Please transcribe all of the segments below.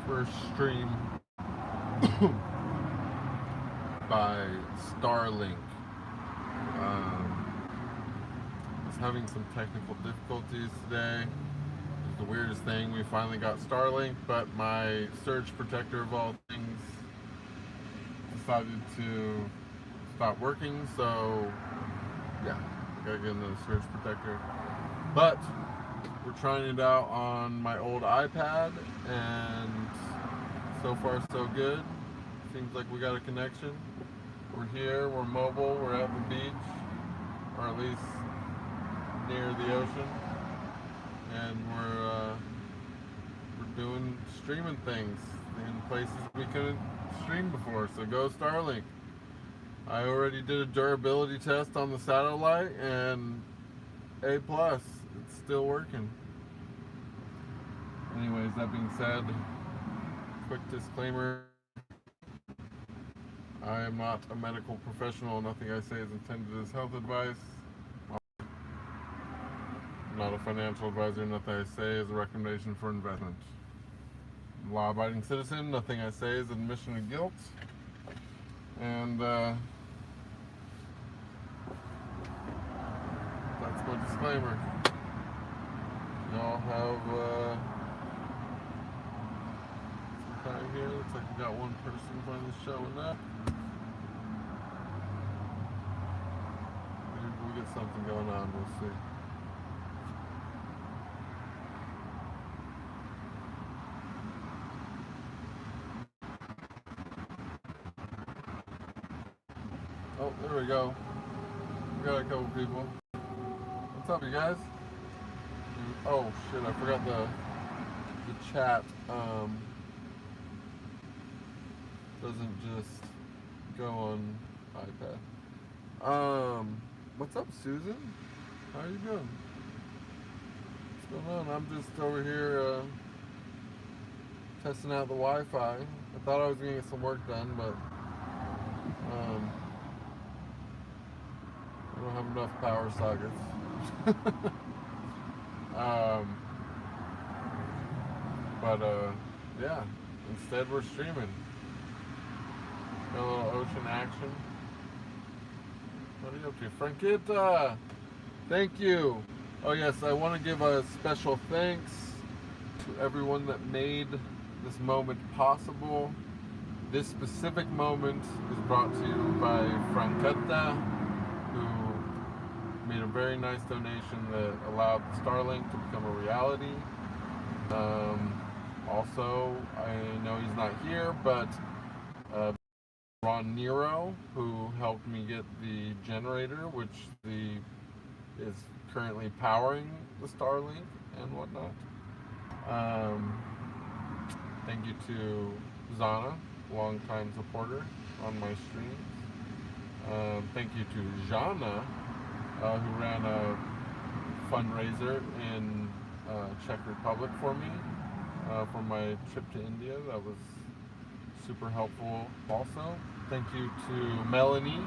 first stream by Starlink. I was having some technical difficulties today. It was the weirdest thing. We finally got Starlink, but my surge protector of all things decided to stop working, so yeah, gotta get another surge protector. But we're trying it out on my old iPad, and so far so good. Seems like we got a connection. We're here, we're mobile, we're at the beach, or at least near the ocean, and we're doing streaming things in places we couldn't stream before. So go Starlink. I already did a durability test on the satellite, and A+, it's still working. Anyways, that being said, quick disclaimer, I am not a medical professional. Nothing I say is intended as health advice. I'm not a financial advisor. Nothing I say is a recommendation for investment. Law-abiding citizen. Nothing I say is admission of guilt. And that's my disclaimer. Y'all have some time here. Looks like we got one person finally showing up. Maybe we'll get something going on. We'll see. Oh, there we go. We got a couple people. What's up, you guys? Oh shit, I forgot the chat doesn't just go on iPad. What's up, Susan? How you doing? What's going on? I'm just over here testing out the Wi-Fi. I thought I was gonna get some work done, but I don't have enough power sockets. Yeah, instead we're streaming. Got a little ocean action. What are you up to? Franquita! Thank you! Oh yes, I want to give a special thanks to everyone that made this moment possible. This specific moment is brought to you by Franqueta, who made a very nice donation that allowed Starlink to become a reality. Also, I know he's not here, but Ron Nero, who helped me get the generator, which is currently powering the Starlink and whatnot. Thank you to Zana, longtime supporter on my streams. Thank you to Jana, who ran a fundraiser in Czech Republic for me for my trip to India. That was super helpful also. Thank you to Melanie,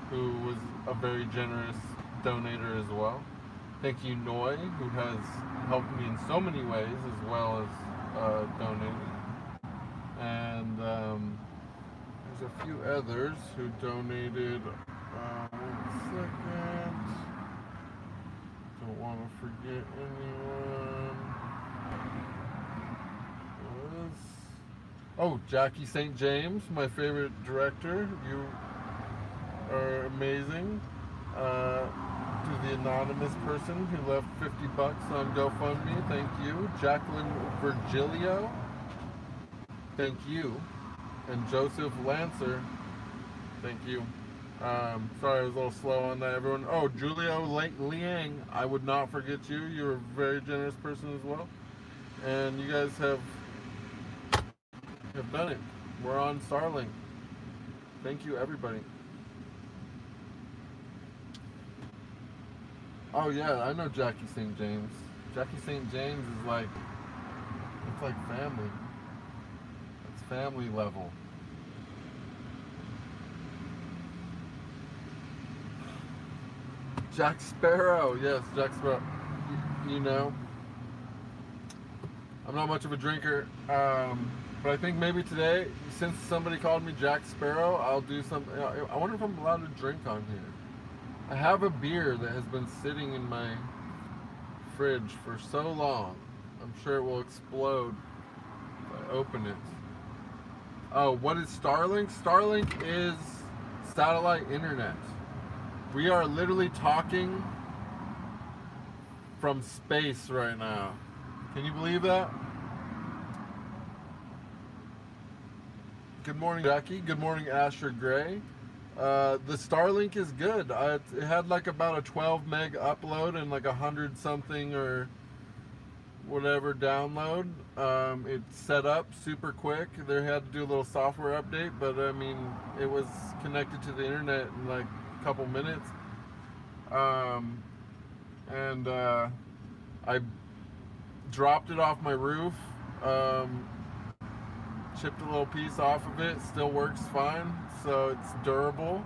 who was a very generous donator as well. Thank you, Noi, who has helped me in so many ways as well as donating. And there's a few others who donated. 1 second. Don't want to forget anyone. Oh, Jackie St. James, my favorite director. You are amazing. To the anonymous person who left $50 on GoFundMe, thank you. Jacqueline Virgilio, thank you. And Joseph Lancer, thank you. Sorry, I was a little slow on that, everyone. Oh, Julio Liang, I would not forget you. You're a very generous person as well. And you guys have done it. We're on Starlink. Thank you, everybody. Oh yeah, I know Jackie St. James. Jackie St. James is like, it's like family. It's family level. Jack Sparrow, yes, Jack Sparrow. You know, I'm not much of a drinker, but I think maybe today, since somebody called me Jack Sparrow, I'll do something. I wonder if I'm allowed to drink on here. I have a beer that has been sitting in my fridge for so long. I'm sure it will explode if I open it. Oh, what is Starlink? Starlink is satellite internet. We are literally talking from space right now. Can you believe that? Good morning, Jackie. Good morning, Asher Gray. The Starlink is good. It had like about a 12 meg upload and like 100 something or whatever download. It's set up super quick. They had to do a little software update, but I mean, it was connected to the internet in like a couple minutes. And I dropped it off my roof, chipped a little piece off of it, still works fine, so it's durable.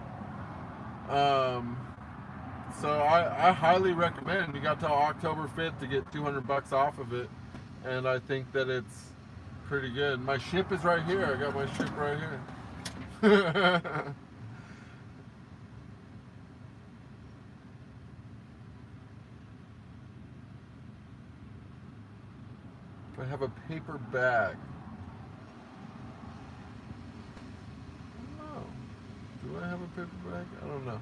So I highly recommend. You got till October 5th to get 200 bucks off of it, and I think that it's pretty good. My ship is right here. I got my ship right here. I have a paper bag. Do I have a paper bag? I don't know.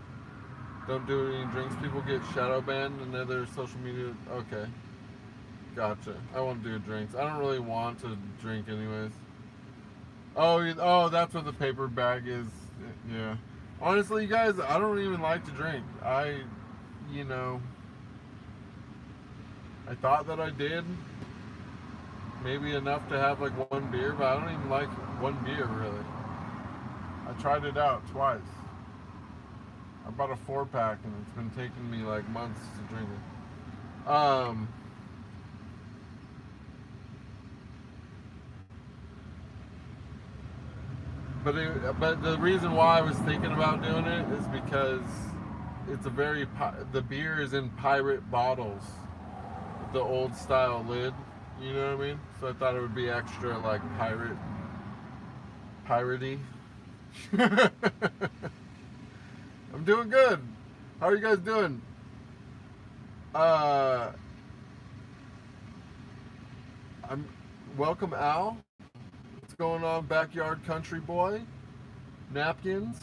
Don't do any drinks. People get shadow banned and other social media. Okay. Gotcha. I won't do drinks. I don't really want to drink anyways. Oh, that's what the paper bag is. Yeah. Honestly, you guys, I don't even like to drink. You know, I thought that I did. Maybe enough to have like one beer, but I don't even like one beer really. I tried it out twice. I bought a 4-pack and it's been taking me like months to drink it. But the reason why I was thinking about doing it is because it's the beer is in pirate bottles, the old style lid. You know what I mean? So I thought it would be extra like piratey. I'm doing good. How are you guys doing? I'm welcome, Al. What's going on, backyard country boy? Napkins.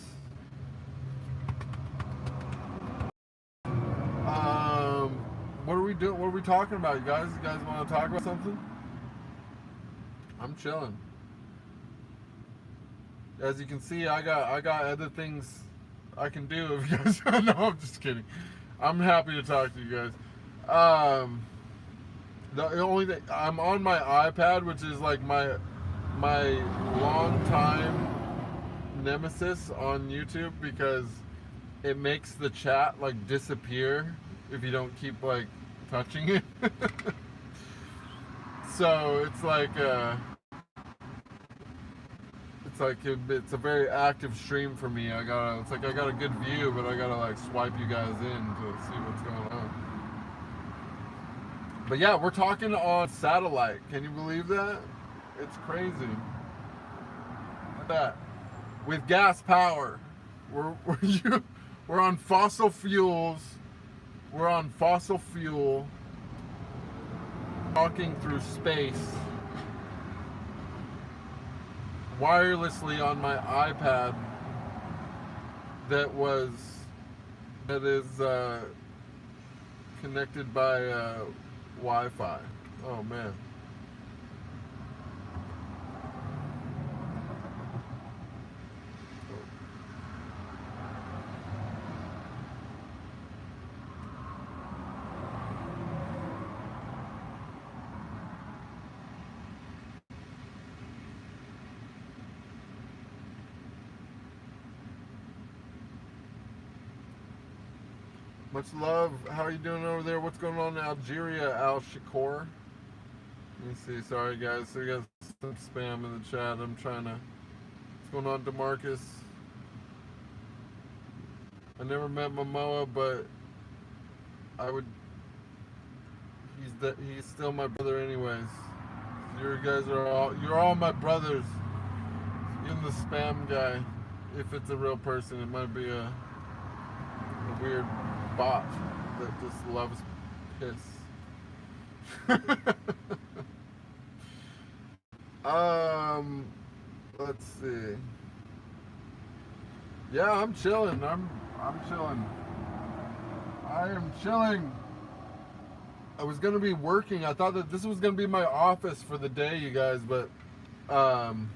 What are we doing? What are we talking about, you guys? You guys want to talk about something? I'm chilling. As you can see, I got other things I can do. If you guys, no, I'm just kidding. I'm happy to talk to you guys. The only thing, I'm on my iPad, which is like my long time nemesis on YouTube because it makes the chat like disappear if you don't keep like touching it. So it's like it's a very active stream for me. It's like I got a good view, but I gotta like swipe you guys in to see what's going on. But yeah, we're talking on satellite. Can you believe that? It's crazy. Look at that. With gas power. We're on fossil fuels. We're on fossil fuel. Talking through space. Wirelessly on my iPad that is connected by Wi-Fi. Oh man. Much love. How are you doing over there? What's going on in Algeria, Al Shakur? Let me see. Sorry, guys. So you got some spam in the chat. I'm trying to... What's going on, DeMarcus? I never met Momoa, but I would... He's still my brother anyways. You guys are you're all my brothers. Even the spam guy, if it's a real person, it might be a weird bot that just loves piss. Let's see. Yeah, I'm chilling. I'm chilling. I am chilling. I was gonna be working. I thought that this was gonna be my office for the day, you guys, but fucking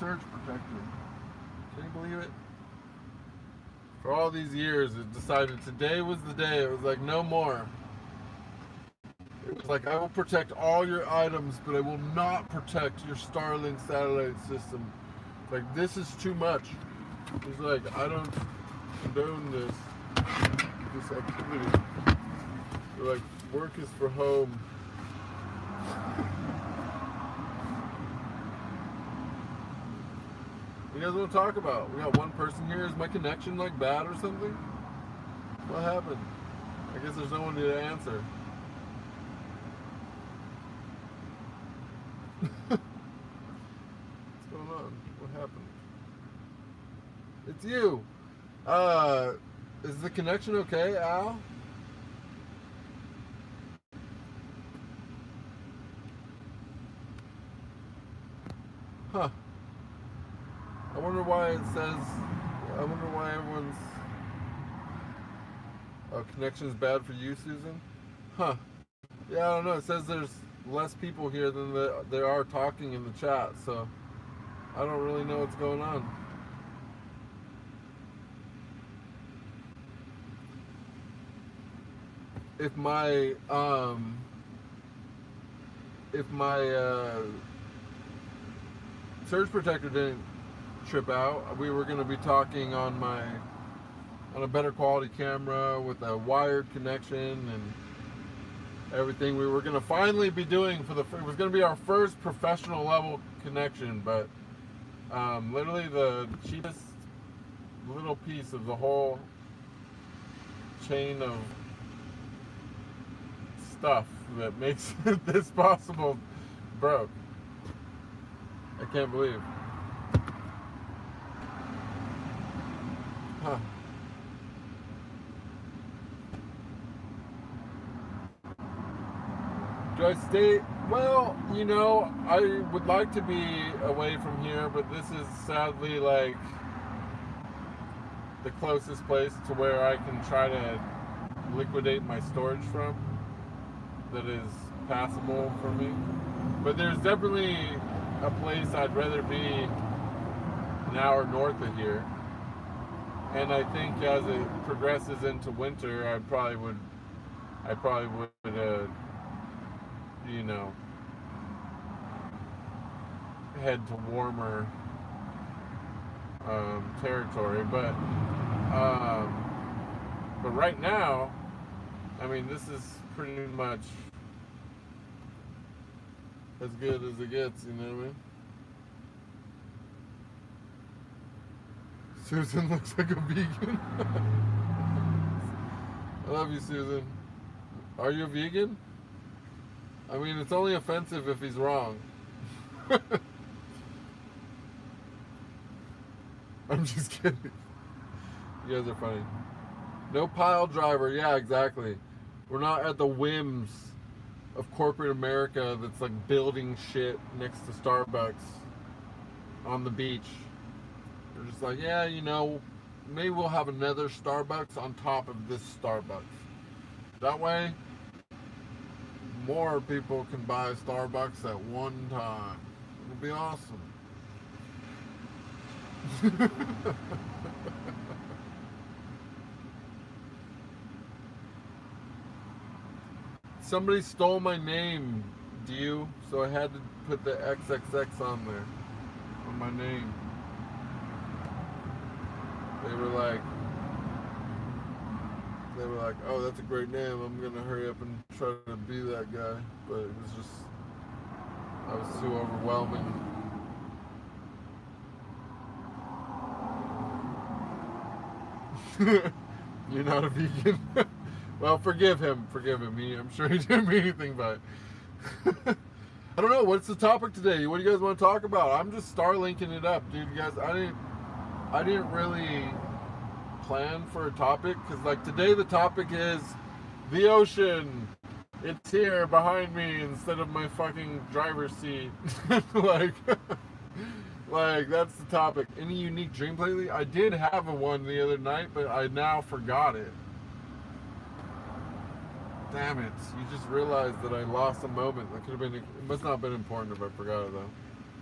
surge protector. Can you believe it? For all these years, it decided today was the day. It was like, no more. It was like, I will protect all your items, but I will not protect your Starlink satellite system. Like, this is too much. It's like, I don't condone this activity. They're like, work is for home. What do you guys want to talk about? We got one person here. Is my connection like bad or something? What happened? I guess there's no one to answer. What's going on? What happened? It's you. Is the connection okay, Al? Huh. I wonder why it says, I wonder why everyone's connection is bad for you, Susan? Huh. Yeah, I don't know. It says there's less people here than there are talking in the chat, so I don't really know what's going on. If my surge protector didn't trip out, we were going to be talking on a better quality camera with a wired connection and everything. We were going to finally be doing it was going to be our first professional level connection, but literally the cheapest little piece of the whole chain of stuff that makes this possible broke. I can't believe. Huh. Do I stay? Well, you know, I would like to be away from here, but this is sadly like the closest place to where I can try to liquidate my storage from that is passable for me. But there's definitely a place I'd rather be an hour north of here. And I think as it progresses into winter, I probably would you know, head to warmer territory. But right now, I mean, this is pretty much as good as it gets, you know what I mean? Susan looks like a vegan. I love you, Susan. Are you a vegan? I mean, it's only offensive if he's wrong. I'm just kidding. You guys are funny. No pile driver. Yeah, exactly. We're not at the whims of corporate America that's like building shit next to Starbucks on the beach. They're just like, yeah, you know, maybe we'll have another Starbucks on top of this Starbucks. That way, more people can buy Starbucks at one time. It'll be awesome. Somebody stole my name, so I had to put the XXX on there, on my name. They were like, oh, that's a great name. I'm going to hurry up and try to be that guy. But it was just, I was too overwhelming. You're not a vegan? Well, forgive him. I'm sure he didn't mean anything by it. I don't know. What's the topic today? What do you guys want to talk about? I'm just Starlinking it up, dude. You guys, I didn't really plan for a topic because, like, today the topic is the ocean. It's here behind me instead of my fucking driver's seat. like, like that's the topic. Any unique dreams lately? I did have one the other night, but I now forgot it. Damn it! You just realized that I lost a moment. That could have been. It must not have been important if I forgot it though.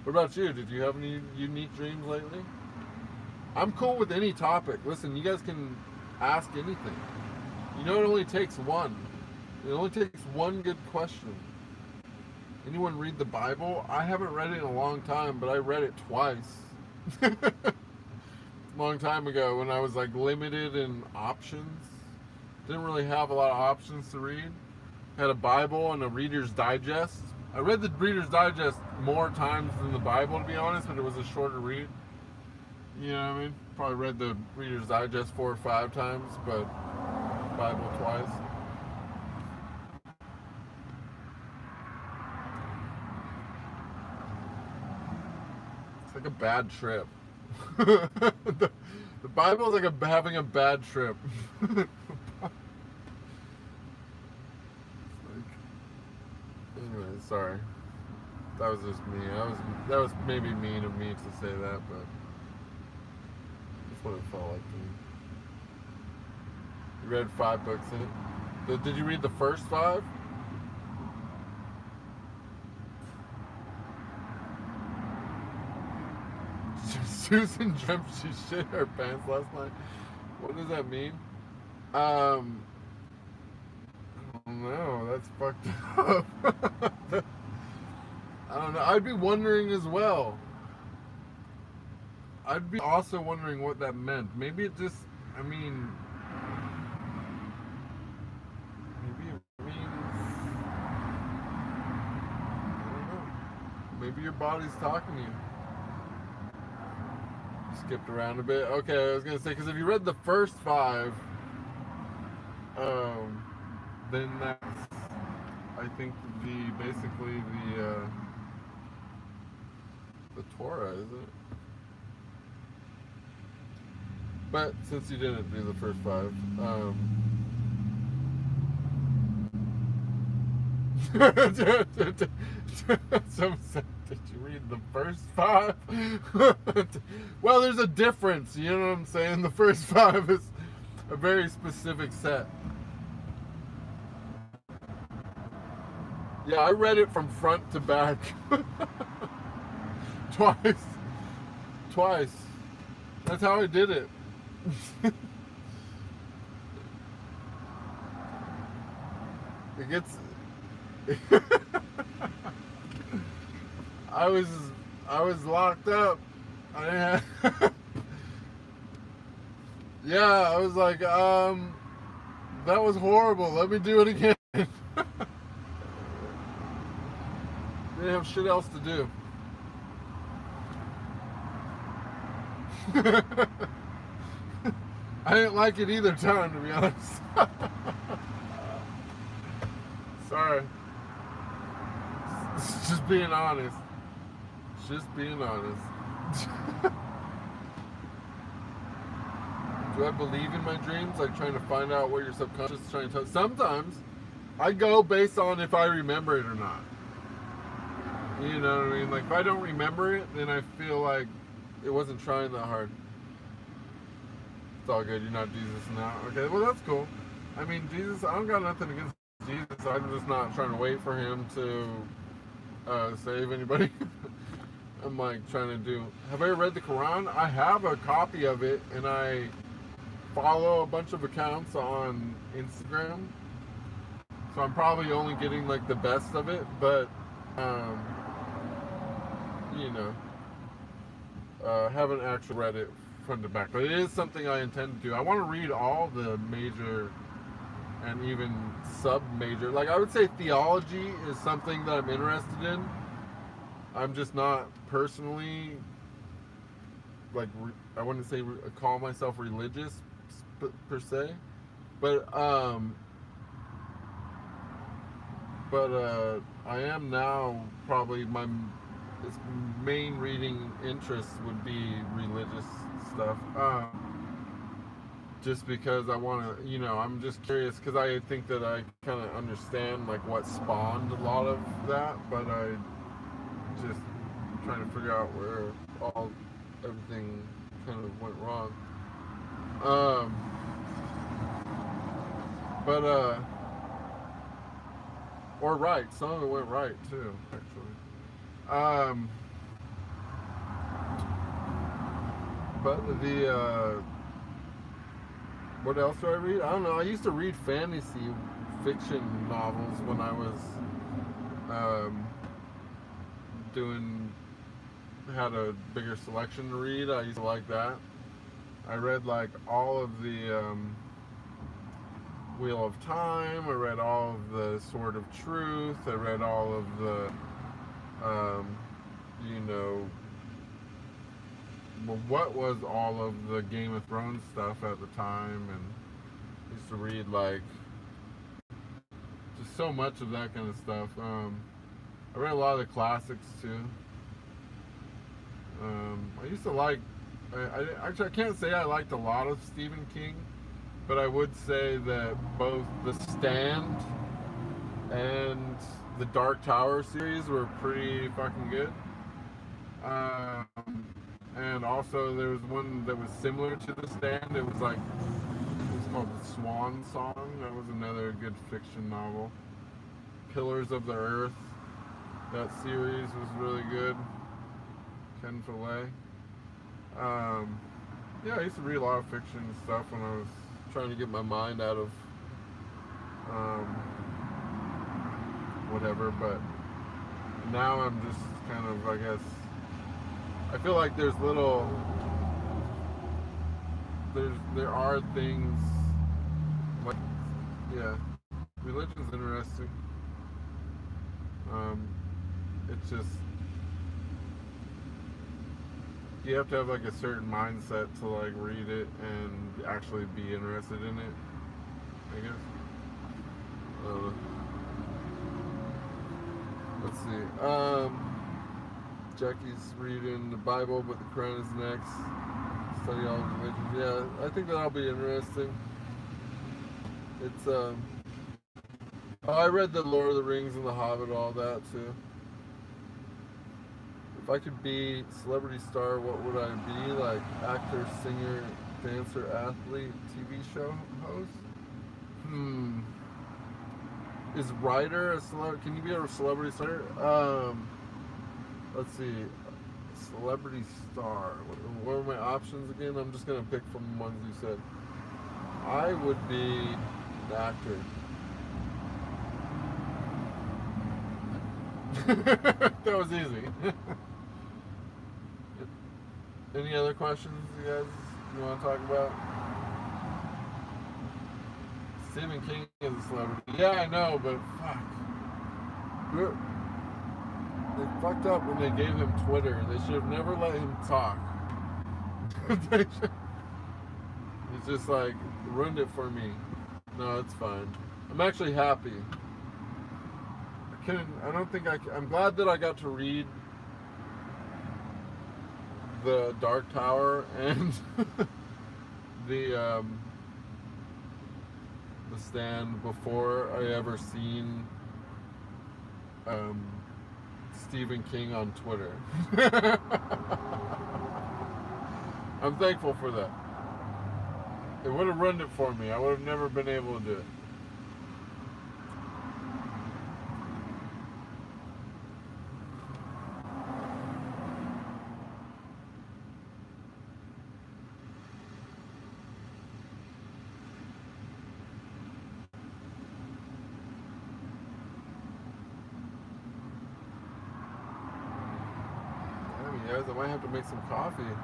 What about you? Did you have any unique dreams lately? I'm cool with any topic. Listen, you guys can ask anything. You know, it only takes one. It only takes one good question. Anyone read the Bible? I haven't read it in a long time, but I read it twice. A long time ago when I was like limited in options. Didn't really have a lot of options to read. Had a Bible and a Reader's Digest. I read the Reader's Digest more times than the Bible, to be honest, but it was a shorter read. You know what I mean? Probably read the Reader's Digest 4 or 5 times, but Bible twice. It's like a bad trip. the Bible is like having a bad trip. Anyway, sorry. That was just me. That was maybe mean of me to say that, but that's what it felt like to me. You read 5 books in it? Did you read the first 5? Susan dreamt she shit her pants last night. What does that mean? I don't know. That's fucked up. I don't know. I'd be wondering as well. I'd be also wondering what that meant. Maybe it just, I mean, maybe it means, I don't know. Maybe your body's talking to you. Skipped around a bit. Okay, I was gonna say, because if you read the first 5, then that's, I think, basically the Torah, is it? But since you didn't do the first 5, some said, did you read the first 5? Well, there's a difference, you know what I'm saying? The first 5 is a very specific set. Yeah, I read it from front to back. Twice. That's how I did it. It gets I was locked up. I didn't have Yeah, I was like, that was horrible. Let me do it again. Didn't have shit else to do. I didn't like it either time, to be honest. Sorry. Just being honest. Just being honest. Do I believe in my dreams? Like trying to find out what your subconscious is trying to tell? Sometimes I go based on if I remember it or not. You know what I mean? Like if I don't remember it, then I feel like it wasn't trying that hard. It's all good. You're not Jesus now. Okay, well that's cool. I mean, Jesus, I don't got nothing against Jesus. I'm just not trying to wait for him to save anybody. I'm like trying to do. Have I ever read the Quran? I have a copy of it, and I follow a bunch of accounts on Instagram. So I'm probably only getting like the best of it, but you know, haven't actually read it front to back. But it is something I intend to do. I want to read all the major and even sub-major. Like I would say theology is something that I'm interested in. I'm just not personally, like, I wouldn't say call myself religious per se, but but I am now probably my main reading interest would be religious stuff. Just because I want to, I'm just curious because I think that I kind of understand like what spawned a lot of that, but I just trying to figure out where everything kind of went wrong. But or right, some of it went right too, actually. But the what else do I read? I don't know. I used to read fantasy fiction novels when I was had a bigger selection to read. I used to like that. I read like all of the Wheel of Time. I read all of the Sword of Truth. I read all of the what was all of the Game of Thrones stuff at the time, and I used to read like just so much of that kind of stuff. I read a lot of the classics too. I used to like. Actually, I can't say I liked a lot of Stephen King, but I would say that both The Stand and the Dark Tower series were pretty fucking good. And also there was one that was similar to The Stand. It was called The Swan Song. That was another good fiction novel. Pillars of the Earth. That series was really good. Ken Follett. Yeah, I used to read a lot of fiction and stuff when I was trying to get my mind out of whatever, but now I'm just kind of, I guess, I feel like there are things like, yeah, religion's interesting. It's just, you have to have like a certain mindset to like read it and actually be interested in it, I guess. Let's see. Jackie's reading the Bible, but the crown is next. Study all religions. Yeah, I think that'll be interesting. It's oh, I read the Lord of the Rings and the Hobbit, all that too. If I could be celebrity star, what would I be? Like actor, singer, dancer, athlete, TV show host? Is writer a celebrity? Can you be a celebrity star? Let's see. Celebrity star. What are my options again? I'm just gonna pick from the ones you said. I would be an actor. That was easy. Any other questions you guys want to talk about? Stephen King is a celebrity. Yeah, I know, but fuck. They fucked up when they gave him Twitter. They should have never let him talk. It's just like ruined it for me. No, it's fine. I'm actually happy. I'm glad that I got to read the Dark Tower and the Stand before I ever seen Stephen King on Twitter. I'm thankful for that. It would have ruined it for me. I would have never been able to do it. Guys, I might have to make some coffee.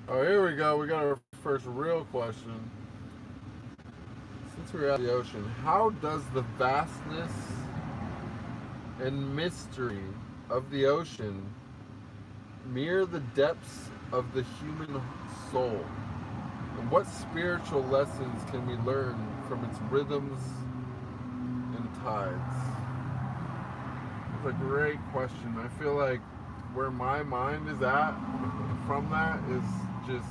Oh, here we go. We got our first real question. Since we're at the ocean, how does the vastness and mystery of the ocean mirror the depths of the human soul? And And what spiritual lessons can we learn from its rhythms and tides? It's a great question. I feel like where my mind is at from that is just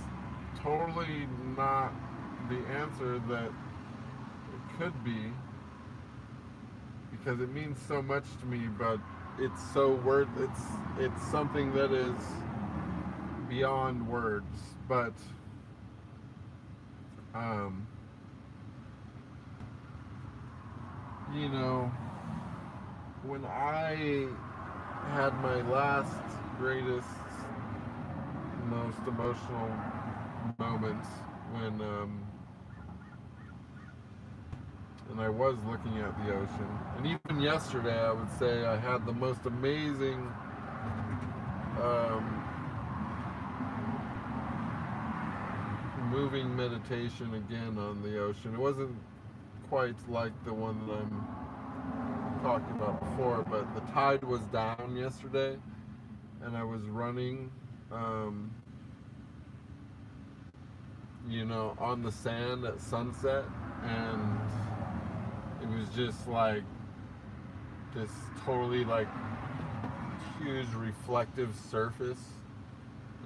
totally not the answer that it could be, because it means so much to me, but it's so it's something that is beyond words. But you know, when I had my last greatest, most emotional moments, when and I was looking at the ocean, and even yesterday I would say I had the most amazing moving meditation again on the ocean. It wasn't quite like the one that I'm talking about before, but the tide was down yesterday, and I was running, on the sand at sunset, and it was just like this totally like huge reflective surface.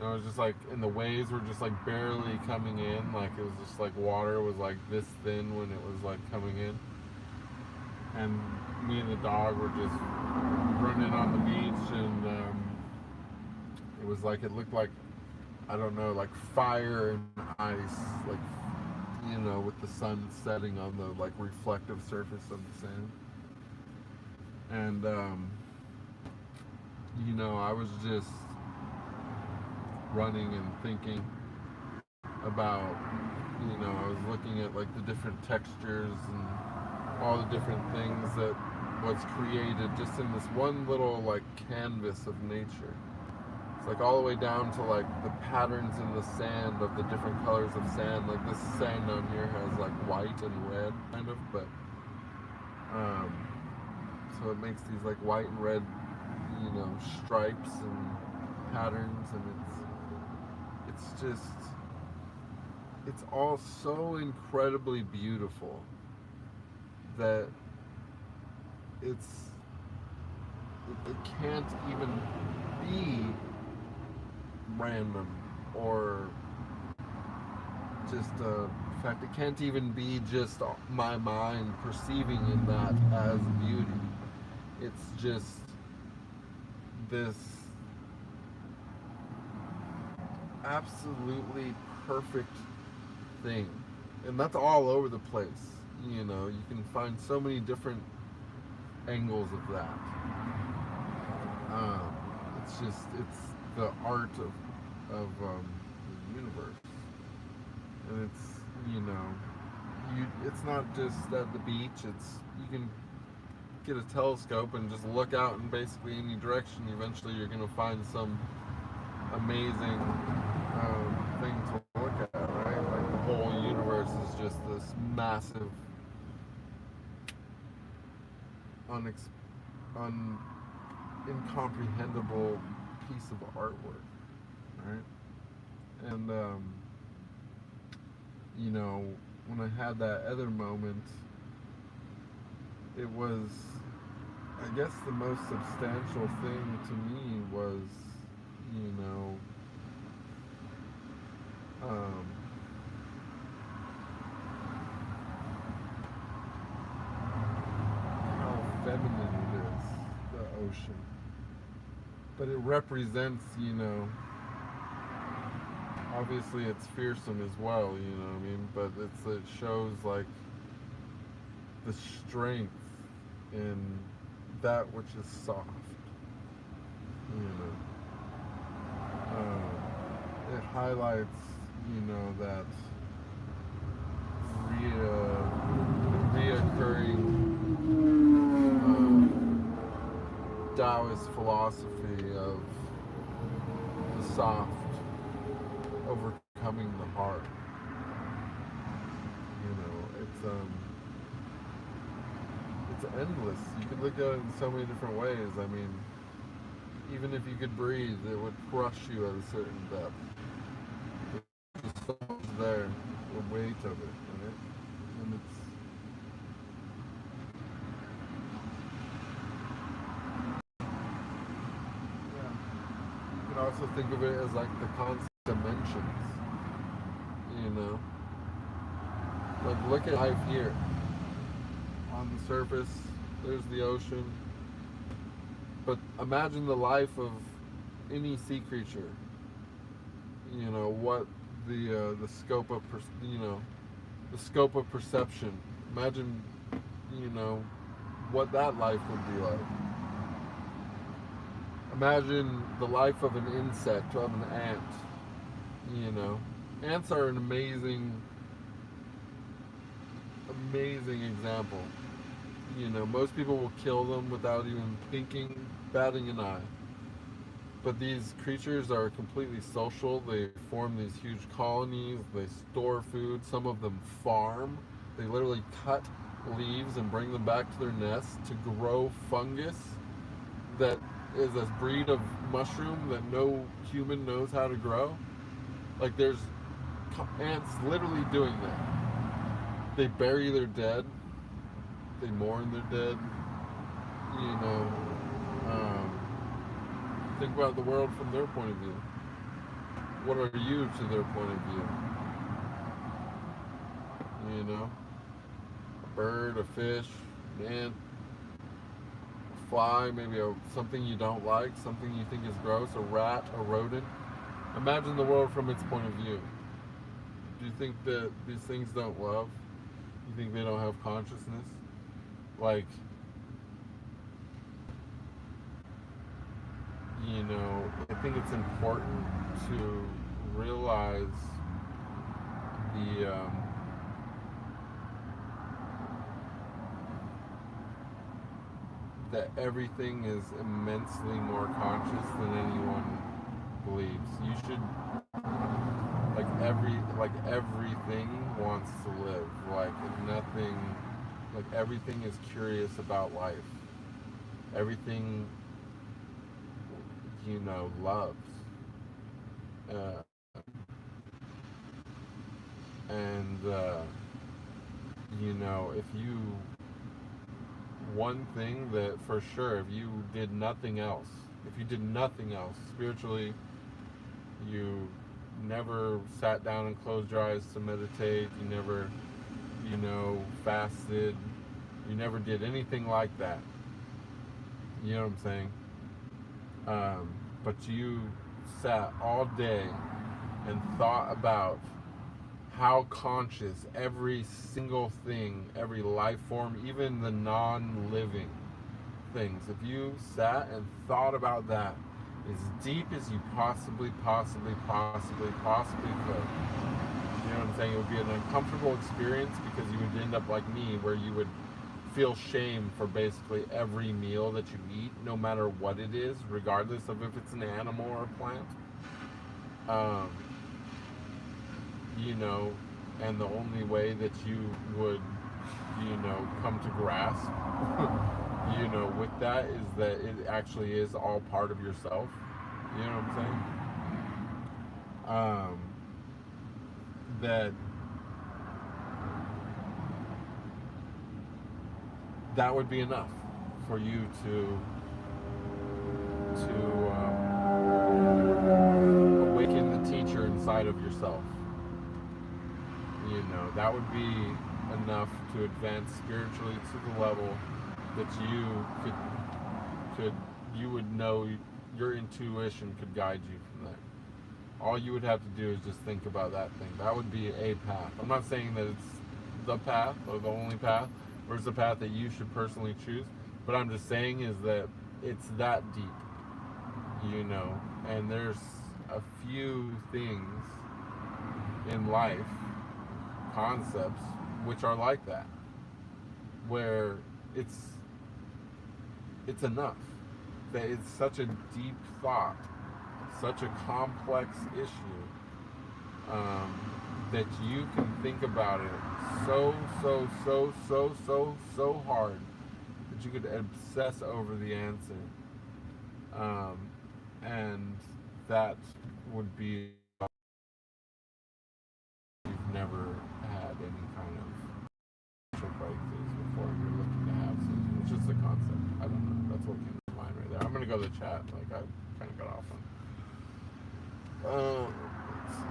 It was just like, and the waves were just like barely coming in, like it was just like water was like this thin when it was like coming in. And me and the dog were just running on the beach, and it was like, it looked like, I don't know, like fire and ice, like, with the sun setting on the like reflective surface of the sand. And I was just running and thinking about, I was looking at like the different textures and all the different things that was created just in this one little like canvas of nature. It's like all the way down to like the patterns in the sand of the different colors of sand. Like this sand down here has like white and red kind of, but so it makes these like white and red, stripes and patterns, and it's all so incredibly beautiful that it can't even be random or just a fact. It can't even be just my mind perceiving in that as beauty. It's just this absolutely perfect thing, and that's all over the place. You can find so many different angles of that. It's the art of the universe, and it's not just at the beach. You can get a telescope and just look out in basically any direction. Eventually, you're going to find some amazing thing to look at, right? Like the whole universe is just this massive, incomprehensible piece of artwork, right? And when I had that other moment, it was, I guess, the most substantial thing to me was, how feminine it is, the ocean. But it represents, obviously it's fearsome as well, what I mean? But it shows like the strength in that which is soft, it highlights, that reoccurring Daoist philosophy of the soft overcoming the hard. It's endless. You could look at it in so many different ways. I mean, even if you could breathe, it would crush you at a certain depth. There's so much there. weight of it, right? And it's yeah. You can also think of it as like the concept of dimensions. You know, like look at life here. On the surface, there's the ocean. But imagine the life of any sea creature. You know what the scope of the scope of perception. Imagine, you know, what that life would be like. Imagine the life of an insect, of an ant. You know, ants are an amazing example. You know, most people will kill them without even thinking, batting an eye. But these creatures are completely social. They form these huge colonies. They store food. Some of them farm. They literally cut leaves and bring them back to their nests to grow fungus that is a breed of mushroom that no human knows how to grow. Like there's ants literally doing that. They bury their dead. They mourn their dead. You know, think about the world from their point of view. What are you to their point of view? You know, a bird, a fish, an ant, a fly, maybe something you don't like, something you think is gross, a rat, a rodent. Imagine the world from its point of view. Do you think that these things don't love? You think they don't have consciousness? Like, you know, I think it's important to realize the that everything is immensely more conscious than anyone believes. You should like everything wants to live. Like nothing, like everything is curious about life. Everything, you know, loves. Uh, and you know, if you one thing that for sure, if you did nothing else, if you did nothing else spiritually, you never sat down and closed your eyes to meditate, you never, you know, fasted, you never did anything like that. You know what I'm saying? But you sat all day and thought about how conscious every single thing, every life form, even the non-living things, if you sat and thought about that as deep as you possibly could, you know what I'm saying? It would be an uncomfortable experience because you would end up like me, where you would feel shame for basically every meal that you eat, no matter what it is, regardless of if it's an animal or a plant. Um, you know, and the only way that you would, you know, come to grasp, you know, with that is that it actually is all part of yourself. You know what I'm saying? That that would be enough for you awaken the teacher inside of yourself. You know, that would be enough to advance spiritually to the level that you could you would know your intuition could guide you from there. All you would have to do is just think about that thing. That would be a path. I'm not saying that it's the path or the only path, or it's the path that you should personally choose, but I'm just saying is that it's that deep, you know, and there's a few things in life, concepts, which are like that, where it's enough, that it's such a deep thought, such a complex issue, that you can think about it so hard that you could obsess over the answer, and that would be you've never gonna go to the chat. Like I kind of got off on. Let's see.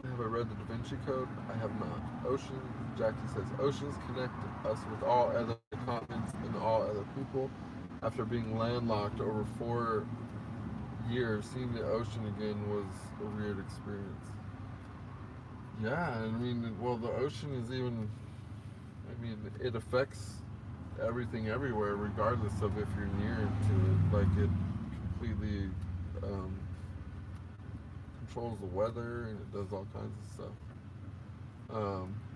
Have I read the Da Vinci Code? I have not. Jackie says, oceans connect us with all other continents and all other people. After being landlocked over 4 years, seeing the ocean again was a weird experience. Yeah, I mean, well, the ocean is even, I mean, it affects everything everywhere, regardless of if you're near to it. Like, it completely controls the weather, and it does all kinds of stuff.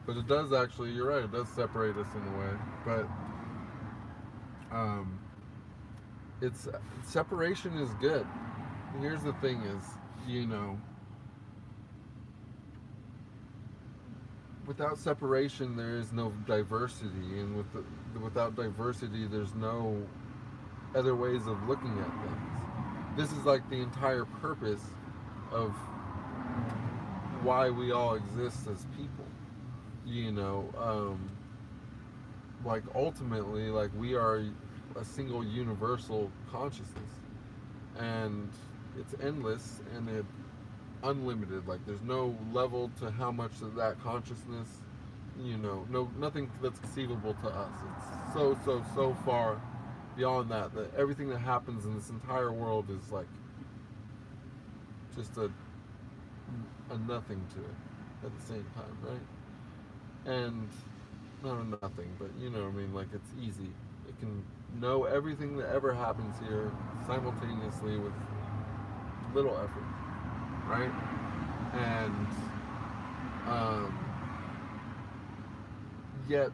But it does actually, you're right, it does separate us in a way. But it's separation is good. Here's the thing is, you know, without separation there is no diversity, and without diversity there's no other ways of looking at things. This is like the entire purpose of why we all exist as people. You know, like ultimately, like we are a single universal consciousness, and it's endless and it unlimited. Like there's no level to how much of that consciousness, you know, nothing that's conceivable to us. It's so far beyond that everything that happens in this entire world is like just a nothing to it at the same time, right? And not a nothing, but you know what I mean, like it's easy. It can know everything that ever happens here simultaneously with little effort, right? And yet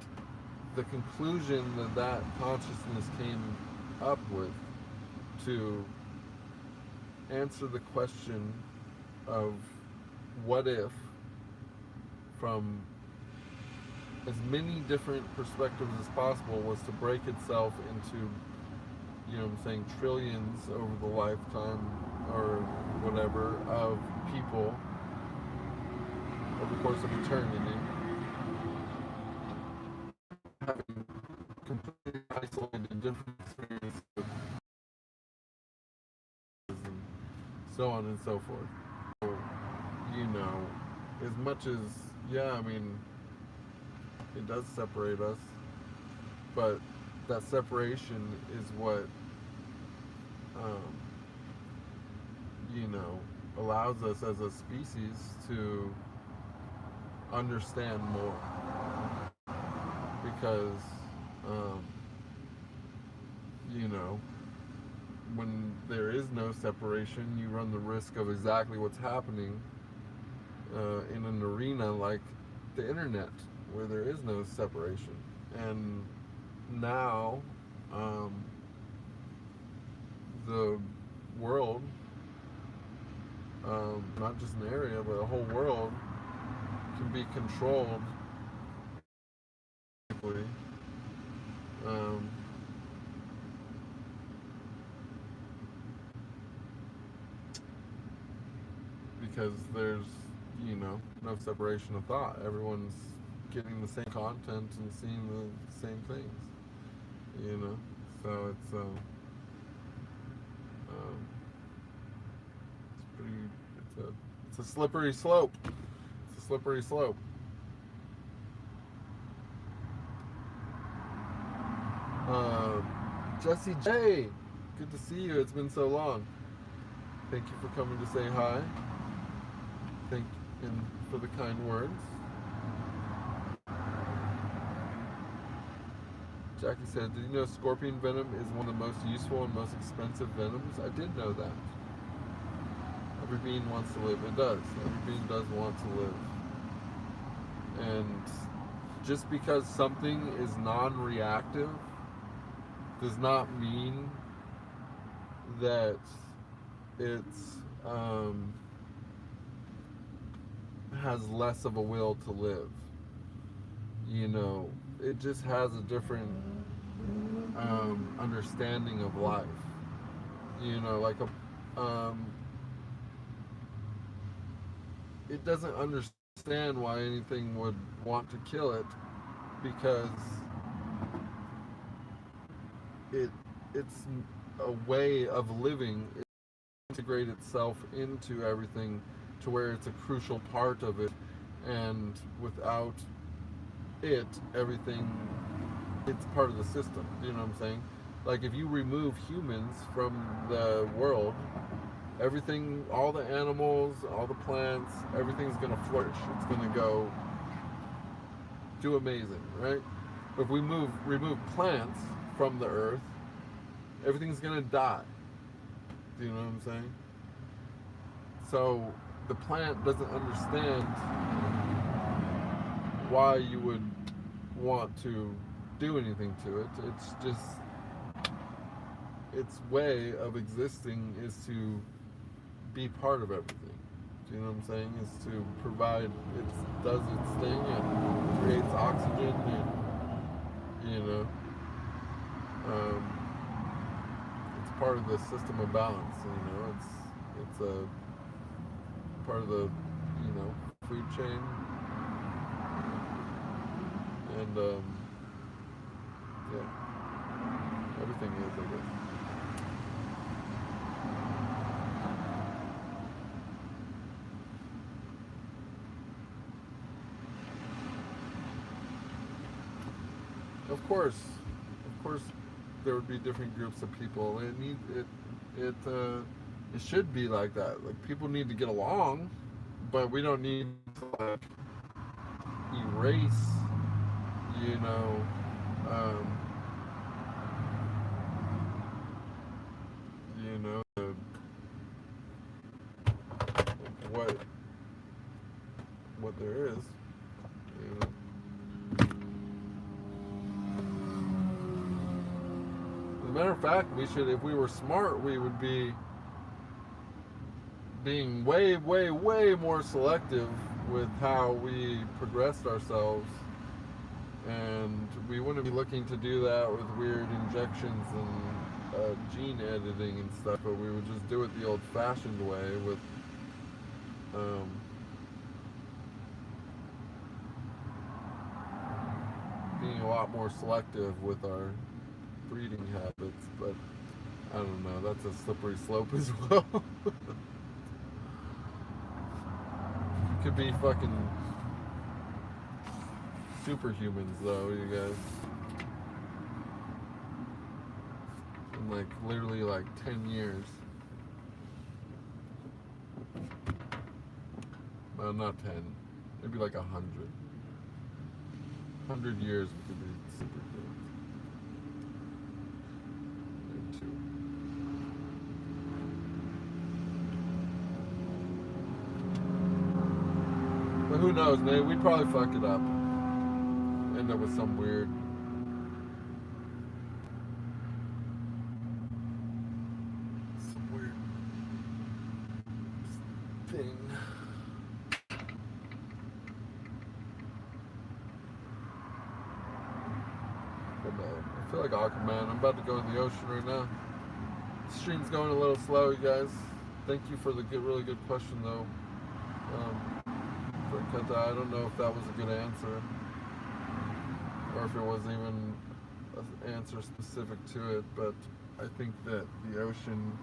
the conclusion that consciousness came up with to answer the question of what if, from as many different perspectives as possible, was to break itself into, you know what I'm saying, trillions over the lifetime or whatever of people over the course of eternity, having completely isolated different experiences and so on and so forth. So, you know, as much as, yeah, I mean, it does separate us, but that separation is what, you know, allows us as a species to understand more. Because, you know, when there is no separation, you run the risk of exactly what's happening in an arena like the internet, where there is no separation. And now, the world, not just an area, but a whole world, can be controlled because there's, you know, no separation of thought. Everyone's getting the same content and seeing the same things, you know. So it's it's a slippery slope. It's a slippery slope. Jesse J, good to see you. It's been so long. Thank you for coming to say hi. Thank you for the kind words. Jackie said, did you know scorpion venom is one of the most useful and most expensive venoms? I did know that. Every being wants to live. It does. Every being does want to live. And just because something is non-reactive does not mean that it's has less of a will to live. You know, it just has a different understanding of life. You know, like it doesn't understand why anything would want to kill it, because it it's a way of living. It integrate itself into everything to where it's a crucial part of it, and without it, everything, it's part of the system. Do you know what I'm saying? Like if you remove humans from the world, everything, all the animals, all the plants, everything's gonna flourish. It's gonna go do amazing, right? But if we remove plants from the earth, everything's gonna die. Do you know what I'm saying? So the plant doesn't understand why you would want to do anything to it. It's just its way of existing is to be part of everything. Do you know what I'm saying? Is to provide, it does its thing and creates oxygen and, you know, it's part of the system of balance. You know, it's a part of the, you know, food chain, and yeah, everything is, I guess. Of course, there would be different groups of people. It should be like that. Like people need to get along, but we don't need to like erase, you know, um, you know, what what there is. You know. As a matter of fact, we should, if we were smart, we would be being way, way, way more selective with how we progressed ourselves, and we wouldn't be looking to do that with weird injections and gene editing and stuff, but we would just do it the old-fashioned way with being a lot more selective with our breeding habits. But I don't know, that's a slippery slope as well. Could be fucking superhumans though, you guys. In like literally like 10 years. Well, not 10. Maybe like 100. 100 years we could be superhumans. Maybe 2. But who knows, man? We'd probably fuck it up. End up with some weird thing. But I feel like Aquaman. I'm about to go in the ocean right now. The stream's going a little slow, you guys. Thank you for the really good question, though. For Kenta, I don't know if that was a good answer, or if it wasn't even an answer specific to it, but I think that the ocean,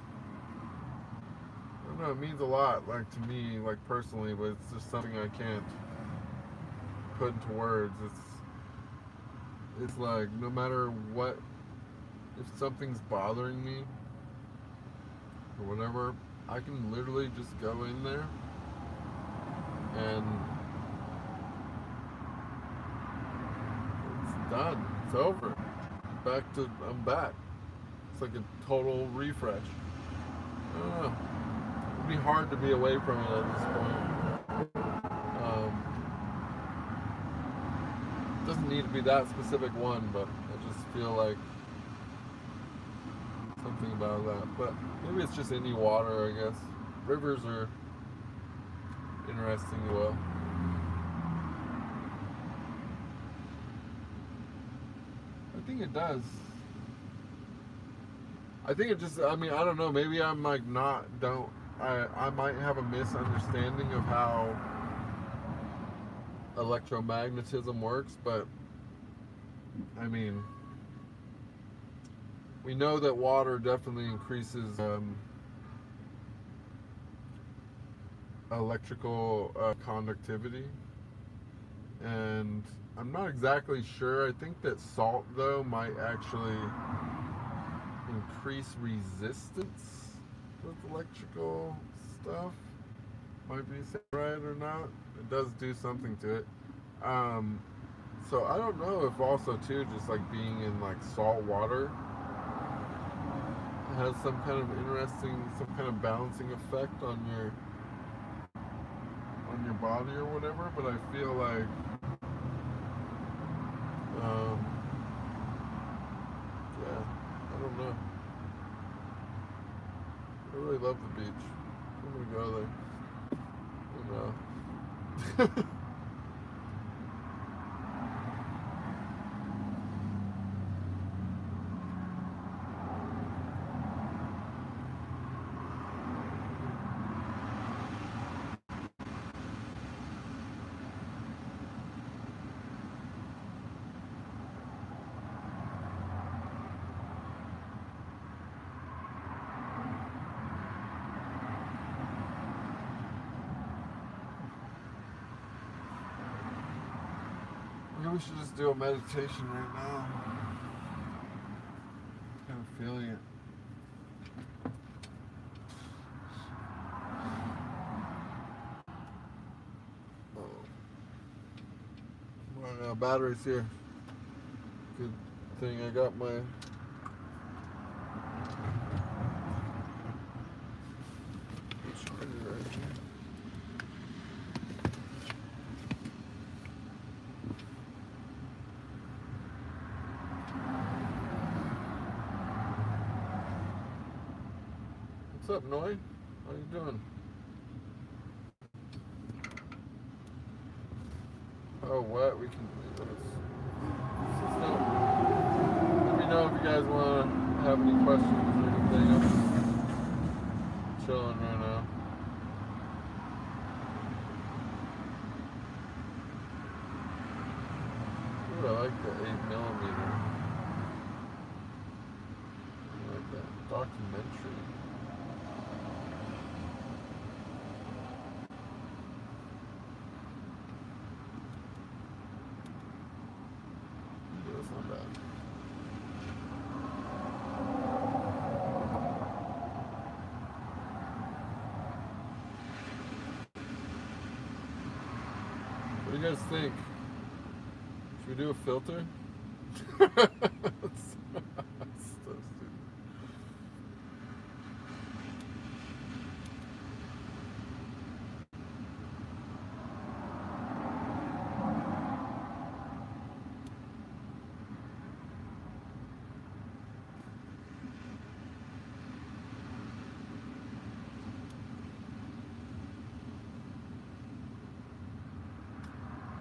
I don't know, it means a lot, like to me, like personally, but it's just something I can't put into words. It's like no matter what, if something's bothering me or whatever, I can literally just go in there and it's done. It's over. I'm back. It's like a total refresh. I don't know. It'd be hard to be away from it at this point. It doesn't need to be that specific one, but I just feel like something about that. But maybe it's just any water, I guess. Rivers are interesting as well. I think it does. I think it just, I mean, I don't know, maybe I'm like I might have a misunderstanding of how electromagnetism works, but I mean, we know that water definitely increases electrical conductivity, and I'm not exactly sure. I think that salt, though, might actually increase resistance with electrical stuff. Might be right or not. It does do something to it. So I don't know if also too, just like being in like salt water has some kind of interesting, some kind of balancing effect on your body or whatever. But I feel like yeah, I don't know. I really love the beach. I'm gonna go there. Maybe we should just do a meditation right now. Kind of feeling it. Batteries here. Good thing I got my charger right here. What's up, Noy? How you doing? Oh, what? We can. Let me know if you guys want to have any questions or anything. I'm chilling right now. Ooh, I like the 8mm. I like that documentary. That's not bad. What do you guys think? Should we do a filter? That's so stupid.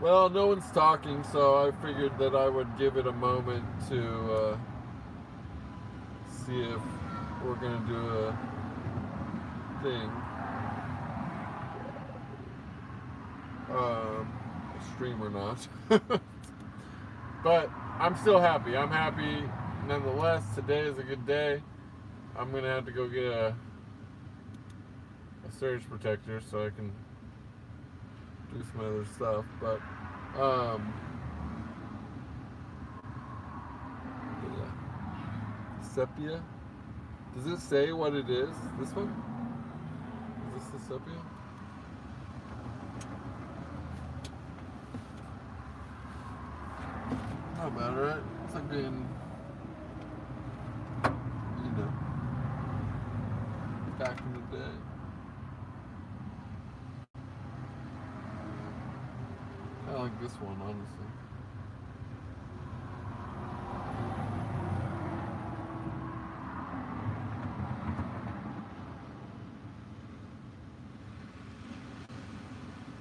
Well, no one's talking, so I figured that I would give it a moment to see if we're going to do a thing. A stream or not. But I'm still happy. I'm happy nonetheless. Today is a good day. I'm going to have to go get a surge protector so I can do some other stuff, but yeah. Sepia. Does it say what it is? This one? Is this the sepia? Not bad, right? It's like being, you know, back in the day. I like this one, honestly.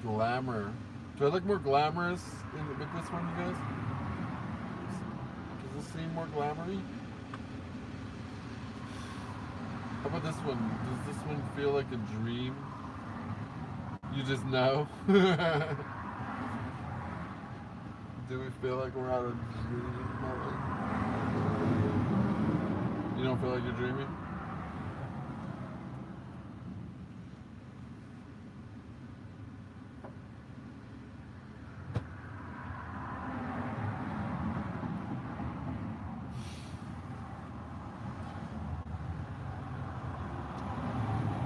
Glamour. Do I look more glamorous with this one, you guys? Does this seem more glamoury? How about this one? Does this one feel like a dream? You just know? Do we feel like we're out of dream? You don't feel like you're dreaming?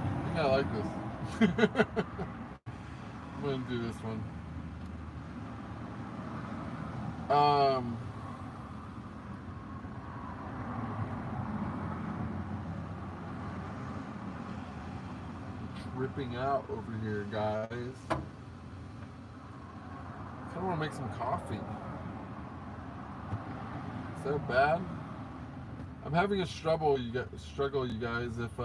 I think I like this. I'm gonna do this one. Tripping out over here, guys. I kind of want to make some coffee. Is that bad? I'm having a struggle, you guys, if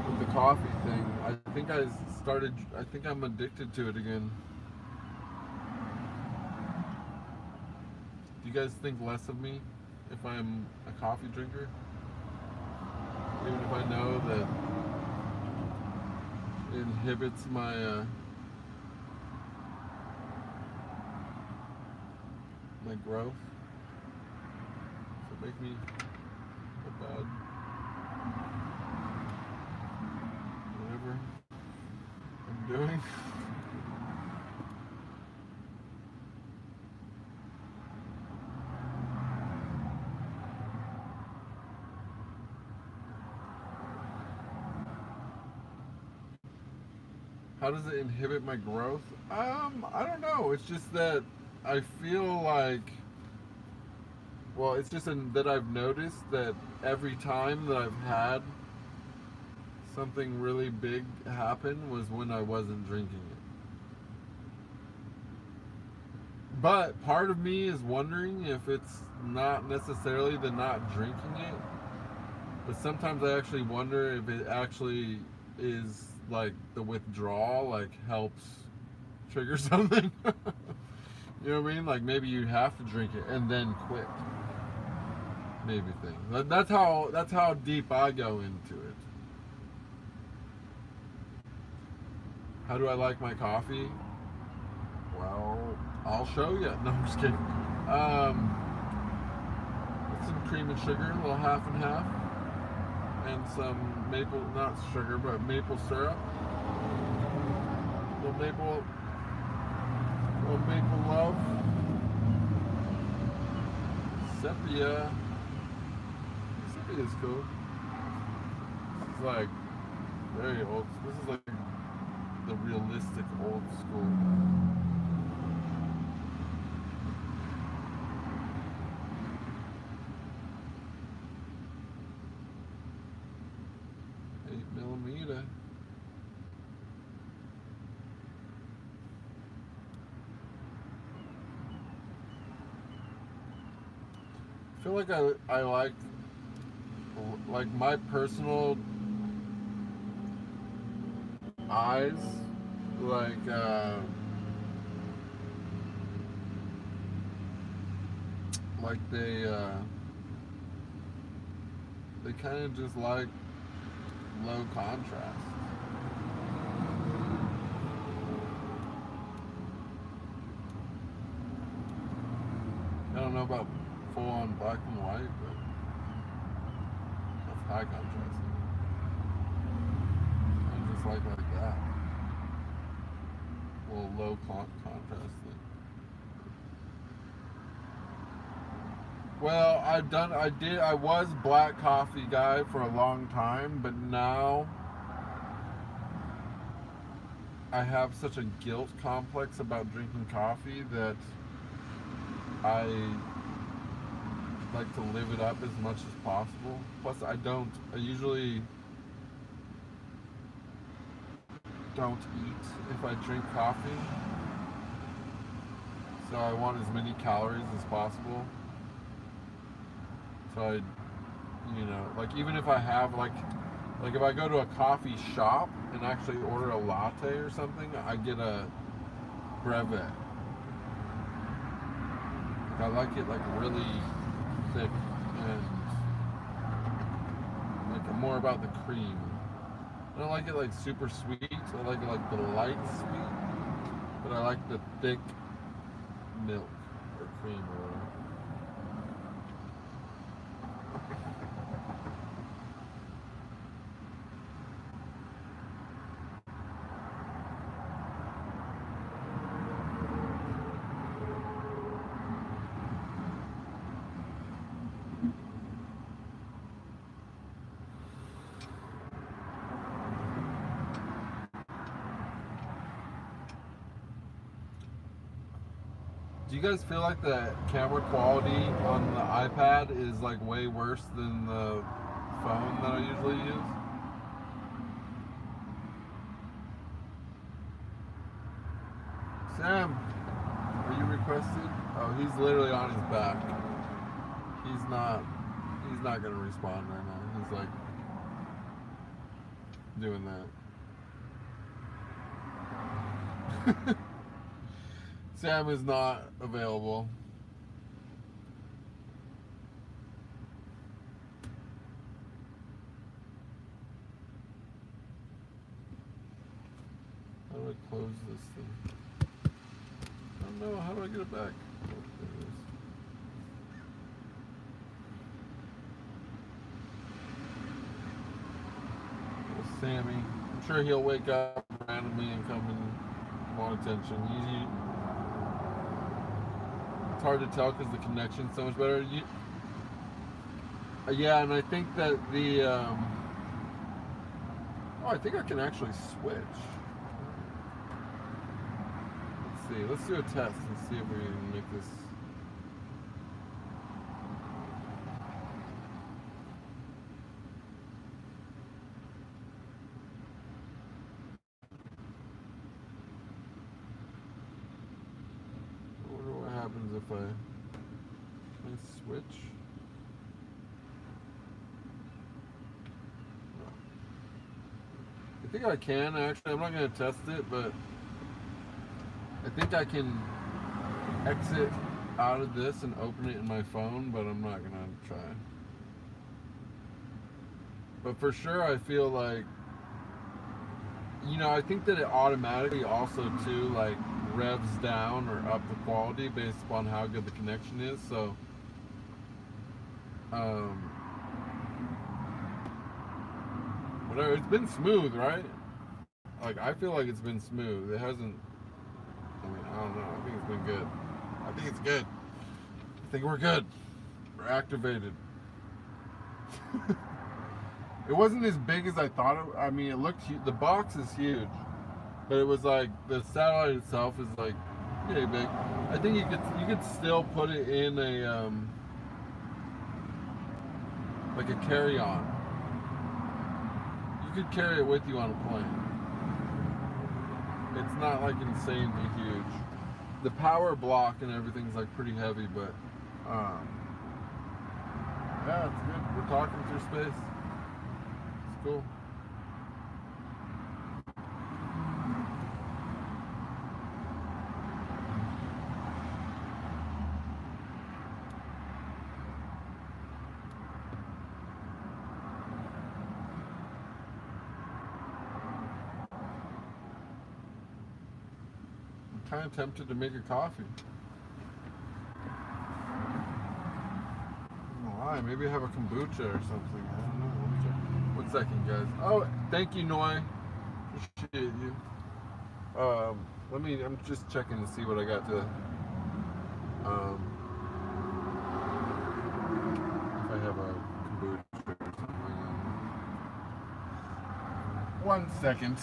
with the coffee thing. I think I'm addicted to it again. Do you guys think less of me if I'm a coffee drinker? Even if I know that it inhibits my my growth. Does it make me a bad whatever I'm doing? How does it inhibit my growth? I don't know. It's just that I feel like, well, it's just that I've noticed that every time that I've had something really big happen was when I wasn't drinking it. But part of me is wondering if it's not necessarily the not drinking it, but sometimes I actually wonder if it actually is like the withdrawal like helps trigger something. You know what I mean? Like maybe you have to drink it and then quit. Maybe thing. That's how deep I go into it. How do I like my coffee? Well, I'll show you. No, I'm just kidding. With some cream and sugar, a little half and half, and some maple, not sugar, but maple syrup. Little maple love. Sepia. Sepia is cool. This is like very old. This is like the realistic old school. I feel like I like my personal eyes, like they kind of just like low contrast. I don't know about full on black and white, but that's high contrast. I just like that. A little low contrast thing. Well, I was black coffee guy for a long time, but now I have such a guilt complex about drinking coffee that I like to live it up as much as possible. Plus, I usually don't eat if I drink coffee. So I want as many calories as possible. So I, like even if I have like if I go to a coffee shop and actually order a latte or something, I get a brevet. I like it like really thick and like more about the cream. I don't like it like super sweet. I like it like the light sweet, but I like the thick milk or cream or whatever. Do you guys feel like the camera quality on the iPad is like way worse than the phone that I usually use? Sam, are you requested? Oh, he's literally on his back. He's not gonna respond right now. He's like doing that. Sam is not available. How do I close this thing? I don't know. How do I get it back? Oh, there it is. Well, Sammy. I'm sure he'll wake up randomly and come and want attention. It's hard to tell because the connection's so much better. Yeah, and I think that the oh, I think I can actually switch. Let's see. Let's do a test and see if we can make this. I wonder what happens if I switch. I think I can actually. I'm not going to test it, but I think I can exit out of this and open it in my phone, but I'm not going to try. But for sure, I feel like, you know, I think that it automatically also too like revs down or up the quality based upon how good the connection is. So, whatever. It's been smooth, right? Like I feel like it's been smooth. It hasn't. I mean, I don't know. I think it's been good. I think it's good. I think we're good. We're activated. It wasn't as big as I thought it. I mean, it looked. The box is huge, but it was like the satellite itself is like pretty big. I think you could still put it in a like a carry-on. You could carry it with you on a plane. It's not like insanely huge. The power block and everything's like pretty heavy, but yeah, it's good. We're talking through space. It's cool. I'm kind of tempted to make a coffee. Why? Maybe have a kombucha or something. I don't know. Let me check. 1 second, guys. Oh, thank you, Noi. Appreciate you. I'm just checking to see what I got to. If I have a kombucha or something. 1 second.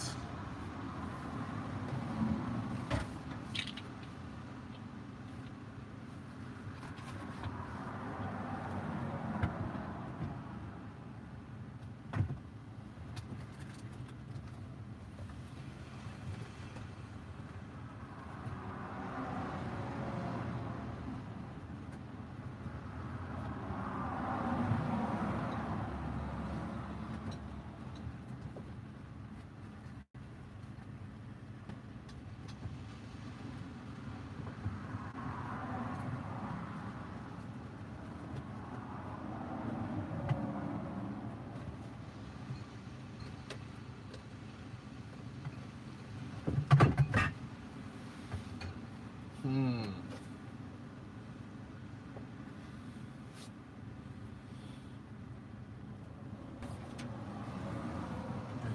I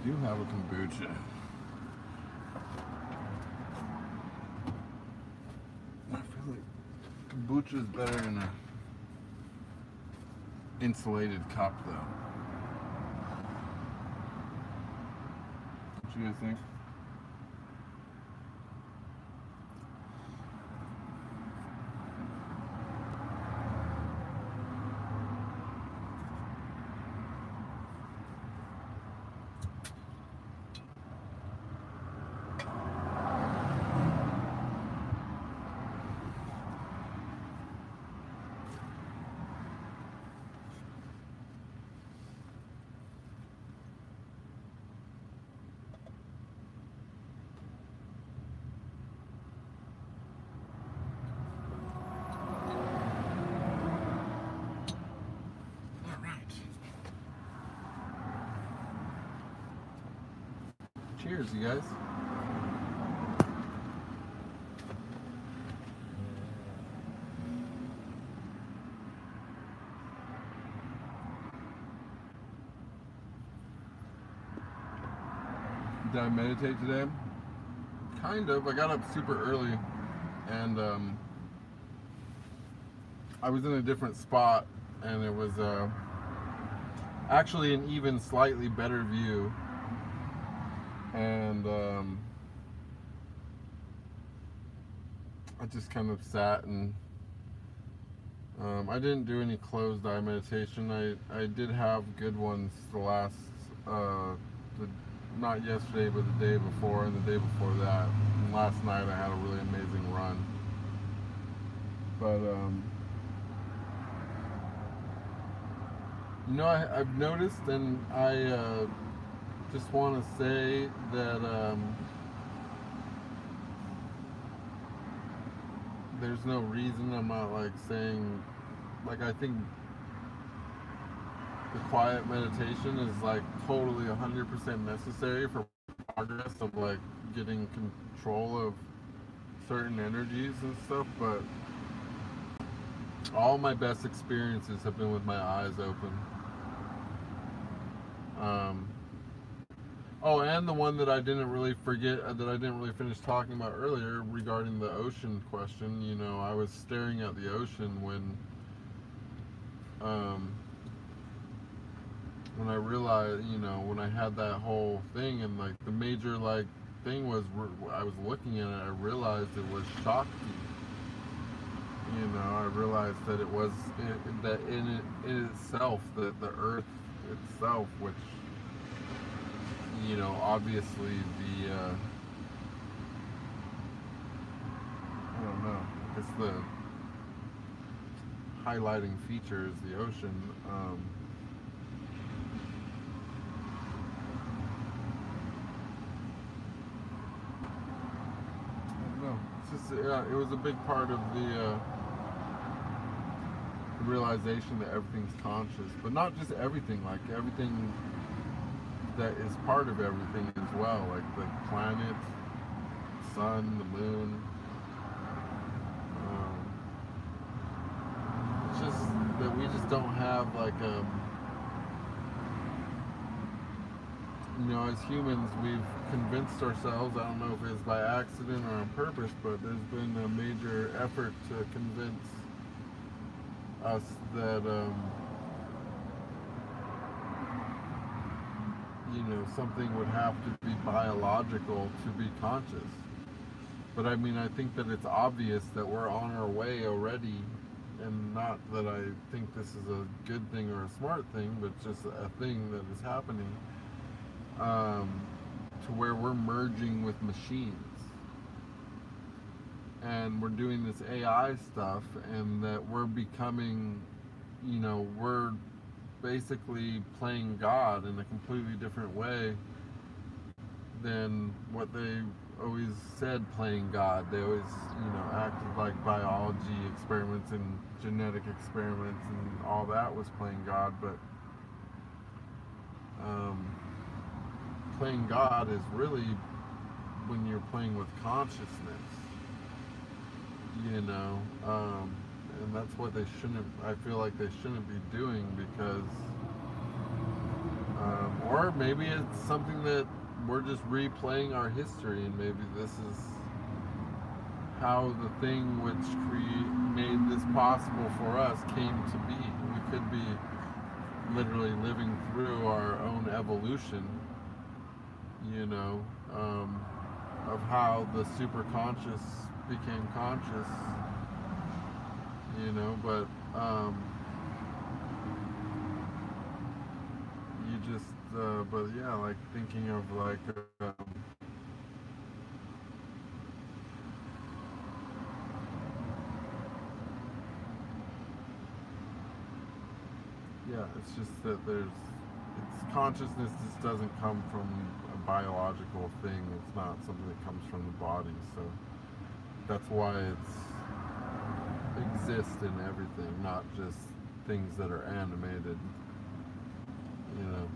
do have a kombucha. I feel like kombucha is better in a insulated cup, though. What you guys think? Cheers, you guys. Did I meditate today? Kind of. I got up super early, and I was in a different spot, and it was actually an even slightly better view. And I just kind of sat, and I didn't do any closed eye meditation. I did have good ones the last not yesterday, but the day before and the day before that. And last night I had a really amazing run. But you know, I've noticed, and I just want to say that there's no reason. I'm not like saying, like, I think the quiet meditation is like totally 100% necessary for progress of like getting control of certain energies and stuff, but all my best experiences have been with my eyes open. Oh, and the one that I didn't really finish talking about earlier regarding the ocean question. You know, I was staring at the ocean when I realized, you know, when I had that whole thing, and like the major like thing was, I was looking at it, I realized it was Shakti. You know, I realized that it was that in itself, that the earth itself, which, you know, obviously the I don't know, it's the highlighting feature is the ocean. No, it's just it was a big part of the realization that everything's conscious, but not just everything, like everything that is part of everything as well, like the planet, sun, the moon. It's just that we just don't have like a, you know, as humans, we've convinced ourselves, I don't know if it's by accident or on purpose, but there's been a major effort to convince us that, you know, something would have to be biological to be conscious. But I mean, I think that it's obvious that we're on our way already, and not that I think this is a good thing or a smart thing, but just a thing that is happening, to where we're merging with machines. And we're doing this AI stuff, and that we're becoming, you know, we're basically playing God in a completely different way than what they always said playing God. They always, you know, acted like biology experiments and genetic experiments and all that was playing God, but playing God is really when you're playing with consciousness, you know, and that's what they shouldn't, I feel like they shouldn't be doing, because or maybe it's something that we're just replaying our history, and maybe this is how the thing which made this possible for us came to be. We could be literally living through our own evolution, you know, of how the superconscious became conscious, you know, but you just, but yeah, like thinking of like, yeah, it's just that consciousness just doesn't come from a biological thing. It's not something that comes from the body, so that's why it exists in everything, not just things that are animated, you know.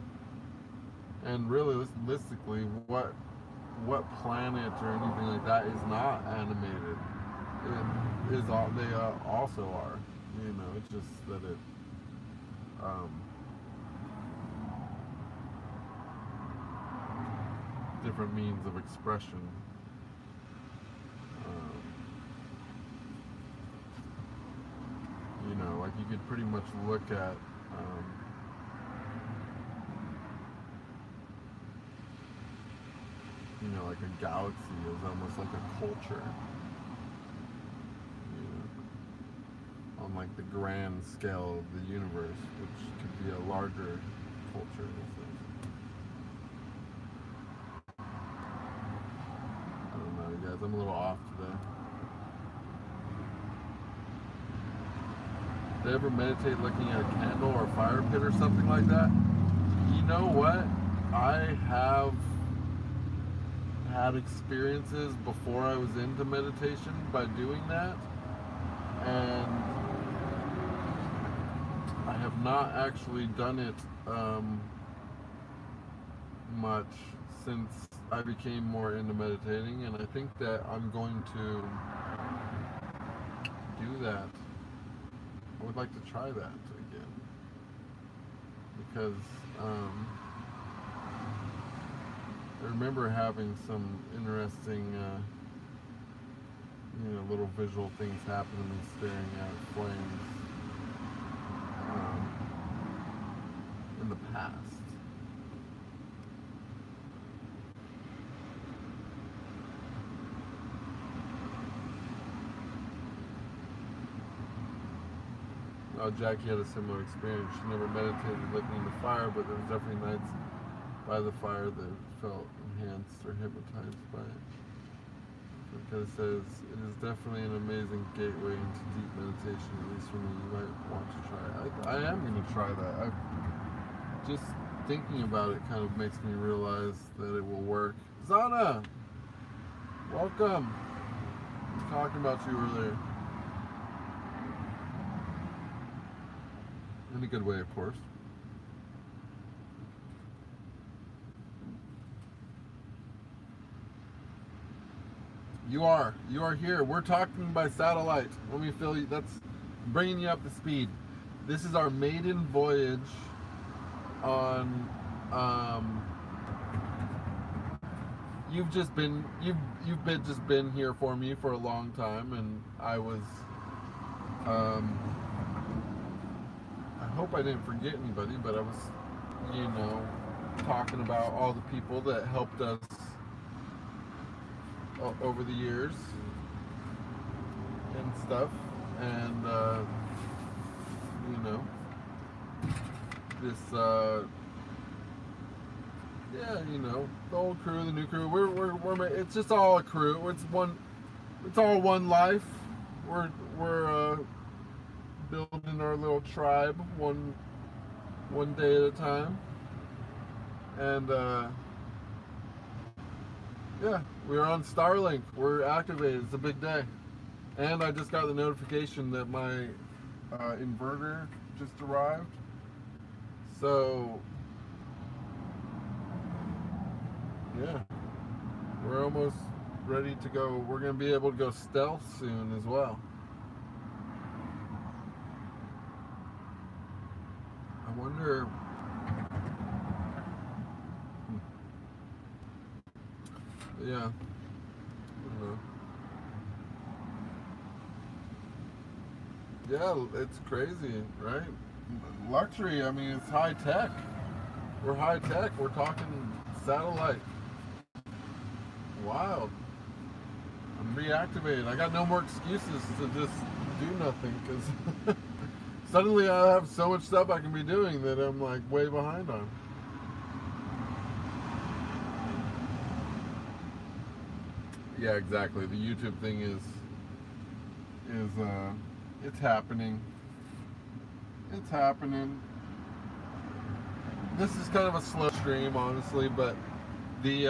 And realistically, what what planet or anything like that is not animated. It is all they also are. You know, it's just that it. Different means of expression. You know, like you could pretty much look at you know, like a galaxy is almost like a culture. You know, on like the grand scale of the universe, which could be a larger culture. I don't know, guys. I'm a little off today. Did you ever meditate looking at a candle or a fire pit or something like that? You know what? I have had experiences before I was into meditation by doing that, and I have not actually done it much since I became more into meditating, and I think that I'm going to do that. I would like to try that again, because I remember having some interesting, you know, little visual things happen to me staring at flames in the past. Oh, Jackie had a similar experience. She never meditated looking in the fire, but there was definitely nights by the fire that felt enhanced or hypnotized by it. Because it says, it is definitely an amazing gateway into deep meditation, at least for me. You might want to try it. I am going to try that. Just thinking about it kind of makes me realize that it will work. Zana! Welcome! I was talking about you earlier. In a good way, of course. You are here. We're talking by satellite. Let me fill you. That's bringing you up to speed. This is our maiden voyage on. You've just been here for me for a long time, and I was. I hope I didn't forget anybody, but I was, you know, talking about all the people that helped us over the years and stuff, and you know, this yeah, you know, the old crew, the new crew, we're it's just all a crew. It's all one life. We're building our little tribe one day at a time, and yeah, we're on Starlink. We're activated. It's a big day, and I just got the notification that my inverter just arrived. So yeah, we're almost ready to go. We're gonna be able to go stealth soon as well. I wonder. Yeah. I don't know. Yeah, it's crazy, right? Luxury, I mean, it's high tech. We're high tech. We're talking satellite. Wild. I'm reactivated. I got no more excuses to just do nothing, because suddenly I have so much stuff I can be doing that I'm like way behind on. Yeah, exactly. The YouTube thing is it's happening. It's happening. This is kind of a slow stream, honestly, but the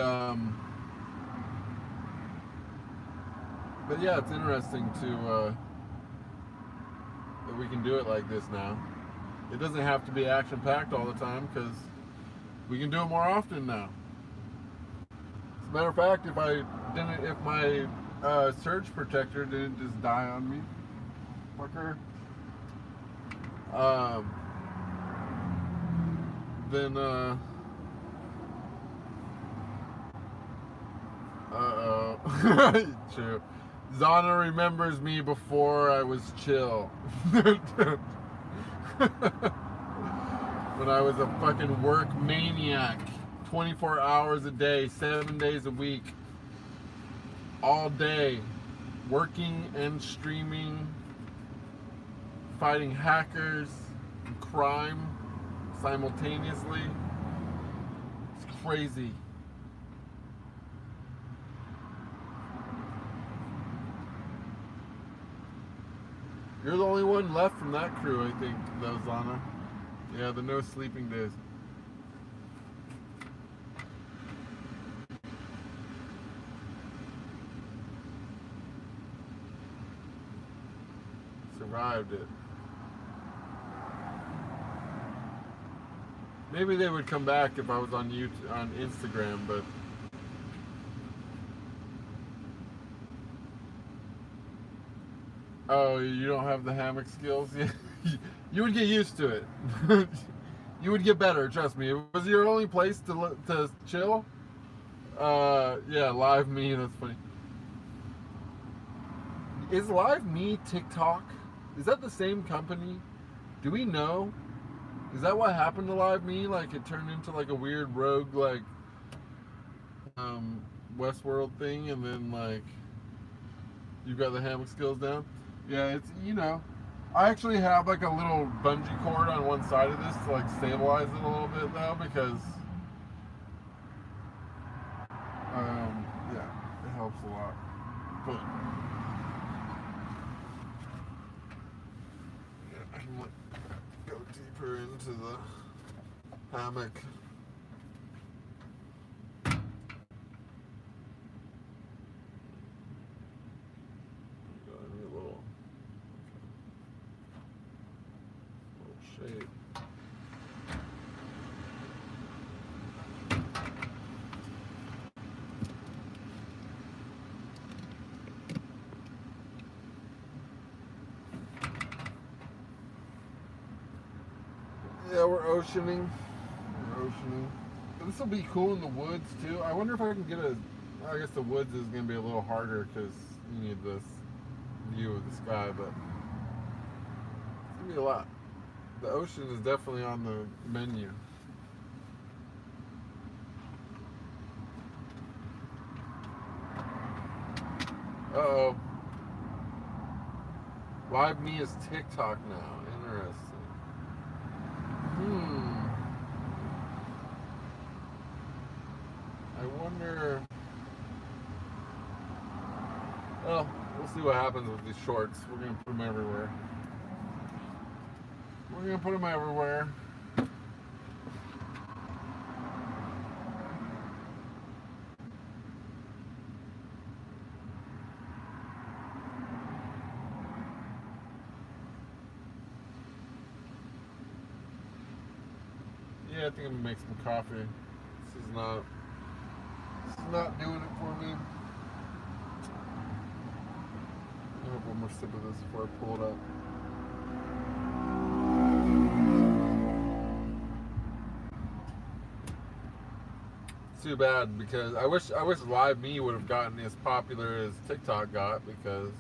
but yeah, it's interesting to that we can do it like this now. It doesn't have to be action-packed all the time, because we can do it more often now. Matter of fact, if my surge protector didn't just die on me, fucker, then true. Zana remembers me before I was chill. When I was a fucking work maniac. 24 hours a day, 7 days a week. All day. Working and streaming. Fighting hackers and crime simultaneously. It's crazy. You're the only one left from that crew, I think, though, Zana. Yeah, the no sleeping days. Survived it. Maybe they would come back if I was on YouTube, on Instagram, but oh, you don't have the hammock skills? You would get used to it. You would get better, trust me. If it was your only place to chill, yeah, Live Me, that's funny. Is Live Me TikTok? Is that the same company? Do we know? Is that what happened to Live Me? Like, it turned into like a weird rogue, like, Westworld thing, and then, like, you've got the hammock skills down? Yeah, it's, you know, I actually have like a little bungee cord on one side of this to like stabilize it a little bit though, because yeah, it helps a lot. But yeah, I can like go deeper into the hammock. Shade. Yeah, we're oceaning. This will be cool in the woods too. I wonder if I can get I guess the woods is going to be a little harder because you need this view of the sky, but it's going to be a lot. The ocean is definitely on the menu. Uh-oh. Live Me is TikTok now. Interesting. I wonder... Well, we'll see what happens with these shorts. We're going to put them everywhere. We're going to put them everywhere. Yeah, I think I'm going to make some coffee. This is not doing it for me. I'll have one more sip of this before I pull it up. Too bad, because I wish Live Me would have gotten as popular as TikTok got, because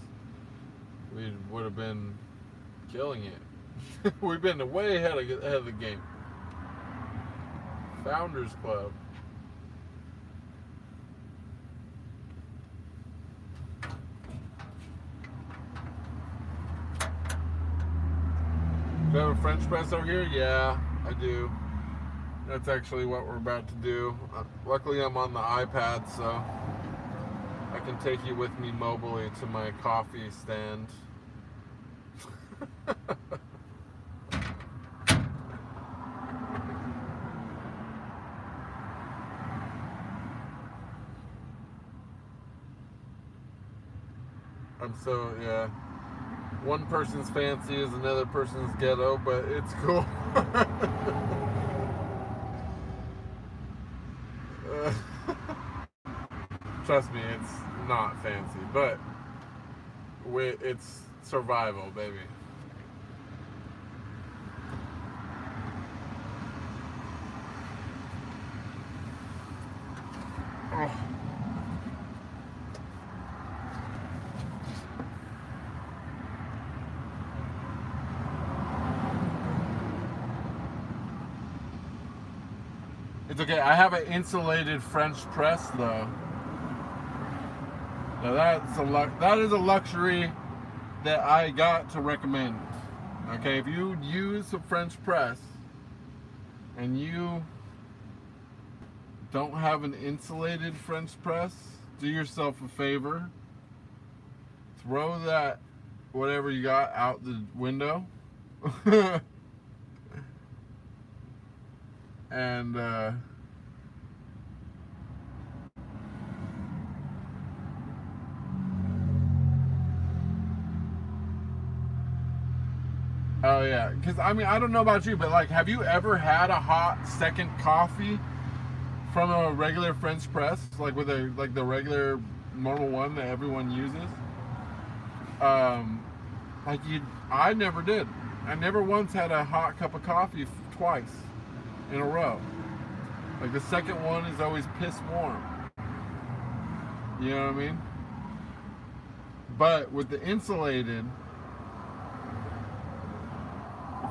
we would have been killing it. We've been way ahead of the game. Founders Club. Do I have a French press over here? Yeah, I do. That's actually what we're about to do. Luckily, I'm on the iPad, so I can take you with me mobily to my coffee stand. Yeah. One person's fancy is another person's ghetto, but it's cool. Trust me, it's not fancy, but it's survival, baby. Oh. It's okay. I have an insulated French press, though. Now that is a luxury that I got to recommend. Okay, if you use a French press and you don't have an insulated French press, do yourself a favor. Throw that whatever you got out the window. And oh yeah, because I mean, I don't know about you, but like, have you ever had a hot second coffee from a regular French press, like with the regular normal one that everyone uses? I never did. I never once had a hot cup of coffee twice in a row. Like, the second one is always piss warm. You know what I mean? But with the insulated,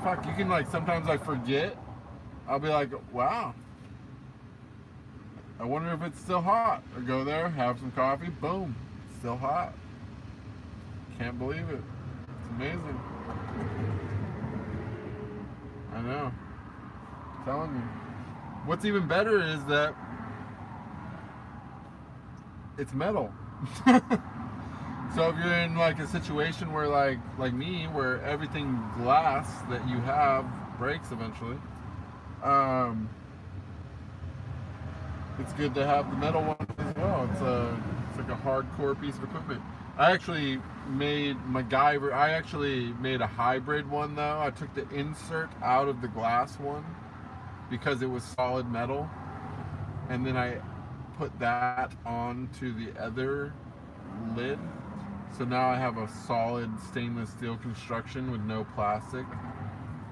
fuck, you can, like, sometimes I forget. I'll be like, wow, I wonder if it's still hot. Or go there, have some coffee, boom, still hot. Can't believe it. It's amazing. I know. I'm telling you. What's even better is that it's metal. So if you're in like a situation where like me, where everything glass that you have breaks eventually, it's good to have the metal one as well. It's like a hardcore piece of equipment. I actually made MacGyver. I actually made a hybrid one though. I took the insert out of the glass one because it was solid metal, and then I put that onto the other lid. So now I have a solid stainless steel construction with no plastic,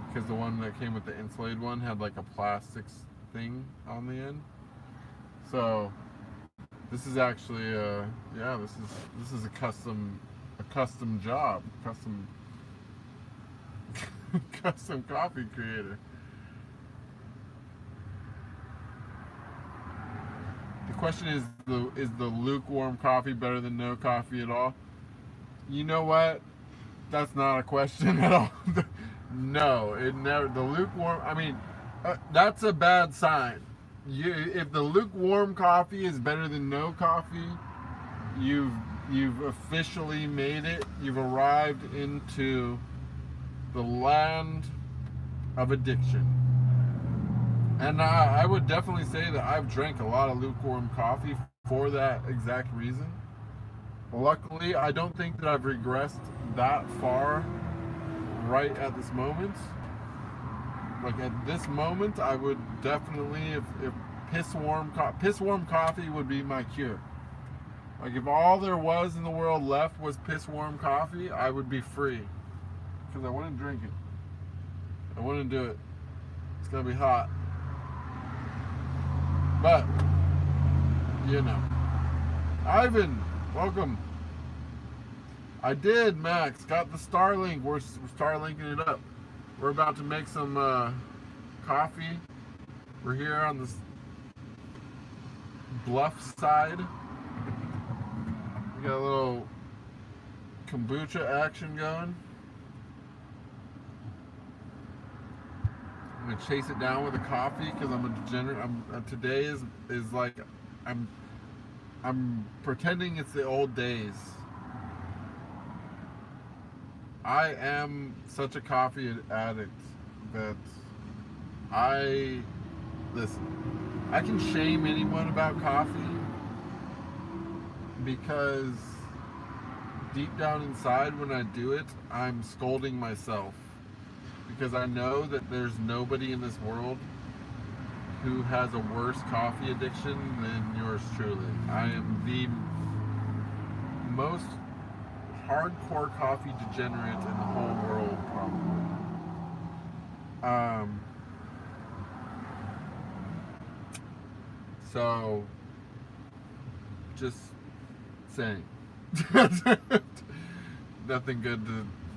because the one that came with the insulated one had like a plastic thing on the end. So this is actually yeah, this is a custom job, custom coffee creator. The question is the lukewarm coffee better than no coffee at all? You know what? That's not a question at all. No, it never. The lukewarm. I mean, that's a bad sign. If the lukewarm coffee is better than no coffee, you've officially made it. You've arrived into the land of addiction. And I would definitely say that I've drank a lot of lukewarm coffee for that exact reason. Luckily, I don't think that I've regressed that far right at this moment. Like, at this moment, I would definitely, if piss warm coffee would be my cure. Like, if all there was in the world left was piss warm coffee, I would be free. Because I want to drink it. I want to do it. It's going to be hot. But, you know. Ivan, welcome. I did, Max. Got the Starlink. We're Starlinking it up. We're about to make some coffee. We're here on this Bluff side. We got a little kombucha action going. I'm gonna chase it down with a coffee because I'm a degenerate. Today is like I'm pretending it's the old days. I am such a coffee addict that listen, I can shame anyone about coffee because deep down inside when I do it, I'm scolding myself, because I know that there's nobody in this world who has a worse coffee addiction than yours truly. I am the most hardcore coffee degenerate in the whole world, probably. So, just saying. Nothing good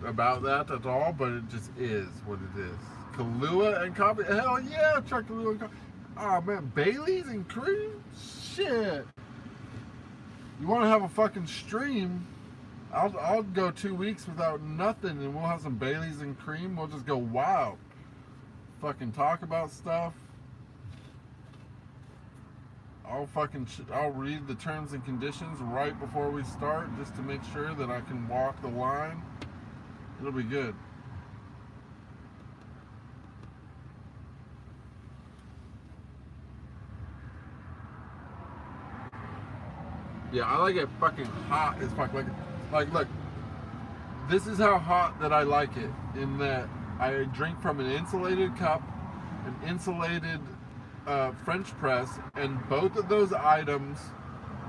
about that at all, but it just is what it is. Kahlua and coffee? Hell yeah, try Kahlua and coffee. Oh man, Bailey's and cream? Shit. You want to have a fucking stream? I'll go 2 weeks without nothing, and we'll have some Bailey's and cream. We'll just go wild. Fucking talk about stuff. I'll read the terms and conditions right before we start, just to make sure that I can walk the line. It'll be good. Yeah, I like it fucking hot as fuck. Like, look, this is how hot that I like it. In that I drink from an insulated cup, an insulated French press, and both of those items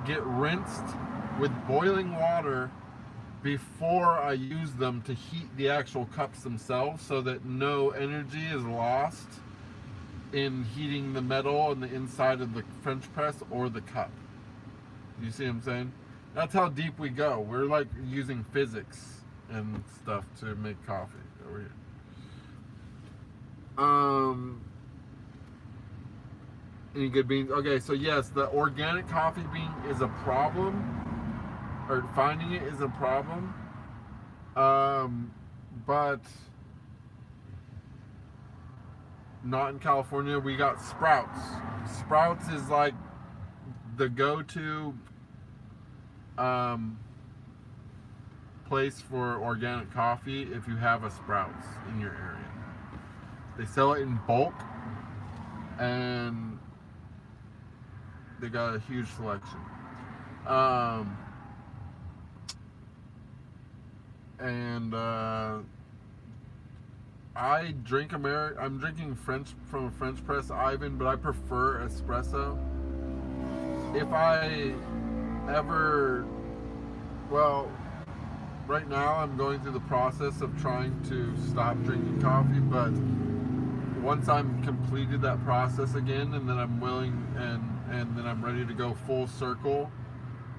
get rinsed with boiling water before I use them to heat the actual cups themselves, so that no energy is lost in heating the metal on the inside of the French press or the cup. You see what I'm saying? That's how deep we go. We're like using physics and stuff to make coffee over here. Any good beans? Okay, so yes, the organic coffee bean is a problem, or finding it is a problem. But not in California. We got Sprouts. Sprouts is like the go-to place for organic coffee if you have a Sprouts in your area. They sell it in bulk, and they got a huge selection. I drink I'm drinking French from a French press Ivan, but I prefer espresso. If I ever, well, right now I'm going through the process of trying to stop drinking coffee, but once I'm completed that process again, and then I'm willing and then I'm ready to go full circle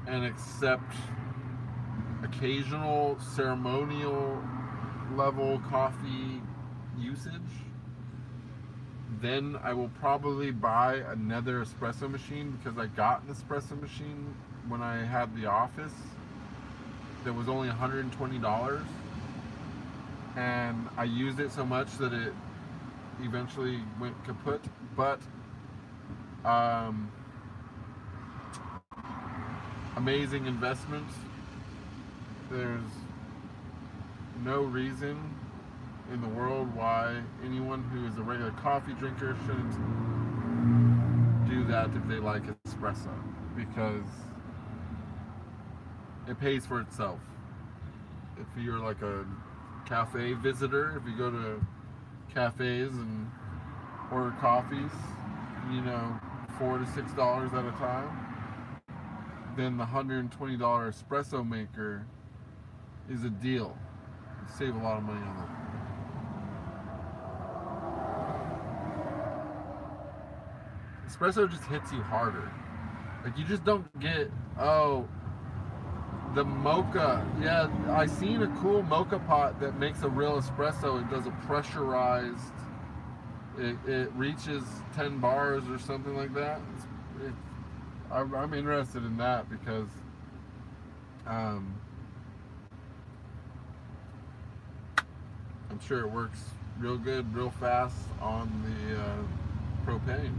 and accept occasional ceremonial level coffee usage, then I will probably buy another espresso machine, because I got an espresso machine when I had the office that was only $120, and I used it so much that it eventually went kaput. But amazing investment. There's no reason in the world why anyone who is a regular coffee drinker shouldn't do that if they like espresso, because it pays for itself. If you're like a cafe visitor, if you go to cafes and order coffees, $4 to $6 at a time, then the $120 espresso maker is a deal. You save a lot of money on that. Espresso just hits you harder. Like, you just don't get, the mocha. Yeah, I seen a cool mocha pot that makes a real espresso. It does a pressurized, it reaches 10 bars or something like that. I'm interested in that, because I'm sure it works real good, real fast on the propane.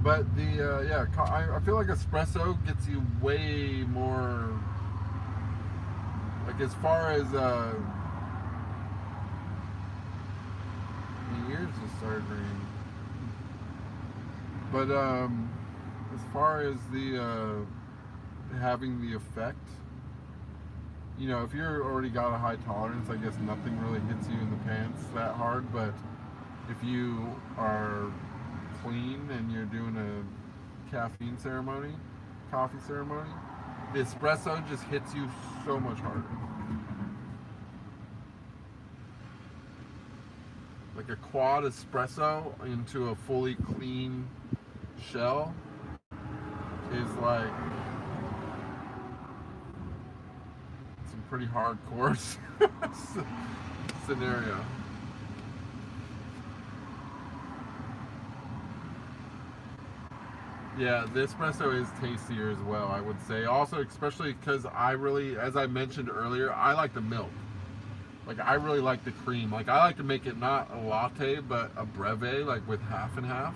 But I feel like espresso gets you way more, like, as far as my ears just started ringing. But as far as the having the effect, if you're already got a high tolerance, I guess nothing really hits you in the pants that hard. But if you are clean and you're doing a caffeine ceremony, coffee ceremony, the espresso just hits you so much harder. Like a quad espresso into a fully clean shell is like some pretty hardcore scenario. Yeah, the espresso is tastier as well, I would say. Also, especially because I really, as I mentioned earlier, I like the milk. Like, I really like the cream. Like, I like to make it not a latte, but a breve, like with half and half.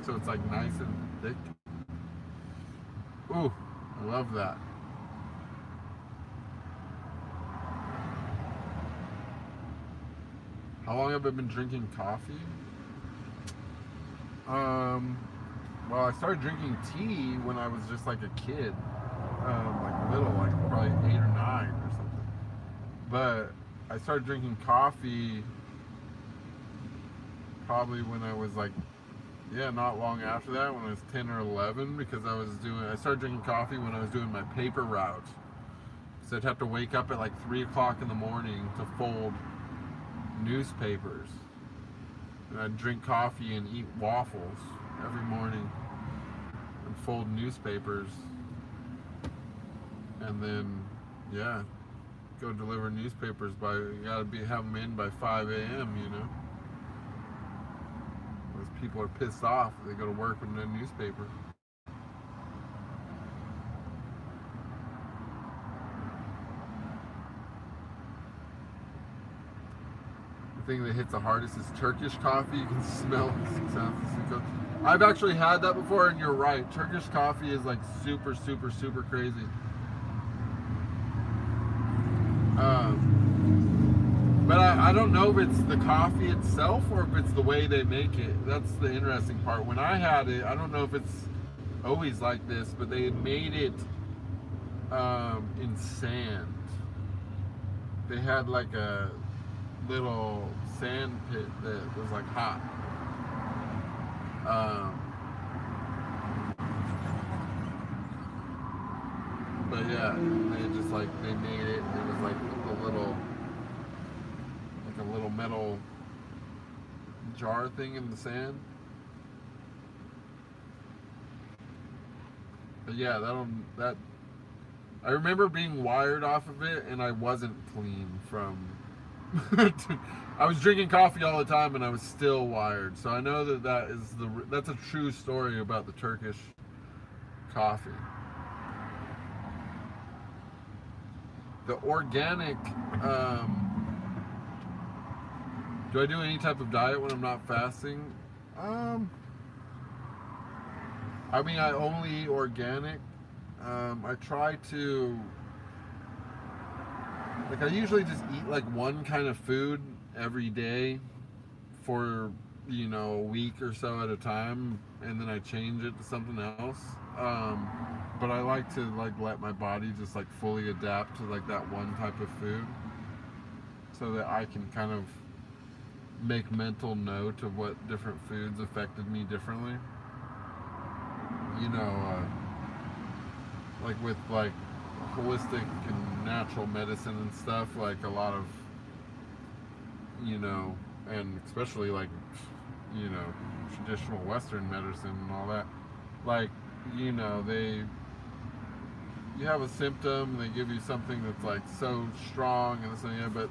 So it's like nice and thick. Ooh, I love that. How long have I been drinking coffee? Well, I started drinking tea when I was just like a kid, like little, like probably 8 or 9 or something. But I started drinking coffee probably when I was like, yeah, not long after that, when I was 10 or 11, because I started drinking coffee when I was doing my paper route. So I'd have to wake up at like 3 o'clock in the morning to fold newspapers. And I'd drink coffee and eat waffles every morning and fold newspapers. And then, yeah, go deliver newspapers you gotta have them in by 5 a.m., you know? Because people are pissed off. They go to work with no newspaper. The thing that hits the hardest is Turkish coffee. You can smell it. I've actually had that before, and you're right. Turkish coffee is like super, super, super crazy. But I don't know if it's the coffee itself or if it's the way they make it. That's the interesting part. When I had it, I don't know if it's always like this, but they made it in sand. They had like a little sand pit that was like hot. But yeah, they made it, and it was like a little metal jar thing in the sand. But yeah, that I remember being wired off of it, and I wasn't clean from. I was drinking coffee all the time, and I was still wired. So I know that's a true story about the Turkish coffee. The organic. Do I do any type of diet when I'm not fasting? I mean, I only eat organic. I try to. Like, I usually just eat like one kind of food every day for, a week or so at a time, and then I change it to something else. But I like to let my body just like fully adapt to like that one type of food, so that I can kind of make mental note of what different foods affected me differently. Like with like holistic and natural medicine and stuff, like a lot of, and especially like, traditional Western medicine and all that, like, you have a symptom, they give you something that's like so strong and this and that, but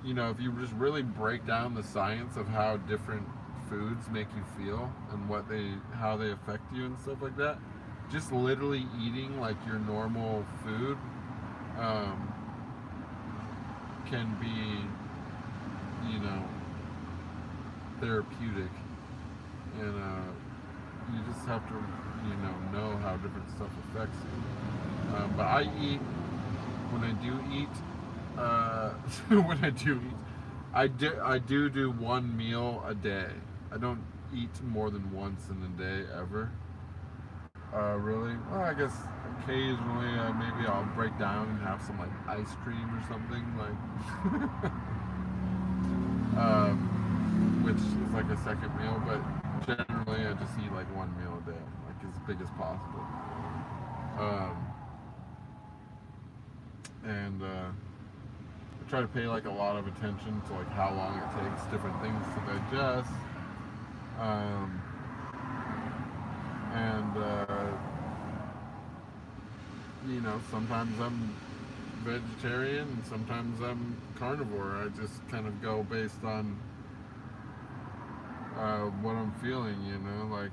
if you just really break down the science of how different foods make you feel and how they affect you and stuff like that, just literally eating like your normal food can be, therapeutic, and you just have to, know how different stuff affects you. But I eat when I do eat. When I do eat, I do one meal a day. I don't eat more than once in a day ever. Really? Well, I guess occasionally maybe I'll break down and have some like ice cream or something like. which is like a second meal, but generally I just eat like one meal a day, like as big as possible. And I try to pay like a lot of attention to like how long it takes different things to digest. And you know, sometimes I'm vegetarian and sometimes I'm carnivore. I just kind of go based on what I'm feeling, you know, like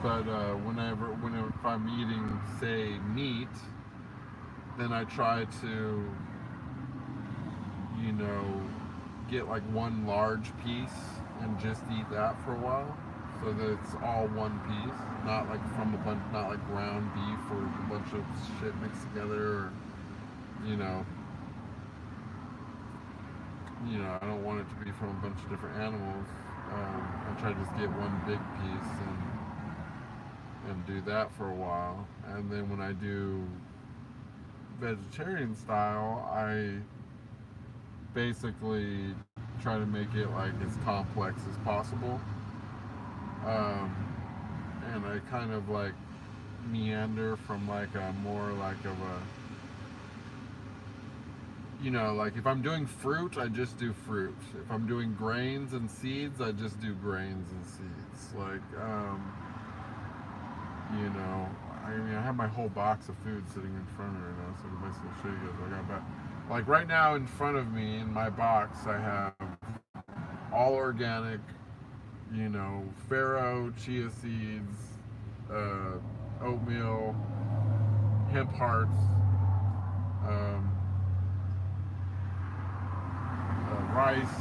but whenever if I'm eating, say, meat, then I try to, you know, get like one large piece and just eat that for a while, so that it's all one piece, not like from a bunch, not like ground beef or a bunch of shit mixed together, or, you know, I don't want it to be from a bunch of different animals. I try to just get one big piece and do that for a while, and then when I do vegetarian style, I basically try to make it like as complex as possible, and I kind of like meander from like a more like of a, you know, like if I'm doing fruit, I just do fruit. If I'm doing grains and seeds, I just do grains and seeds. Like, you know, I mean, I have my whole box of food sitting in front of me right now, so I can basically show you guys what I got back. Like right now in front of me in my box, I have all organic, you know, farro, chia seeds, oatmeal, hemp hearts, rice,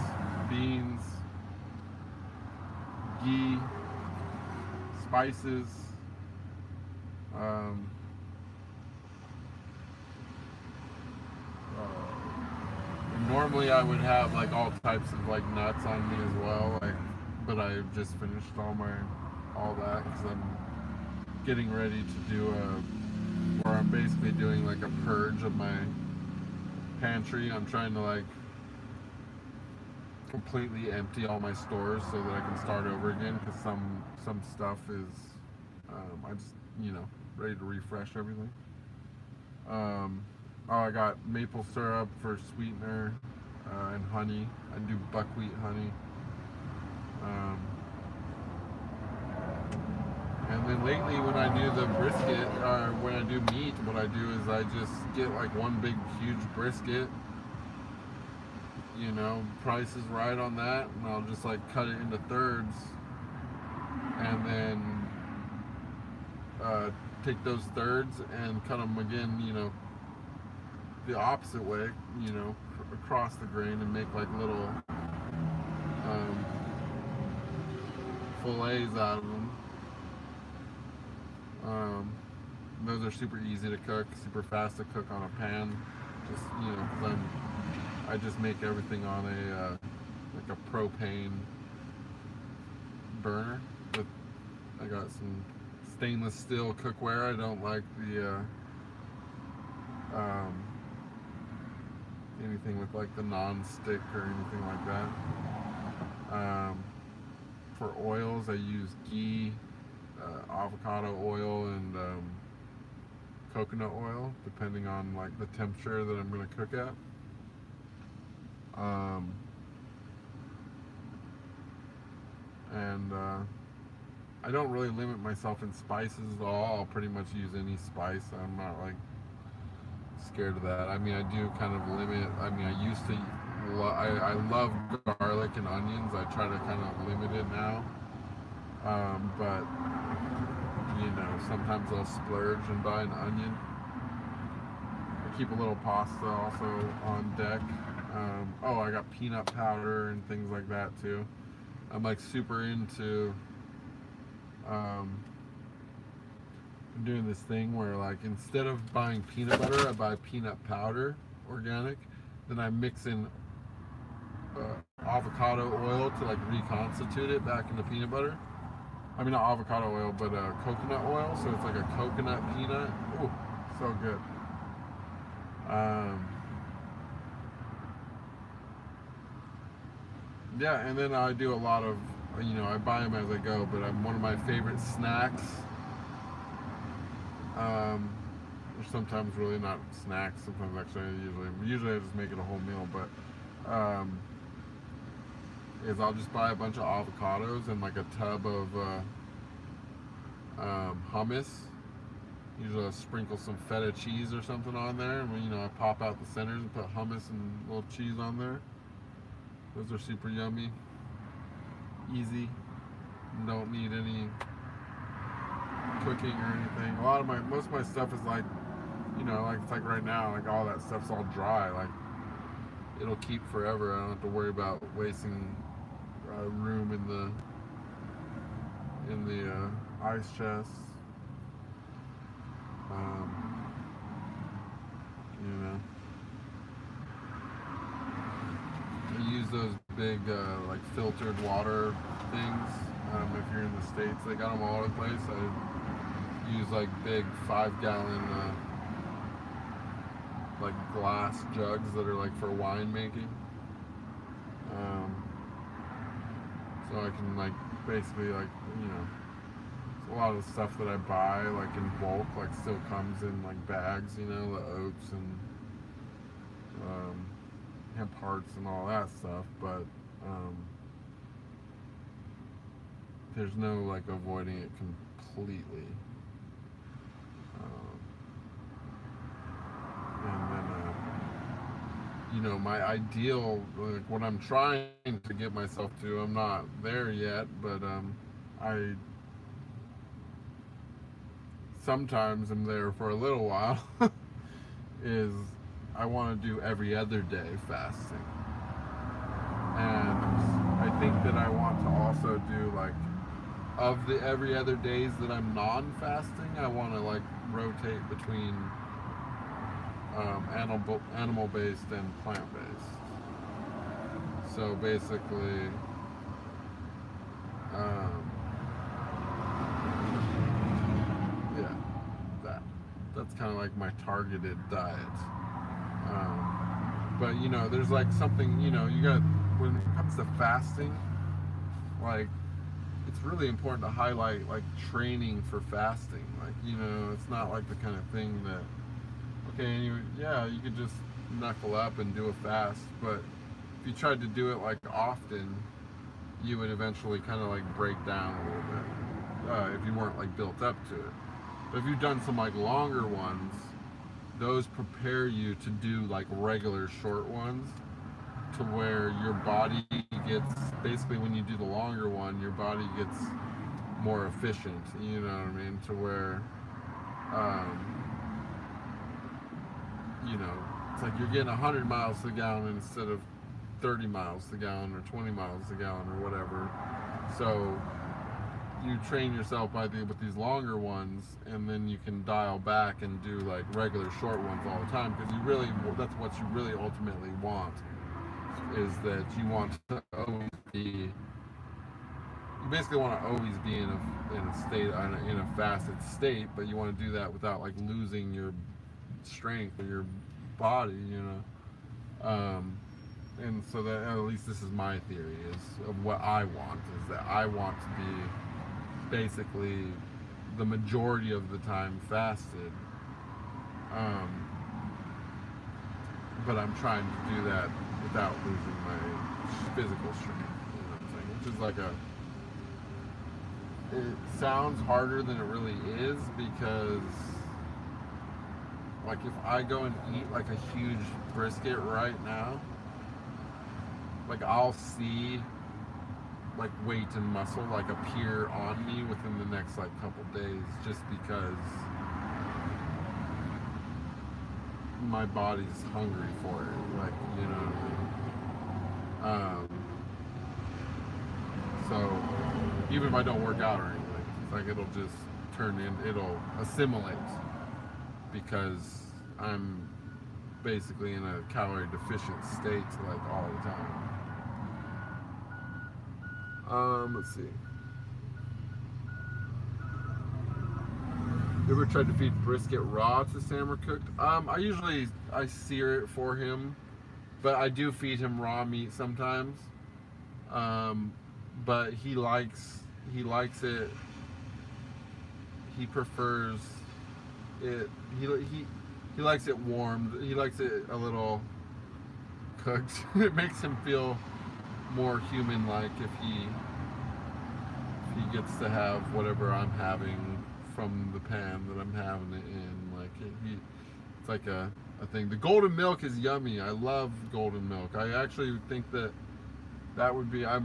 beans, ghee, spices, normally I would have like all types of like nuts on me as well, like, but I just finished all that because I'm getting ready to do where I'm basically doing like a purge of my pantry. I'm trying to like completely empty all my stores so that I can start over again, because some stuff is I just, you know, ready to refresh everything. Oh, I got maple syrup for sweetener, and honey. I do buckwheat honey. And then lately when I do the brisket, or when I do meat, what I do is I just get like one big huge brisket, you know, price is right on that, and I'll just like cut it into thirds, and then take those thirds and cut them again, you know, the opposite way, you know, across the grain, and make like little fillets out of them. Those are super easy to cook, super fast to cook on a pan. Just, you know, because I just make everything on a like a propane burner. But I got some stainless steel cookware. I don't like the anything with like the non-stick or anything like that. For oils, I use ghee, avocado oil, and coconut oil, depending on like the temperature that I'm going to cook at. And I don't really limit myself in spices at all. I'll pretty much use any spice. I'm not like scared of that. I mean, I do kind of limit. I mean, I used to. I love garlic and onions. I try to kind of limit it now. But you know, sometimes I'll splurge and buy an onion. I keep a little pasta also on deck. Oh, I got peanut powder and things like that too. I'm like super into doing this thing where like instead of buying peanut butter, I buy peanut powder, organic. Then I mix in avocado oil to like reconstitute it back into peanut butter. I mean, not avocado oil, but coconut oil. So it's like a coconut peanut. Ooh, so good. Um, yeah, and then I do a lot of, I buy them as I go, but one of my favorite snacks, or sometimes really not snacks, sometimes actually usually I just make it a whole meal, but, is I'll just buy a bunch of avocados and like a tub of hummus. Usually I'll sprinkle some feta cheese or something on there, and I pop out the centers and put hummus and a little cheese on there. Those are super yummy, easy, don't need any cooking or anything. Most of my stuff is like, like it's like right now, like all that stuff's all dry. Like it'll keep forever. I don't have to worry about wasting room in the ice chest. I use those big like filtered water things. If you're in the States, they got them all over the place. I use like big 5-gallon like glass jugs that are like for wine making. So I can like basically like a lot of the stuff that I buy like in bulk like still comes in like bags, the oats and hemp hearts and all that stuff, but there's no like avoiding it completely. And then my ideal, like what I'm trying to get myself to, I'm not there yet, but I sometimes am there for a little while, is I want to do every other day fasting. And I think that I want to also do like, of the every other days that I'm non-fasting, I want to like rotate between animal-based and plant-based. So basically, yeah, that's kind of like my targeted diet. But there's like something, you got, when it comes to fasting, like it's really important to highlight like training for fasting. Like it's not like the kind of thing that, okay, you could just knuckle up and do a fast, but if you tried to do it like often, you would eventually kind of like break down a little bit if you weren't like built up to it. But if you've done some like longer ones, those prepare you to do like regular short ones, to where your body gets, basically when you do the longer one, your body gets more efficient, you know what I mean, to where it's like you're getting 100 miles to the gallon instead of 30 miles to the gallon or 20 miles to the gallon or whatever. So you train yourself with these longer ones, and then you can dial back and do like regular short ones all the time, because that's what you really ultimately want, is that you want to always be, you basically want to always be in a state, in a fasted state, but you want to do that without like losing your strength or your body, and so that, at least this is my theory, is of what I want, is that I want to be basically the majority of the time fasted, but I'm trying to do that without losing my physical strength, what I'm saying? Which is like it sounds harder than it really is, because like if I go and eat like a huge brisket right now, like I'll see like weight and muscle like appear on me within the next like couple days, just because my body's hungry for it, like so even if I don't work out or anything, it's like it'll just it'll assimilate, because I'm basically in a calorie deficient state like all the time. Let's see. You ever tried to feed brisket raw to Sam or cooked? I sear it for him, but I do feed him raw meat sometimes. But he likes it. He prefers it. He likes it warmed. He likes it a little cooked. It makes him feel more human-like if he gets to have whatever I'm having from the pan that I'm having it in. Like it's like a thing. The golden milk is yummy. I love golden milk. I actually think that would be a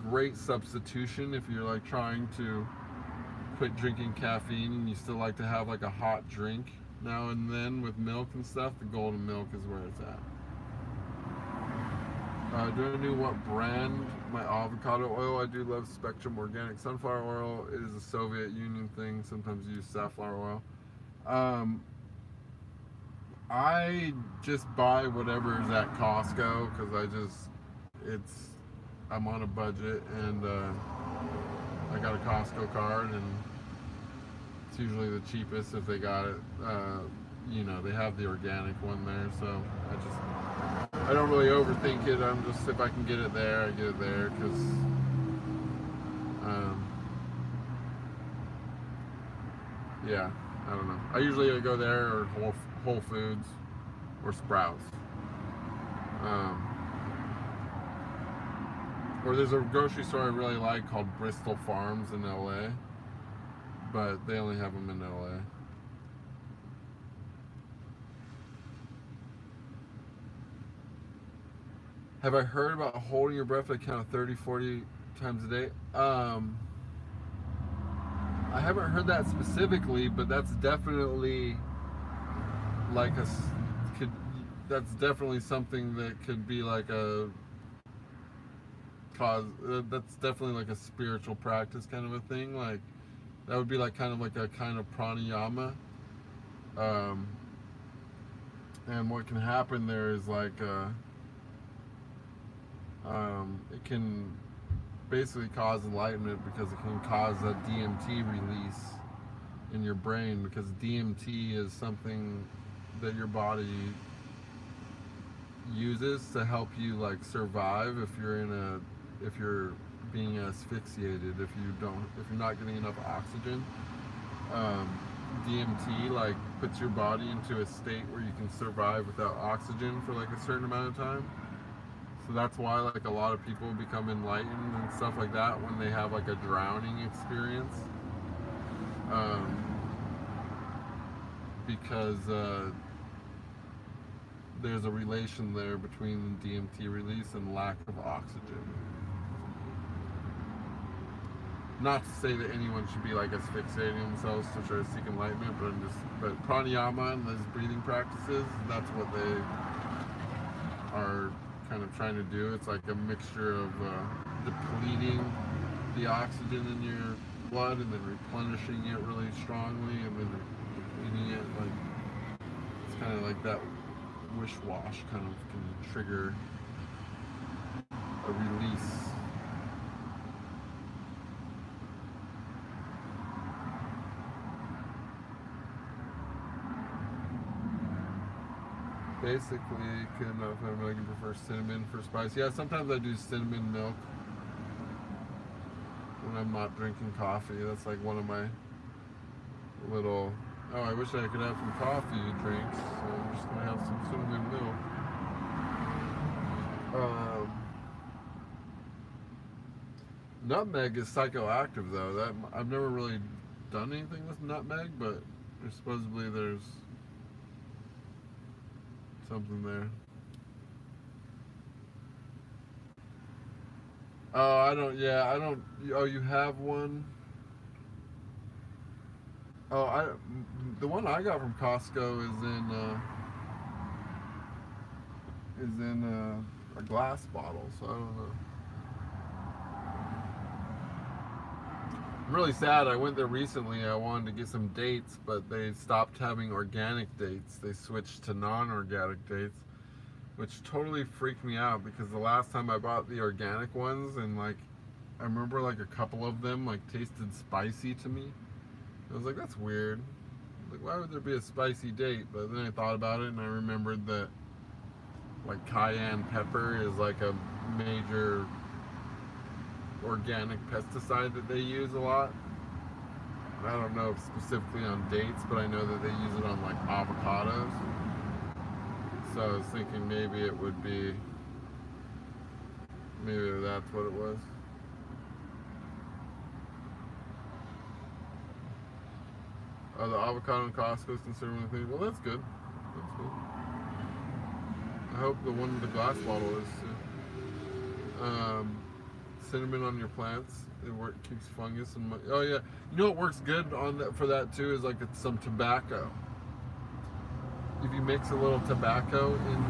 great substitution if you're like trying to quit drinking caffeine and you still like to have like a hot drink now and then with milk and stuff. The golden milk is where it's at. Do I know what brand my avocado oil? I do love Spectrum Organic Sunflower Oil. It is a Soviet Union thing. Sometimes you use safflower oil. I just buy whatever is at Costco because I'm on a budget and I got a Costco card and it's usually the cheapest if they got it. They have the organic one there, so I don't really overthink it. I'm just, if I can get it there, I get it there because yeah, I don't know. I usually go there or Whole Foods or Sprouts. Or there's a grocery store I really like called Bristol Farms in LA, but they only have them in LA. Have I heard about holding your breath at a count of 30, 40 times a day? I haven't heard that specifically, but that's definitely like that's definitely something that could be like a cause. That's definitely like a spiritual practice kind of a thing. Like that would be like kind of like a kind of pranayama. And what can happen there is like it can basically cause enlightenment because it can cause a DMT release in your brain, because DMT is something that your body uses to help you like survive if you're being asphyxiated, if you're not getting enough oxygen. DMT like puts your body into a state where you can survive without oxygen for like a certain amount of time. So that's why like a lot of people become enlightened and stuff like that when they have like a drowning experience. Because there's a relation there between DMT release and lack of oxygen. Not to say that anyone should be like asphyxiating themselves to try to seek enlightenment, but pranayama and those breathing practices, that's what they are kind of trying to do. It's like a mixture of depleting the oxygen in your blood and then replenishing it really strongly and then depleting it. Like it's kind of like that wish wash kind of can trigger a release. Basically, couldn't know if I'm really gonna prefer cinnamon for spice. Yeah, sometimes I do cinnamon milk when I'm not drinking coffee. That's like one of my little. Oh, I wish I could have some coffee drinks, so I'm just gonna have some cinnamon milk. Nutmeg is psychoactive, though. That I've never really done anything with nutmeg, but supposedly there's something there. Oh, I don't. Yeah, I don't. Oh, you have one. Oh, the one I got from Costco is in a glass bottle, so I don't know. I'm really sad. I went there recently. I wanted to get some dates, but they stopped having organic dates. They switched to non-organic dates, which totally freaked me out because the last time I bought the organic ones and like I remember like a couple of them like tasted spicy to me. I was like, that's weird. Like, why would there be a spicy date? But then I thought about it and I remembered that like cayenne pepper is like a major organic pesticide that they use a lot. I don't know specifically on dates, but I know that they use it on like avocados. So I was thinking maybe it would be, maybe that's what it was. Oh, the avocado in Costco is considered one of the things. Well, that's good. That's good. I hope the one with the glass bottle is too. Cinnamon on your plants. Keeps fungus and oh yeah. You know what works good on that for that too is like it's some tobacco. If you mix a little tobacco in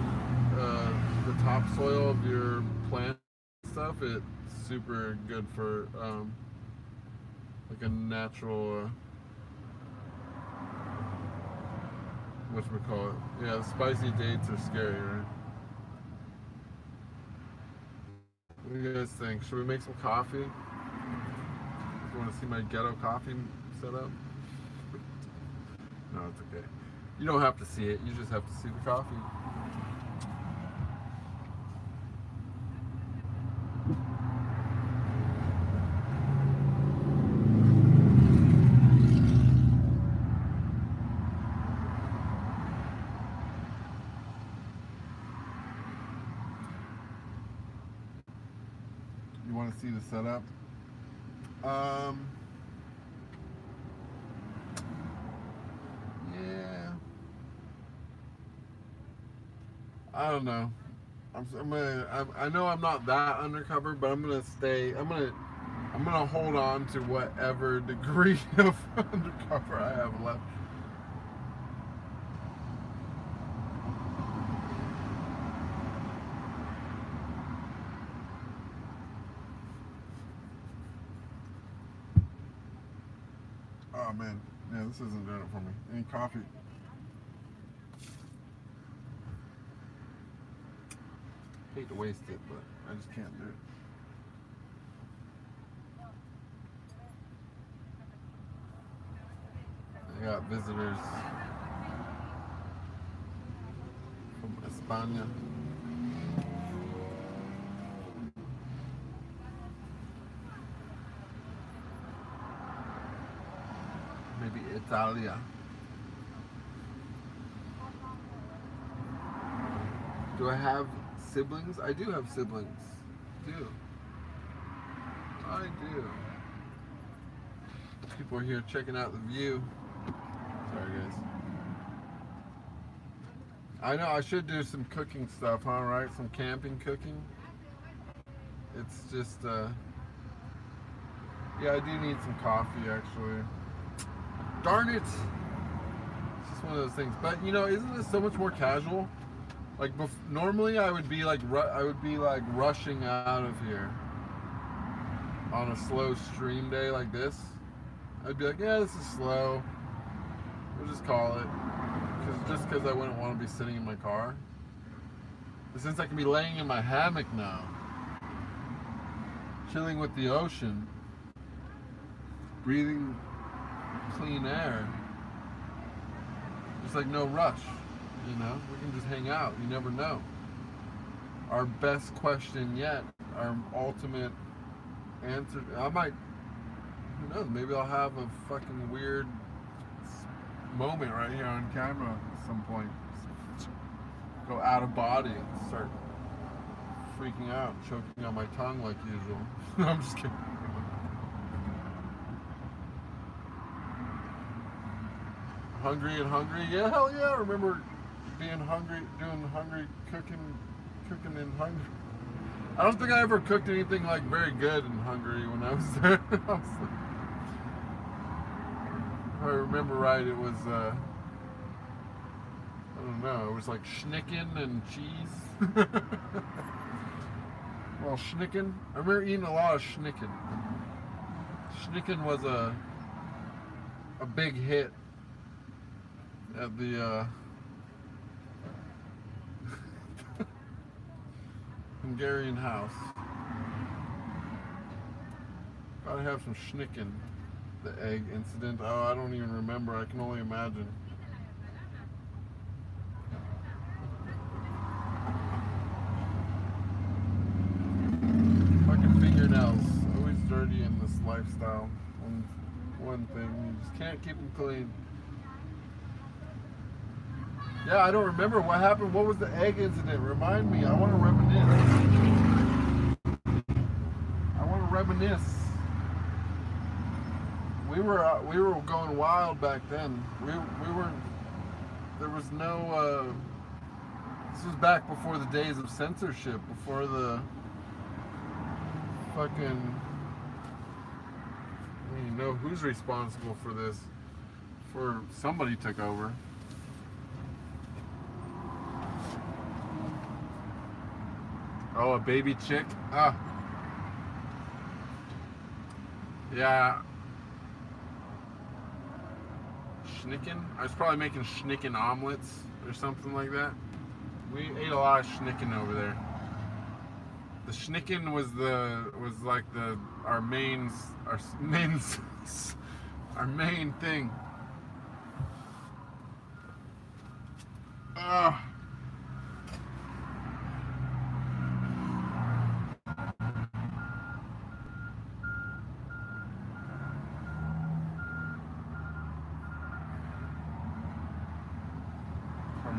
the topsoil of your plant stuff, it's super good for like a natural. Whatchamacallit? Yeah, spicy dates are scary, right? What do you guys think? Should we make some coffee? You want to see my ghetto coffee setup? No, it's okay. You don't have to see it. You just have to see the coffee. You want to see the setup? Yeah. I don't know. I know I'm not that undercover, but I'm gonna stay. I'm gonna hold on to whatever degree of undercover I have left. Oh man, yeah, this isn't doing it for me. Any coffee? Hate to waste it, but I just can't do it. I got visitors from España. Maybe Italia. Do I have siblings? I do have siblings. I do. People are here checking out the view. Sorry, guys. I know I should do some cooking stuff, huh? Right? Some camping cooking. It's just, yeah, I do need some coffee, actually. Darn it! It's just one of those things. But you know, isn't this so much more casual? Like normally, I would be like rushing out of here on a slow stream day like this. I'd be like, yeah, this is slow. We'll just call it. Just because I wouldn't want to be sitting in my car. But since I can be laying in my hammock now, chilling with the ocean, breathing clean air, there's like no rush, you know? We can just hang out, you never know. Our best question yet, our ultimate answer, who knows, maybe I'll have a fucking weird moment right here on camera at some point. Go out of body and start freaking out, choking on my tongue like usual. I'm just kidding. Hungry and hungry? Yeah, hell yeah. I remember being hungry, doing hungry, cooking in Hungary. I don't think I ever cooked anything like very good in Hungary when I was there. If I remember right, it was, I don't know, it was like schnicken and cheese. Well, schnicken. I remember eating a lot of schnicken. Schnicken was a big hit at the Hungarian house. Gotta have some schnicken. The egg incident. Oh, I don't even remember. I can only imagine. Fucking fingernails. Always dirty in this lifestyle. One thing. You just can't keep them clean. Yeah, I don't remember what happened. What was the egg incident? Remind me. I want to reminisce. We were going wild back then. We weren't. There was no. This was back before the days of censorship. Before the fucking. I mean, you know who's responsible for this? For somebody took over. Oh, a baby chick? Ah. Yeah. Schnicken? I was probably making schnicken omelets or something like that. We ate a lot of schnicken over there. The schnicken was like our main thing. Ah.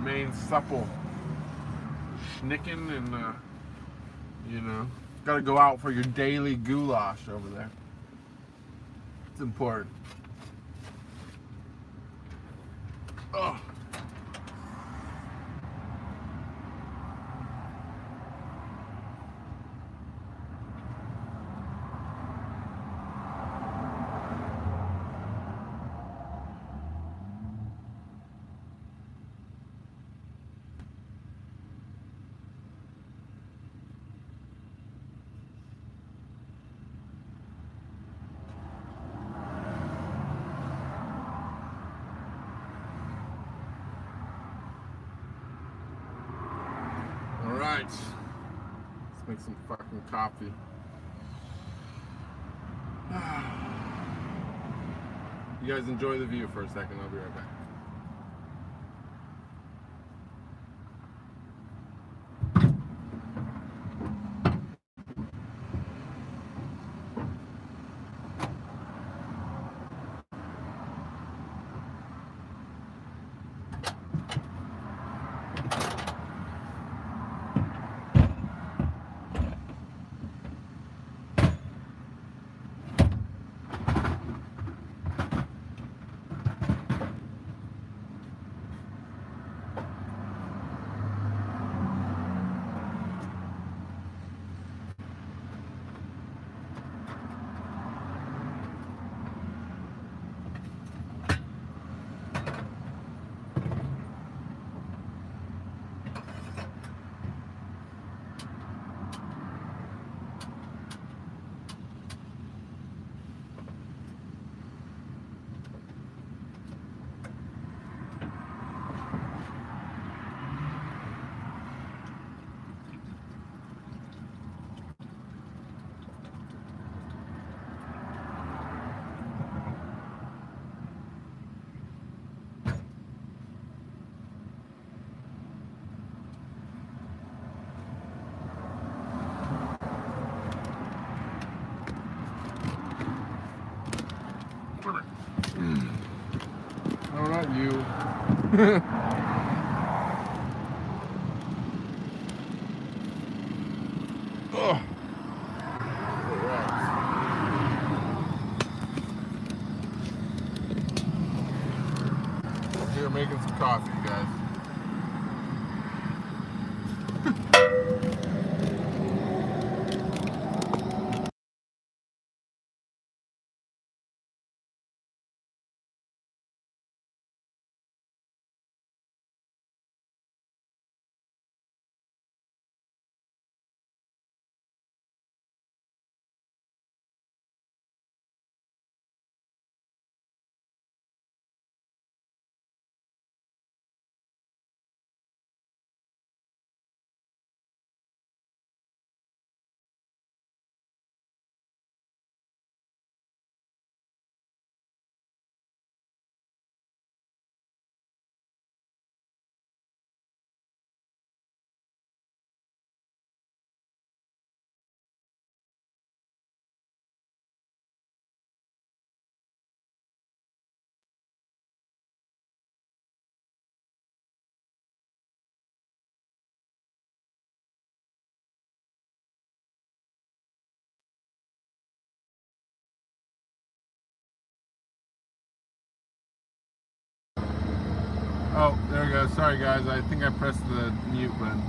Main supple schnicken, and you know, gotta go out for your daily goulash over there. It's important. Oh. Let's make some fucking coffee. You guys enjoy the view for a second. I'll be right back. No, not you. Oh. Here, making some coffee, guys. Oh, there we go. Sorry guys, I think I pressed the mute button.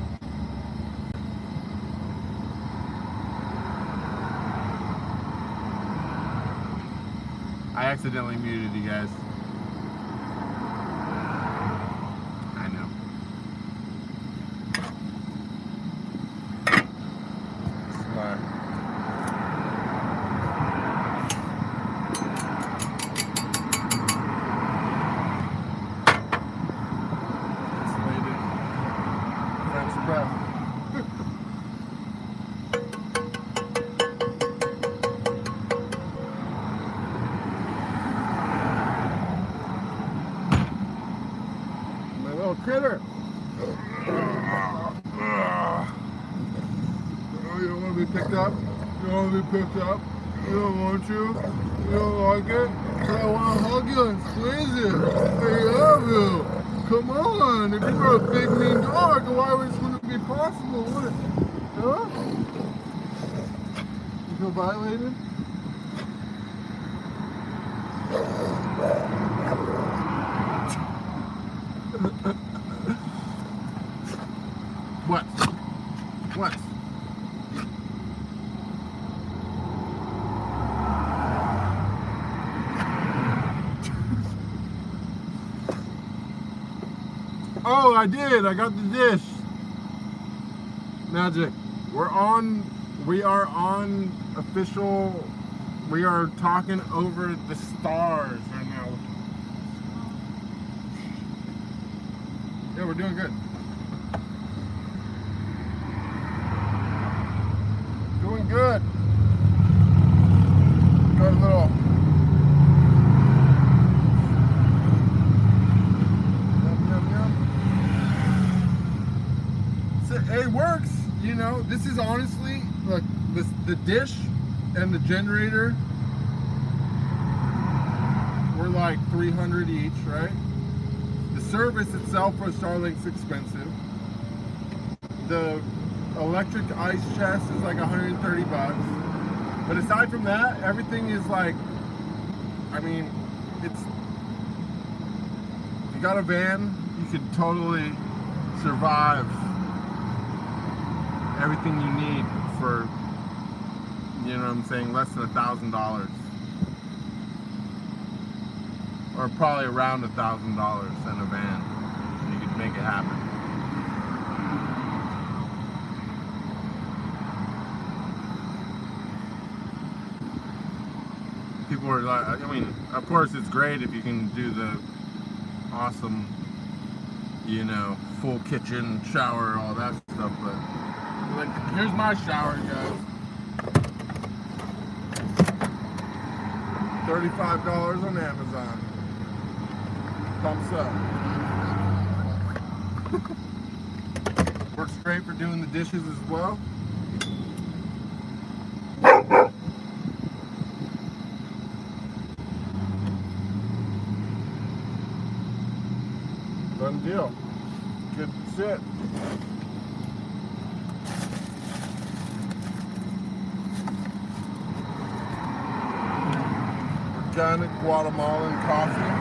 I accidentally muted you guys. I know. Smart. Critter. Oh, you don't want to be picked up? You don't want to be picked up? You don't want to? You don't like it? I want to hug you and squeeze you. I love you. Come on. If you were a big mean dog, why would this wouldn't be possible, would it? Huh? You feel violated? What? What? Oh, I did. I got the dish. Magic. We are on official. We are talking over the stars right now. Yeah, we're doing good. Doing good. Got a little. Yum, yum, yum. So it works, you know. This is honestly, look, the dish and the generator were like $300 each, right? The service itself for Starlink's expensive. The electric ice chest is like $130. But aside from that, everything is like, I mean, it's, if you got a van, you could totally survive everything you need for, you know what I'm saying, less than $1,000. Or probably around $1,000 in a van. You could make it happen. People are like, I mean, of course it's great if you can do the awesome, you know, full kitchen, shower, all that stuff, but like, here's my shower, guys. $35 on Amazon. Thumbs up. Works great for doing the dishes as well. Done deal. Good shit. Organic Guatemalan coffee.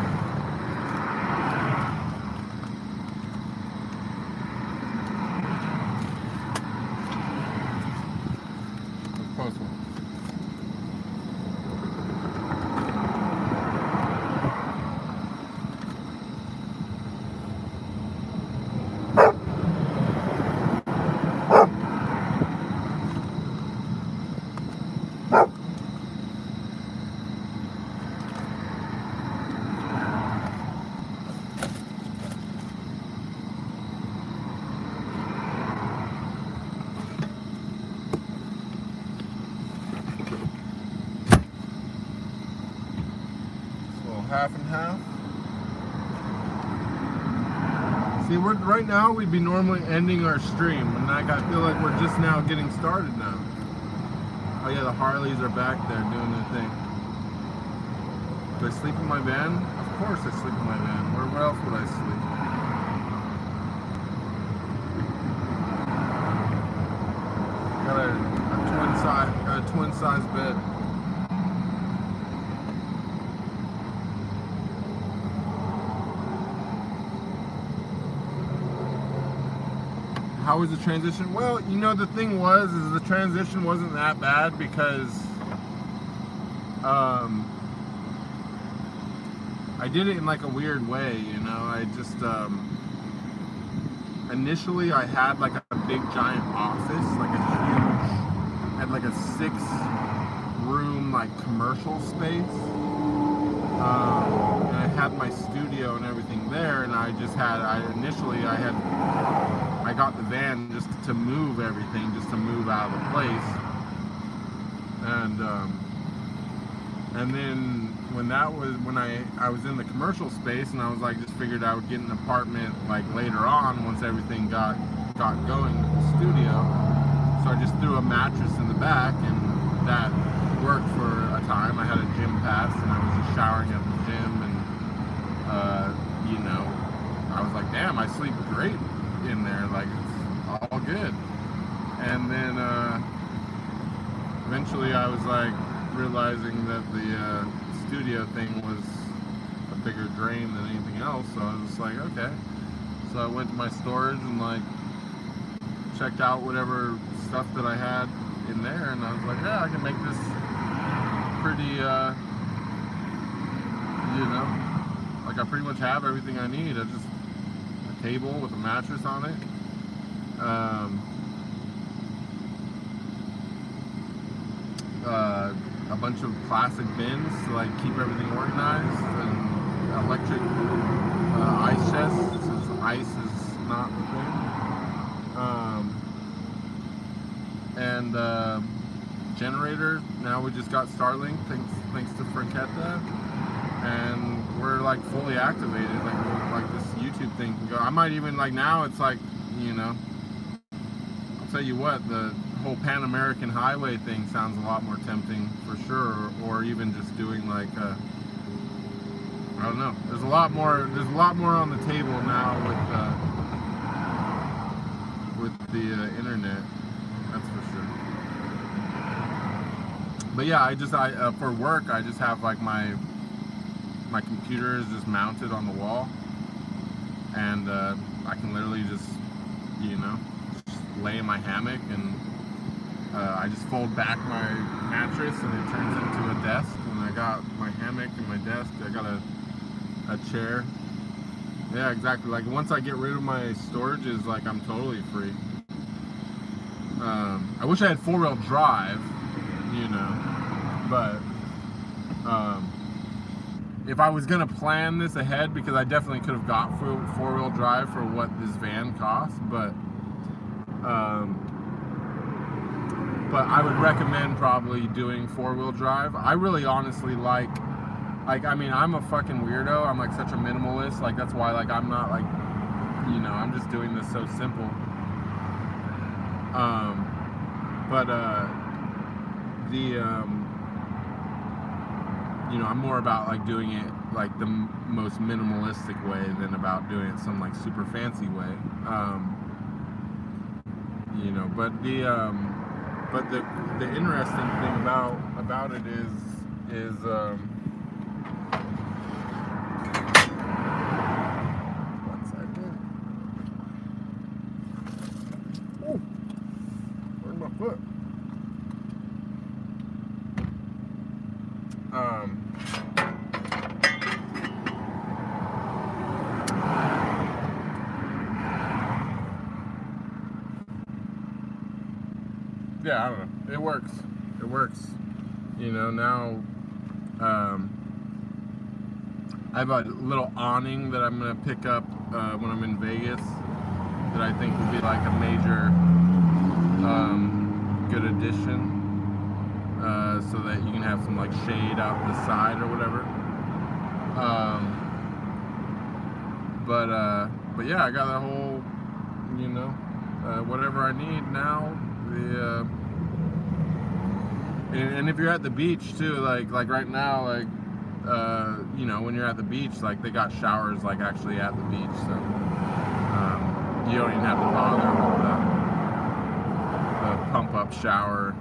Let's post one. Half and half. See, right now we'd be normally ending our stream, and I feel like we're just now getting started now. Oh yeah, the Harleys are back there doing their thing. Do I sleep in my van? Of course I sleep in my van. Where else would I sleep? Got a twin size bed. how was the transition? Well, you know, the thing was, is the transition wasn't that bad because I did it in like a weird way, you know. I just initially I had like a big giant office, like a huge, had like a 6-room like commercial space, and I had my studio and everything there, and I got the van just to move everything, just to move out of the place, and then when I was in the commercial space, and I was like, just figured I would get an apartment like later on once everything got going with the studio. So I just threw a mattress in the back, and that worked for a time. I had a gym pass, and I was just showering at the gym, and you know, I was like, damn, I sleep great in there, like it's all good. And then eventually I was like realizing that the studio thing was a bigger drain than anything else, so I was just like, okay. So I went to my storage and like checked out whatever stuff that I had in there, and I was like, yeah, I can make this pretty you know, like I pretty much have everything I need. It's just a table with a mattress on it, a bunch of plastic bins to like keep everything organized, and electric ice chests since ice is not the thing, and generator. Now we just got Starlink thanks to Franquetta, and we're like fully activated. Like this YouTube thing can go. I might even like now it's like, you know, I'll tell you what, the whole Pan American Highway thing sounds a lot more tempting for sure, or even just doing like I don't know. There's a lot more on the table now with the internet. That's for sure. But yeah, I for work I just have like my computer is just mounted on the wall, and I can literally just, you know, just lay in my hammock, and I just fold back my mattress and it turns into a desk, and I got my hammock and my desk. I got a chair. Yeah, exactly. Like once I get rid of my storages, like I'm totally free. I wish I had 4-wheel drive, you know, but if I was gonna plan this ahead, because I definitely could have got 4-wheel drive for what this van costs, but I would recommend probably doing 4-wheel drive. I really honestly like I mean, I'm a fucking weirdo. I'm like such a minimalist. Like that's why like I'm not like, you know, I'm just doing this so simple. You know, I'm more about like doing it like the most minimalistic way than about doing it some like super fancy way. You know, but the interesting thing about it is one second. Oh, where's my foot? Yeah, I don't know. It works. It works. You know, now I have a little awning that I'm gonna pick up when I'm in Vegas that I think will be like a major good addition, so that you can have some like shade out the side or whatever. But yeah, I got a whole, you know, whatever I need now. And if you're at the beach too, like right now, like you know, when you're at the beach, like they got showers like actually at the beach, so you don't even have to bother with the pump up shower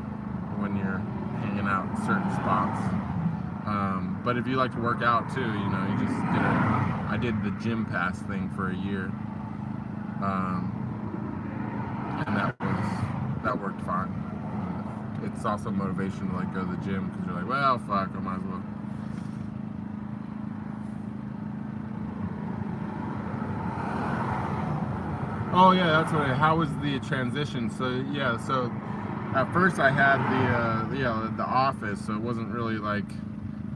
when you're hanging out in certain spots. But if you like to work out too, you know, you just I did the gym pass thing for a year. and that worked fine. It's also motivation to like go to the gym because you're like, well, fuck, I might as well. Oh yeah, that's what. How was the transition? So yeah, so at first I had the office, so it wasn't really like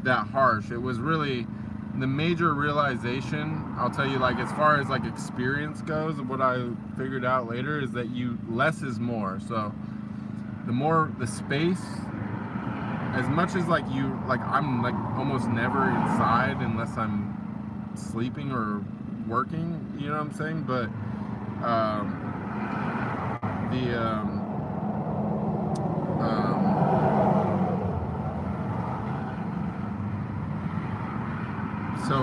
that harsh. It was really the major realization, I'll tell you, like as far as like experience goes, what I figured out later is that less is more. So the more the space, as much as like I'm like almost never inside unless I'm sleeping or working, you know what I'm saying? But so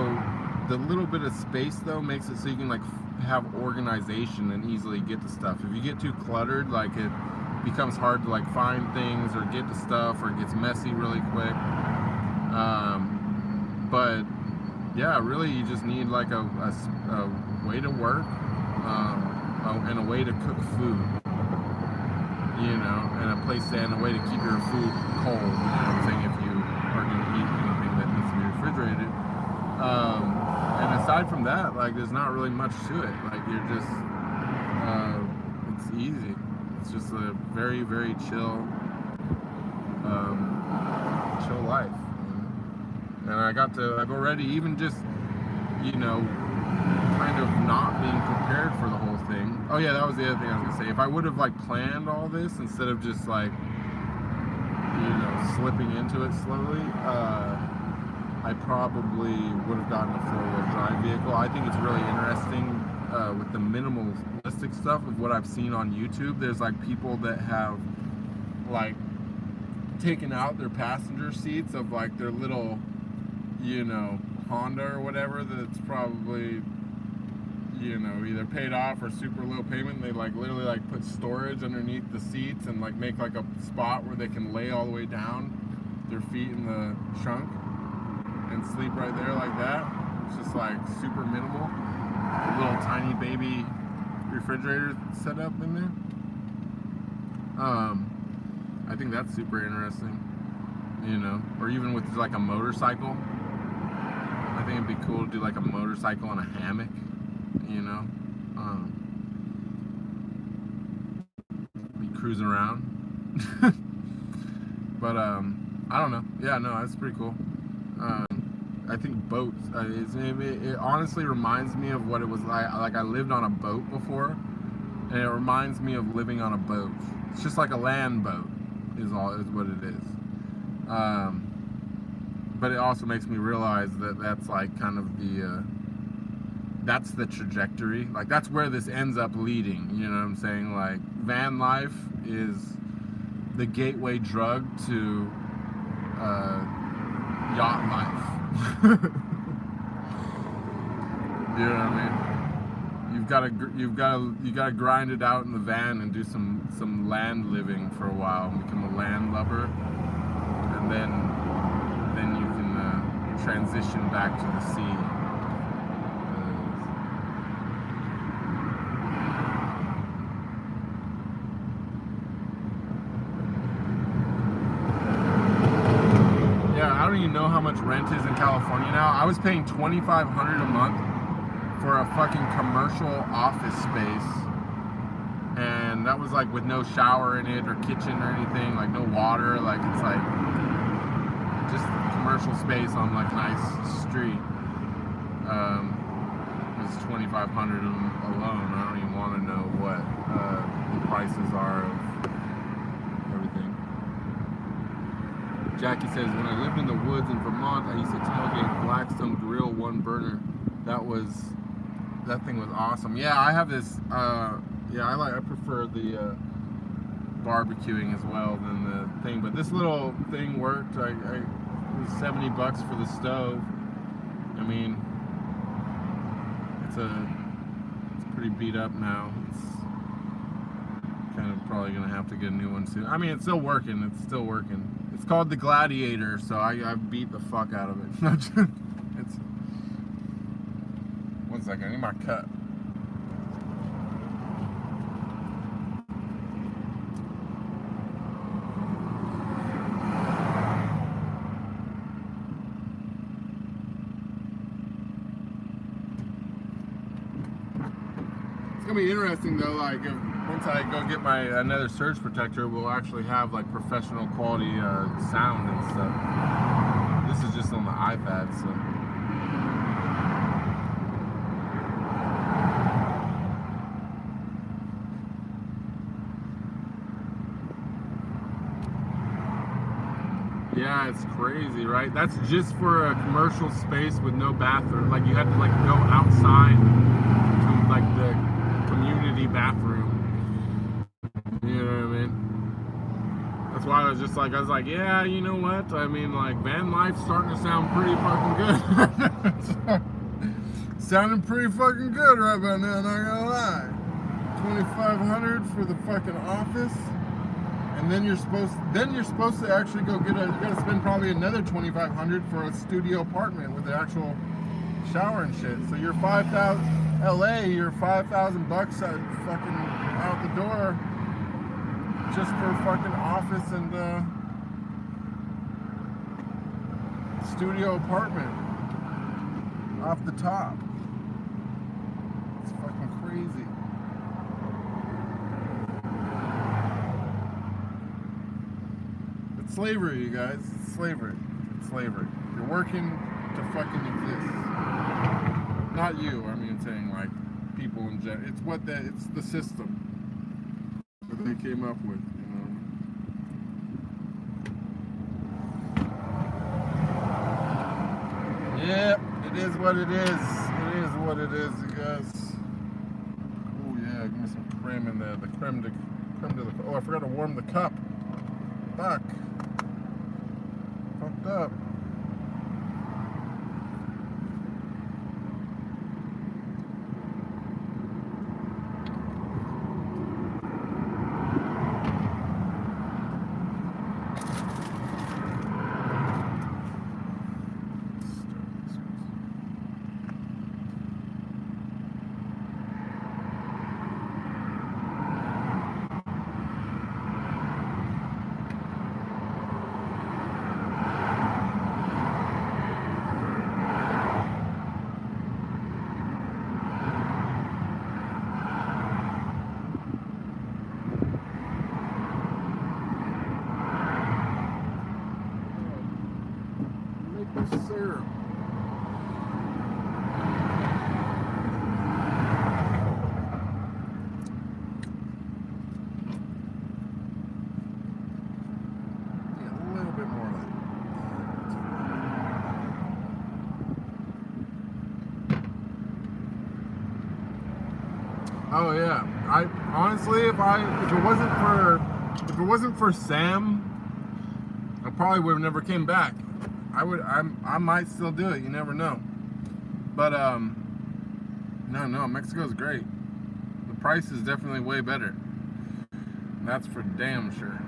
the little bit of space though makes it so you can like have organization and easily get to stuff. If you get too cluttered, like it becomes hard to like find things or get to stuff, or it gets messy really quick. But yeah, really you just need like a way to work, and a way to cook food, you know, and a place and a way to keep your food cold, you know what I'm saying, if you are going to eat anything that needs to be refrigerated. And aside from that, like there's not really much to it. Like you're just, it's easy. It's just a very, very chill life. And I've already even just, you know, kind of not being prepared for the whole thing. Oh yeah, that was the other thing I was gonna say. If I would have like planned all this instead of just like, you know, slipping into it slowly, I probably would have gotten a 4-wheel drive vehicle. I think it's really interesting with the minimalistic stuff of what I've seen on YouTube. There's like people that have like taken out their passenger seats of like their little, you know, Honda or whatever that's probably, you know, either paid off or super low payment. They like literally like put storage underneath the seats and like make like a spot where they can lay all the way down, their feet in the trunk, and sleep right there like that. It's just like super minimal. A little tiny baby refrigerator set up in there. I think that's super interesting, you know, or even with like a motorcycle. I think it'd be cool to do like a motorcycle and a hammock, you know, be cruising around. But I don't know. Yeah, no, that's pretty cool. I think boats. It honestly reminds me of what it was like. Like I lived on a boat before, and it reminds me of living on a boat. It's just like a land boat, is what it is. But it also makes me realize that that's like kind of that's the trajectory. Like that's where this ends up leading. You know what I'm saying? Like van life is the gateway drug to yacht life. You know what I mean? You gotta grind it out in the van and do some land living for a while and become a land lubber, and then you can transition back to the sea. I don't even know how much rent is in California now. I was paying $2,500 a month for a fucking commercial office space, and that was like with no shower in it or kitchen or anything, like no water. Like it's like just commercial space on like a nice street. It was $2,500 alone. I don't even want to know what the prices are of everything. Jackie says, when I lived in the woods in Vermont, I used to tailgate Blackstone Grill 1 burner. That thing was awesome. Yeah, I have this. I prefer the barbecuing as well than the thing. But this little thing worked. It was $70 for the stove. I mean, it's pretty beat up now. It's kind of probably gonna have to get a new one soon. I mean, it's still working. It's called the Gladiator, so I beat the fuck out of it. It's 1 second, I need my cup. gonna be interesting though. Like once I go get my another surge protector, we'll actually have like professional quality sound and stuff. This is just on the iPad, so. Yeah, it's crazy, right? That's just for a commercial space with no bathroom. Like you have to like go outside to like the community bathroom. You know what I mean? That's why I was like, yeah, you know what? I mean, like van life's starting to sound pretty fucking good. Sounding pretty fucking good right about now, not gonna lie. 2,500 for the fucking office. And then you're supposed to actually go get you gotta spend probably another 2,500 for a studio apartment with the actual shower and shit. So you're 5,000 LA, you're 5,000 bucks fucking out the door just for fucking office and studio apartment off the top. It's fucking crazy. Slavery, you guys. It's slavery. It's slavery. You're working to fucking exist. Not you. I mean, saying like people in general. It's the system that they came up with. You know. Yep. It is what it is. It is what it is, you guys. Oh yeah, give me some creme in there. The creme de la. Oh, I forgot to warm the cup. Fuck. Fucked up. Syrup. Yeah, a little bit more of that. Oh yeah. I honestly, if it wasn't for Sam, I probably would have never came back. I might still do it. You never know. But no, Mexico's great. The price is definitely way better. That's for damn sure.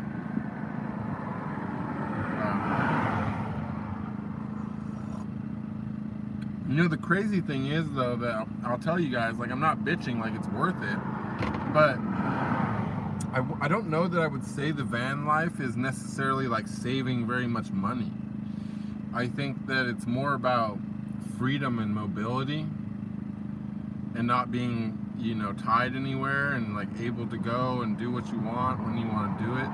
You know, the crazy thing is though that I'll tell you guys, like I'm not bitching, like it's worth it, but I don't know that I would say the van life is necessarily like saving very much money. I think that it's more about freedom and mobility and not being, you know, tied anywhere and like able to go and do what you want when you want to do it.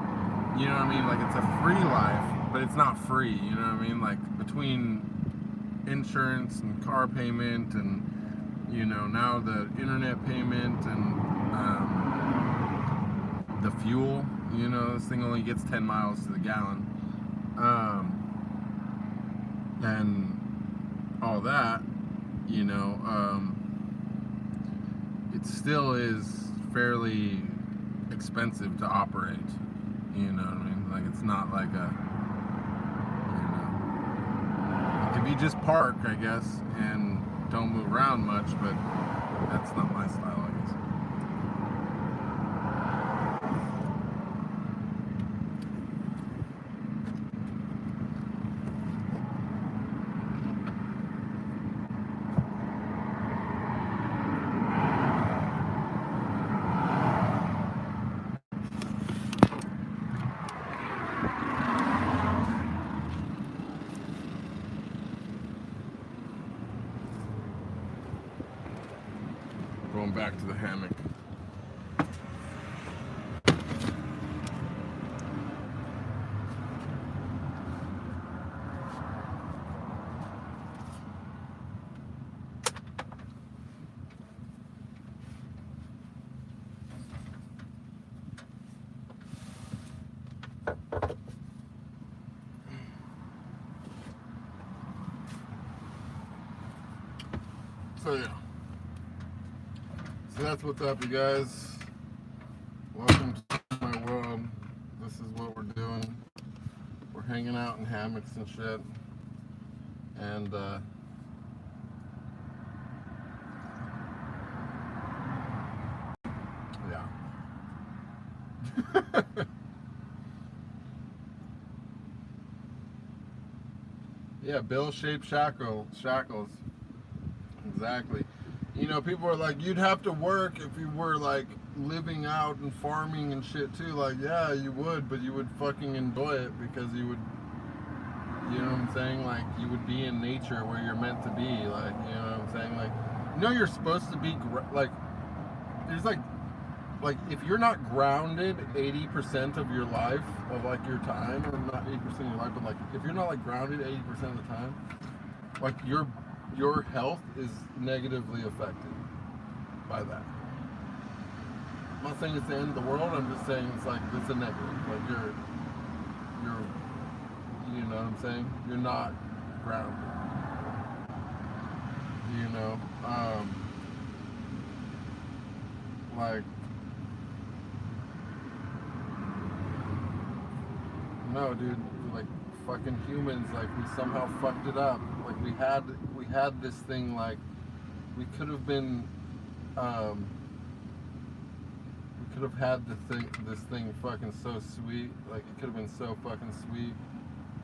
You know what I mean? Like it's a free life, but it's not free, you know what I mean? Like between insurance and car payment and, you know, now the internet payment and the fuel, you know, this thing only gets 10 miles to the gallon. And all that, you know, it still is fairly expensive to operate, you know what I mean? Like it's not like a, you know, it could be just park, I guess, and don't move around much, but that's not my style, I guess. Going back to the hammock. So yeah. So that's what's up, you guys. Welcome to my world. This is what we're doing. We're hanging out in hammocks and shit. And yeah. Yeah, bill-shaped shackles. Exactly. You know, people are like, you'd have to work if you were like living out and farming and shit too. Like, yeah, you would, but you would fucking enjoy it because you would, you know what I'm saying? Like, you would be in nature where you're meant to be. Like, you know what I'm saying? Like, you know, you're supposed to be like, there's like if you're not grounded 80% of your life, of like your time, or not 80% of your life, but like if you're not like grounded 80% of the time, like your health is negatively affected by that. I'm not saying it's the end of the world. I'm just saying it's like it's a negative. Like you're, you know what I'm saying? You're not grounded. You know, like. No, dude, like fucking humans, like we somehow fucked it up. Like we had this thing, like we could have been, we could have had this thing fucking so sweet. Like it could have been so fucking sweet.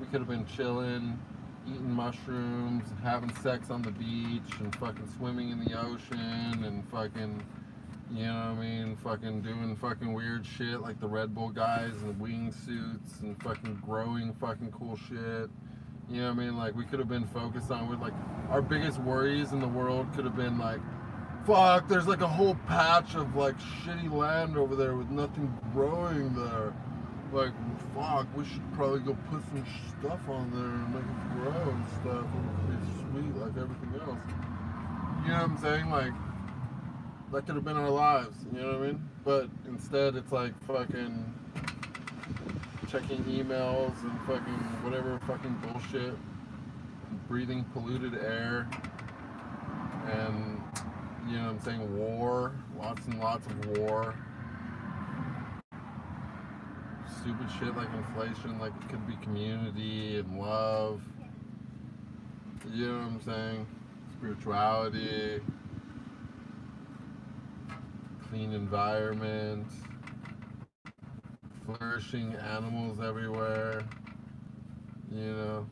We could have been chilling, eating mushrooms, having sex on the beach, and fucking swimming in the ocean, and fucking. You know what I mean? Fucking doing fucking weird shit like the Red Bull guys and wingsuits and fucking growing fucking cool shit. You know what I mean? Like we could have been focused on with like our biggest worries in the world could have been like, fuck, there's like a whole patch of like shitty land over there with nothing growing there. Like, fuck, we should probably go put some stuff on there and make it grow and stuff. It's sweet like everything else. You know what I'm saying? Like, that could have been our lives, you know what I mean? But instead, it's like fucking checking emails and fucking whatever fucking bullshit, and breathing polluted air, and you know what I'm saying? War, lots and lots of war. Stupid shit like inflation, like it could be community and love. You know what I'm saying? Spirituality. Clean environment, flourishing animals everywhere, you know,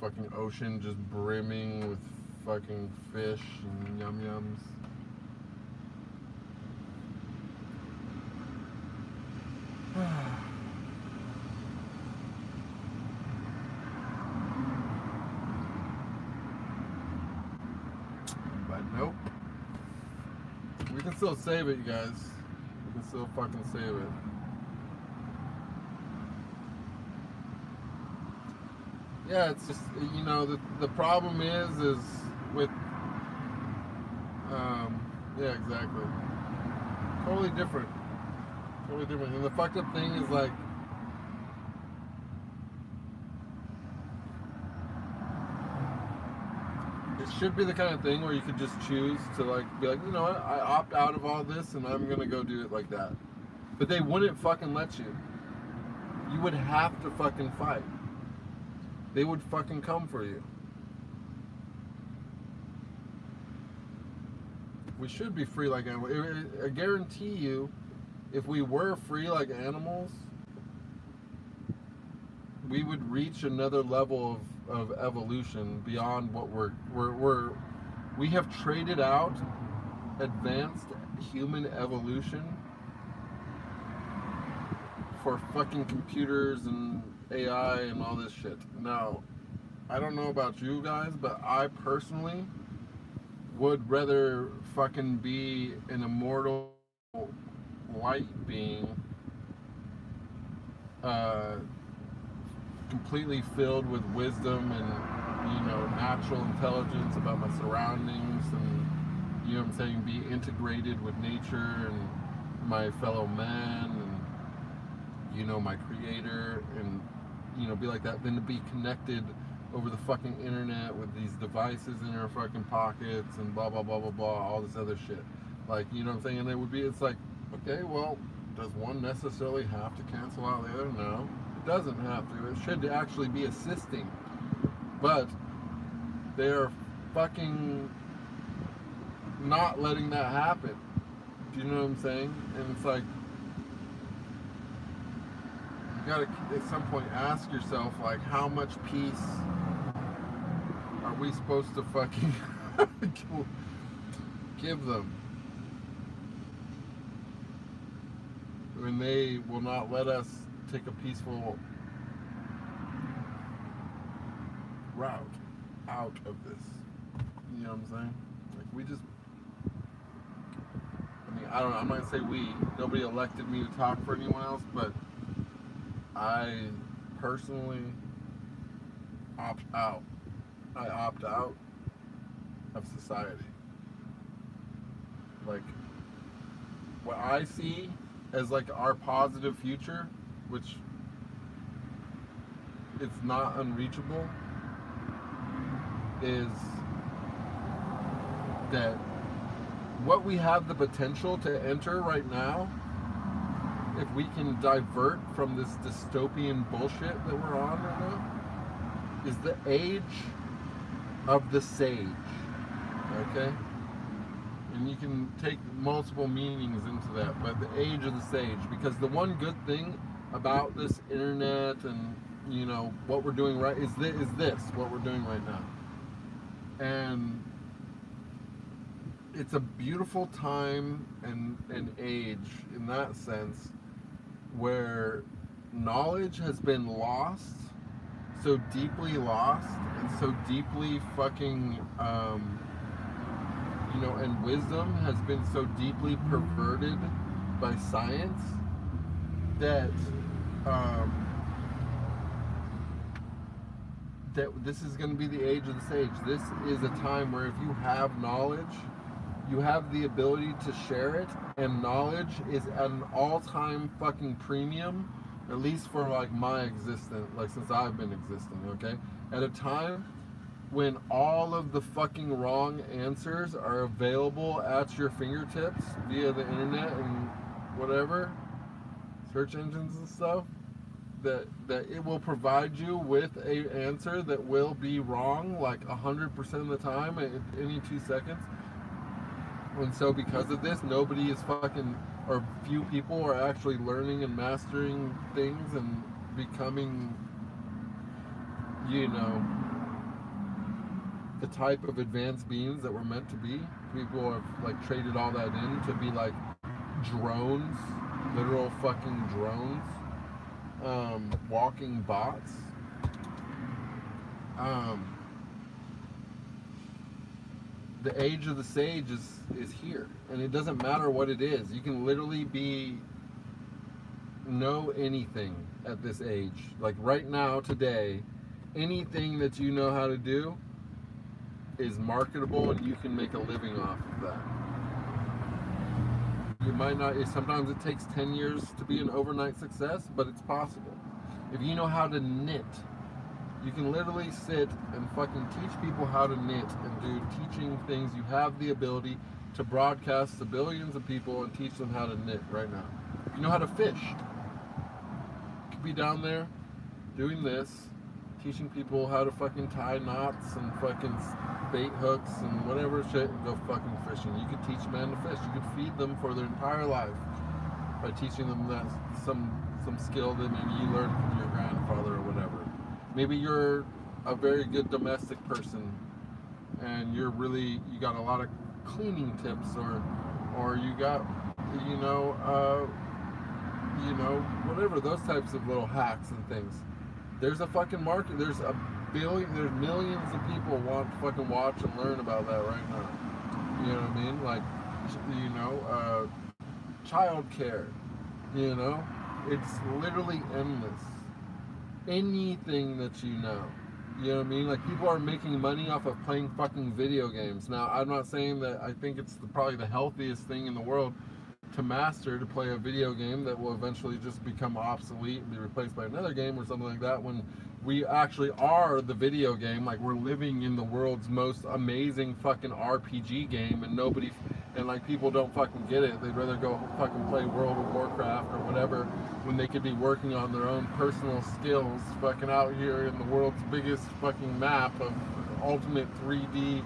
fucking ocean just brimming with fucking fish and yum-yums. But nope. We can still save it, you guys. We can still fucking save it. Yeah, it's just, you know, the problem is with, yeah, exactly. Totally different. Totally different. And the fucked up thing is like, it should be the kind of thing where you could just choose to like be like, you know what, I opt out of all this and I'm gonna go do it like that. But they wouldn't fucking let you. You would have to fucking fight. They would fucking come for you. We should be free like animals. I guarantee you, if we were free like animals, we would reach another level of evolution beyond what we have traded out advanced human evolution for fucking computers and AI and all this shit. Now, I don't know about you guys, but I personally would rather fucking be an immortal light being, completely filled with wisdom and, you know, natural intelligence about my surroundings, and, you know what I'm saying, be integrated with nature and my fellow man and, you know, my creator, and, you know, be like that, than to be connected over the fucking internet with these devices in our fucking pockets and blah blah blah blah blah, all this other shit. Like, you know what I'm saying? And it would be, it's like, okay, well, does one necessarily have to cancel out the other? No, it doesn't have to. It should actually be assisting, but they're fucking not letting that happen. Do you know what I'm saying? And it's like, you gotta at some point ask yourself, like, how much peace are we supposed to fucking give them when they will not let us take a peaceful route out of this? You know what I'm saying? Like, we just, I mean, I don't know, I'm not gonna say we, nobody elected me to talk for anyone else, but I personally opt out. I opt out of society. Like, what I see as like our positive future, which it's not unreachable, is that what we have the potential to enter right now, if we can divert from this dystopian bullshit that we're on right now, is the age of the sage. Okay? And you can take multiple meanings into that, but the age of the sage, because the one good thing about this internet and, you know, what we're doing right is this what we're doing right now. And it's a beautiful time and age in that sense, where knowledge has been lost, so deeply lost, and so deeply fucking, you know, and wisdom has been so deeply perverted by science that that this is going to be the age of the sage. This is a time where if you have knowledge, you have the ability to share it, and knowledge is at an all-time fucking premium, at least for like my existence, like since I've been existing, okay? At a time when all of the fucking wrong answers are available at your fingertips via the internet and whatever, search engines and stuff, that it will provide you with a answer that will be wrong like 100% of the time at any 2 seconds. And so because of this, nobody is fucking, or few people are actually learning and mastering things and becoming, you know, the type of advanced beings that we're meant to be. People have like traded all that in to be like drones, literal fucking drones, walking bots. The age of the sage is here, and it doesn't matter what it is. You can literally know anything at this age. Like right now, today, anything that you know how to do is marketable, and you can make a living off of that. You might not, sometimes it takes 10 years to be an overnight success, but it's possible. If you know how to knit, you can literally sit and fucking teach people how to knit and do teaching things. You have the ability to broadcast to billions of people and teach them how to knit right now. If you know how to fish, you could be down there doing this, teaching people how to fucking tie knots and fucking bait hooks and whatever shit, and go fucking fishing. You could teach men to fish. You could feed them for their entire life by teaching them that some skill that maybe you learned from your grandfather or whatever. Maybe you're a very good domestic person and you got a lot of cleaning tips, or you got, you know, whatever, those types of little hacks and things. There's a fucking market. There's millions of people want to fucking watch and learn about that right now. You know what I mean? Like, you know, child care, you know, it's literally endless. Anything that you know. You know what I mean? Like, people are making money off of playing fucking video games. Now, I'm not saying that I think it's probably the healthiest thing in the world to master, to play a video game that will eventually just become obsolete and be replaced by another game or something like that when We actually are the video game. Like, we're living in the world's most amazing fucking RPG game, and like, people don't fucking get it. They'd rather go fucking play World of Warcraft or whatever when they could be working on their own personal skills, fucking out here in the world's biggest fucking map of ultimate 3D,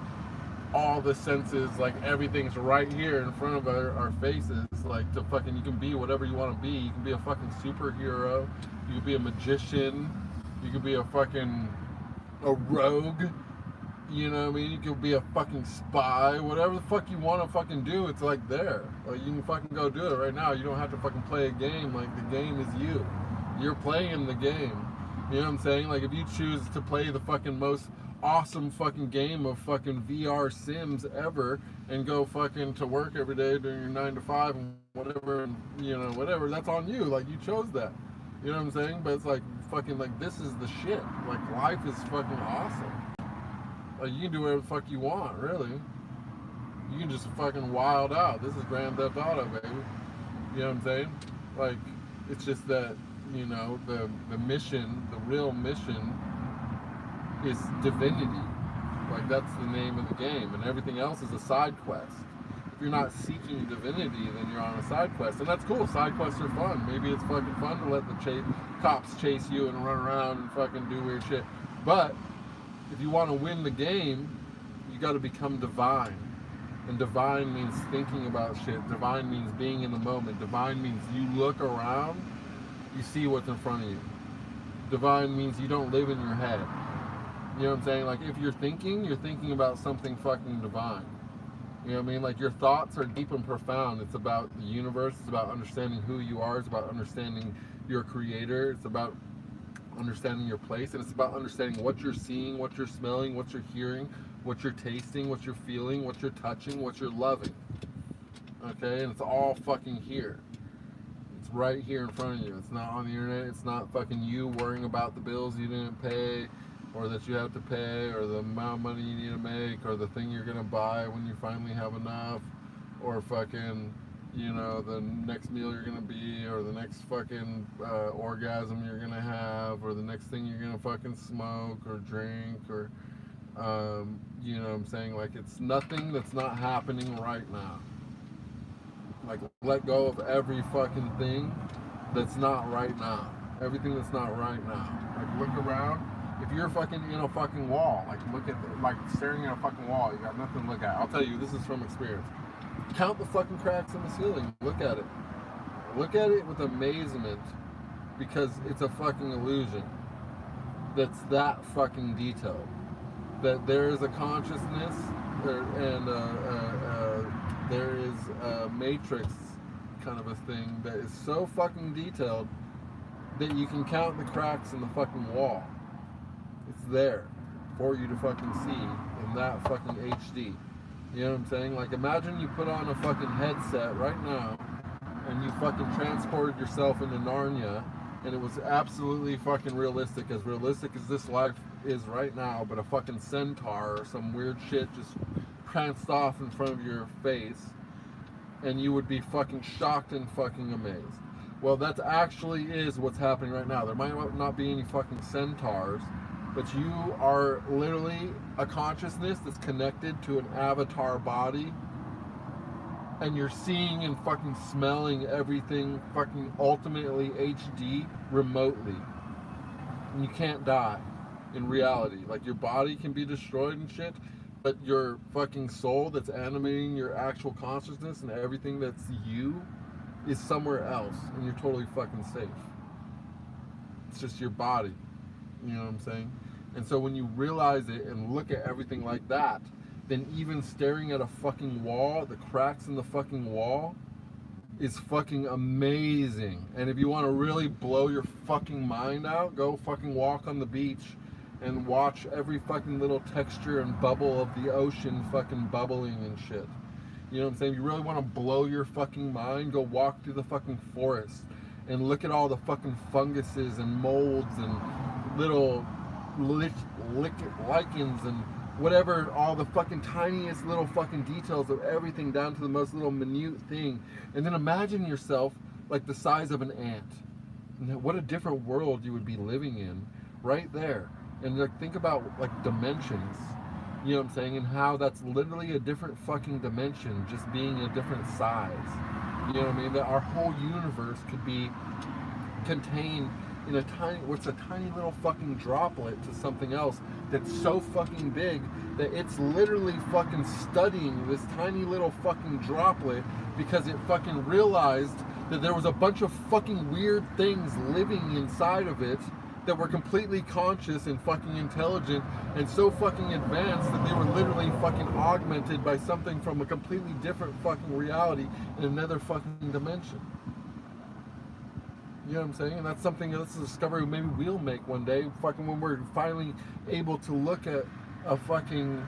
all the senses, like, everything's right here in front of our faces. Like, to fucking, you can be whatever you want to be. You can be a fucking superhero, you can be a magician, you could be a rogue, you know what I mean? You could be a fucking spy, whatever the fuck you want to fucking do, it's like there. Like, you can fucking go do it right now. You don't have to fucking play a game. Like, the game is you. You're playing the game. You know what I'm saying? Like, if you choose to play the fucking most awesome fucking game of fucking VR Sims ever and go fucking to work every day during your 9 to 5 and whatever, and, you know, whatever, that's on you. Like, you chose that. You know what I'm saying? But it's like, fucking, like, this is the shit. Like, life is fucking awesome. Like, you can do whatever the fuck you want, really. You can just fucking wild out. This is Grand Theft Auto, baby. You know what I'm saying? Like, it's just that, you know, the mission, the real mission is divinity. Like, that's the name of the game, and everything else is a side quest. If you're not seeking divinity, then you're on a side quest, and that's cool. Side quests are fun. Maybe it's fucking fun to let the cops chase you and run around and fucking do weird shit. But if you want to win the game, you got to become divine. And divine means thinking about shit. Divine means being in the moment. Divine means you look around, you see what's in front of you. Divine means you don't live in your head. You know what I'm saying? Like, if you're thinking about something fucking divine. You know what I mean? Like, your thoughts are deep and profound. It's about the universe. It's about understanding who you are. It's about understanding your creator. It's about understanding your place. And it's about understanding what you're seeing, what you're smelling, what you're hearing, what you're tasting, what you're feeling, what you're touching, what you're loving. Okay? And it's all fucking here. It's right here in front of you. It's not on the internet. It's not fucking you worrying about the bills you didn't pay, or that you have to pay, or the amount of money you need to make, or the thing you're gonna buy when you finally have enough, or fucking, you know, the next meal you're gonna be, or the next fucking orgasm you're gonna have, or the next thing you're gonna fucking smoke or drink, or you know what I'm saying? Like, it's nothing that's not happening right now. Like, let go of every fucking thing that's not right now. Everything that's not right now. Like, look around. If you're fucking in a fucking wall, like, look at, like, staring at a fucking wall, you got nothing to look at. I'll tell you, this is from experience. Count the fucking cracks in the ceiling. Look at it. Look at it with amazement, because it's a fucking illusion. That's that fucking detailed. That there is a consciousness, and there is a matrix kind of a thing that is so fucking detailed that you can count the cracks in the fucking wall. It's there for you to fucking see in that fucking HD. You know what I'm saying? Like, imagine you put on a fucking headset right now and you fucking transported yourself into Narnia, and it was absolutely fucking realistic as this life is right now, but a fucking centaur or some weird shit just pranced off in front of your face, and you would be fucking shocked and fucking amazed. Well, that actually is what's happening right now. There might not be any fucking centaurs, but you are literally a consciousness that's connected to an avatar body, and you're seeing and fucking smelling everything fucking ultimately HD remotely. And you can't die in reality. Like, your body can be destroyed and shit, but your fucking soul that's animating your actual consciousness and everything that's you is somewhere else, and you're totally fucking safe. It's just your body. You know what I'm saying? And so when you realize it and look at everything like that, then even staring at a fucking wall, the cracks in the fucking wall, is fucking amazing. And if you want to really blow your fucking mind out, go fucking walk on the beach and watch every fucking little texture and bubble of the ocean fucking bubbling and shit. You know what I'm saying? If you really want to blow your fucking mind, go walk through the fucking forest and look at all the fucking funguses and molds and little lichens and whatever, all the fucking tiniest little fucking details of everything down to the most little minute thing. And then imagine yourself like the size of an ant. What a different world you would be living in, right there. And like, think about like dimensions, you know what I'm saying, and how that's literally a different fucking dimension, just being a different size. You know what I mean? That our whole universe could be contained in a tiny, what's a tiny little fucking droplet to something else that's so fucking big that it's literally fucking studying this tiny little fucking droplet because it fucking realized that there was a bunch of fucking weird things living inside of it that were completely conscious and fucking intelligent and so fucking advanced that they were literally fucking augmented by something from a completely different fucking reality in another fucking dimension. You know what I'm saying? And that's something, that's a discovery maybe we'll make one day, fucking when we're finally able to look at a fucking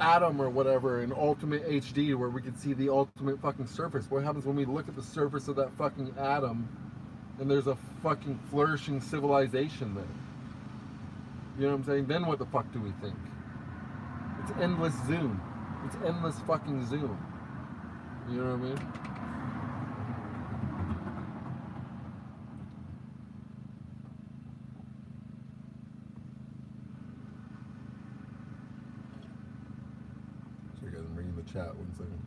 atom or whatever in ultimate HD where we can see the ultimate fucking surface. What happens when we look at the surface of that fucking atom and there's a fucking flourishing civilization there? You know what I'm saying? Then what the fuck do we think? It's endless zoom. It's endless fucking zoom. You know what I mean? So guys, I'm reading the chat, 1 second.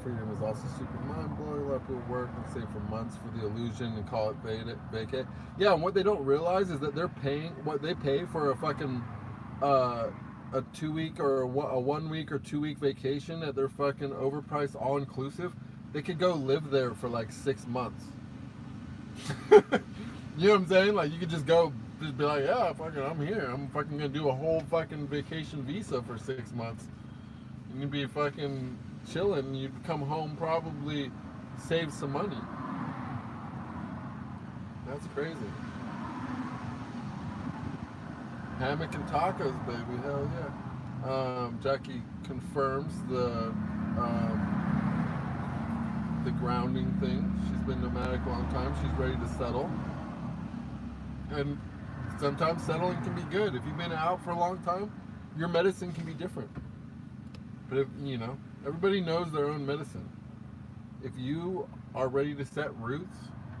Freedom is also super mind-blowing. A lot of people work and save for months for the illusion and call it vacay. Yeah, and what they don't realize is that they're paying, what they pay for a fucking a 2-week or a 1 week or 2 week vacation at their fucking overpriced all-inclusive. They could go live there for like 6 months. You know what I'm saying? Like, you could just go, just be like, yeah, fucking, I'm here. I'm fucking gonna do a whole fucking vacation visa for 6 months. You can be fucking chilling. You'd come home, probably save some money. That's crazy. Hammock and tacos, baby. Hell yeah. Jackie confirms the grounding thing. She's been nomadic a long time. She's ready to settle. And sometimes settling can be good. If you've been out for a long time, your medicine can be different. But if, you know, everybody knows their own medicine. If you are ready to set roots,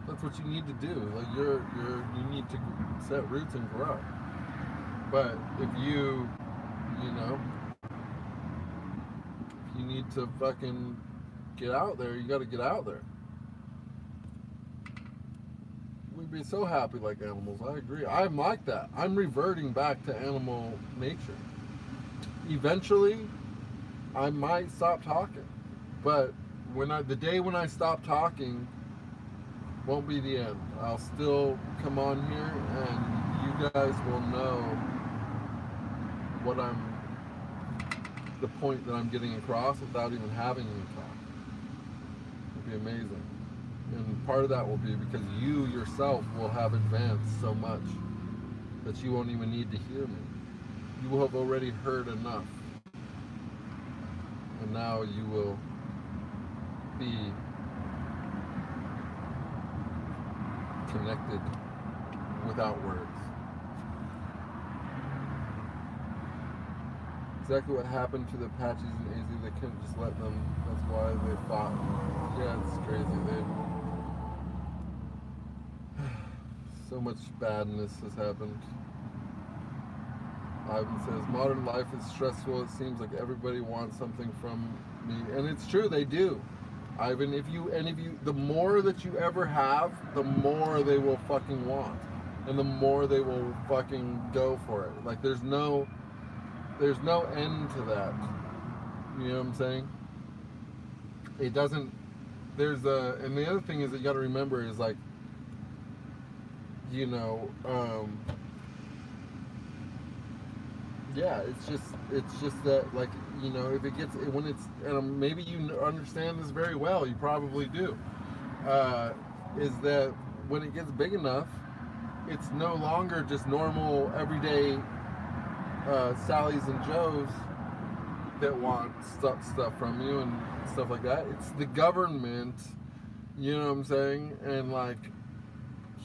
that's what you need to do. Like, you need to set roots and grow. But if you know, if you need to fucking get out there, you got to get out there. We'd be so happy like animals. I agree. I'm like that. I'm reverting back to animal nature. Eventually, I might stop talking, but the day when I stop talking won't be the end. I'll still come on here and you guys will know what the point that I'm getting across without even having any talk. It'll be amazing. And part of that will be because you yourself will have advanced so much that you won't even need to hear me. You will have already heard enough. And now you will be connected without words. Exactly what happened to the Apaches in AZ. They couldn't just let them. That's why they fought. Yeah, it's crazy. So much badness has happened. Ivan says, modern life is stressful. It seems like everybody wants something from me. And it's true, they do. Ivan, the more that you ever have, the more they will fucking want. And the more they will fucking go for it. Like, there's no end to that. You know what I'm saying? It doesn't, and the other thing is that you gotta remember is like, you know, yeah, it's just that, like, you know, if it gets, when it's, and maybe you understand this very well, you probably do, is that when it gets big enough, it's no longer just normal, everyday Sally's and Joes that want stuff from you and stuff like that. It's the government, you know what I'm saying, and like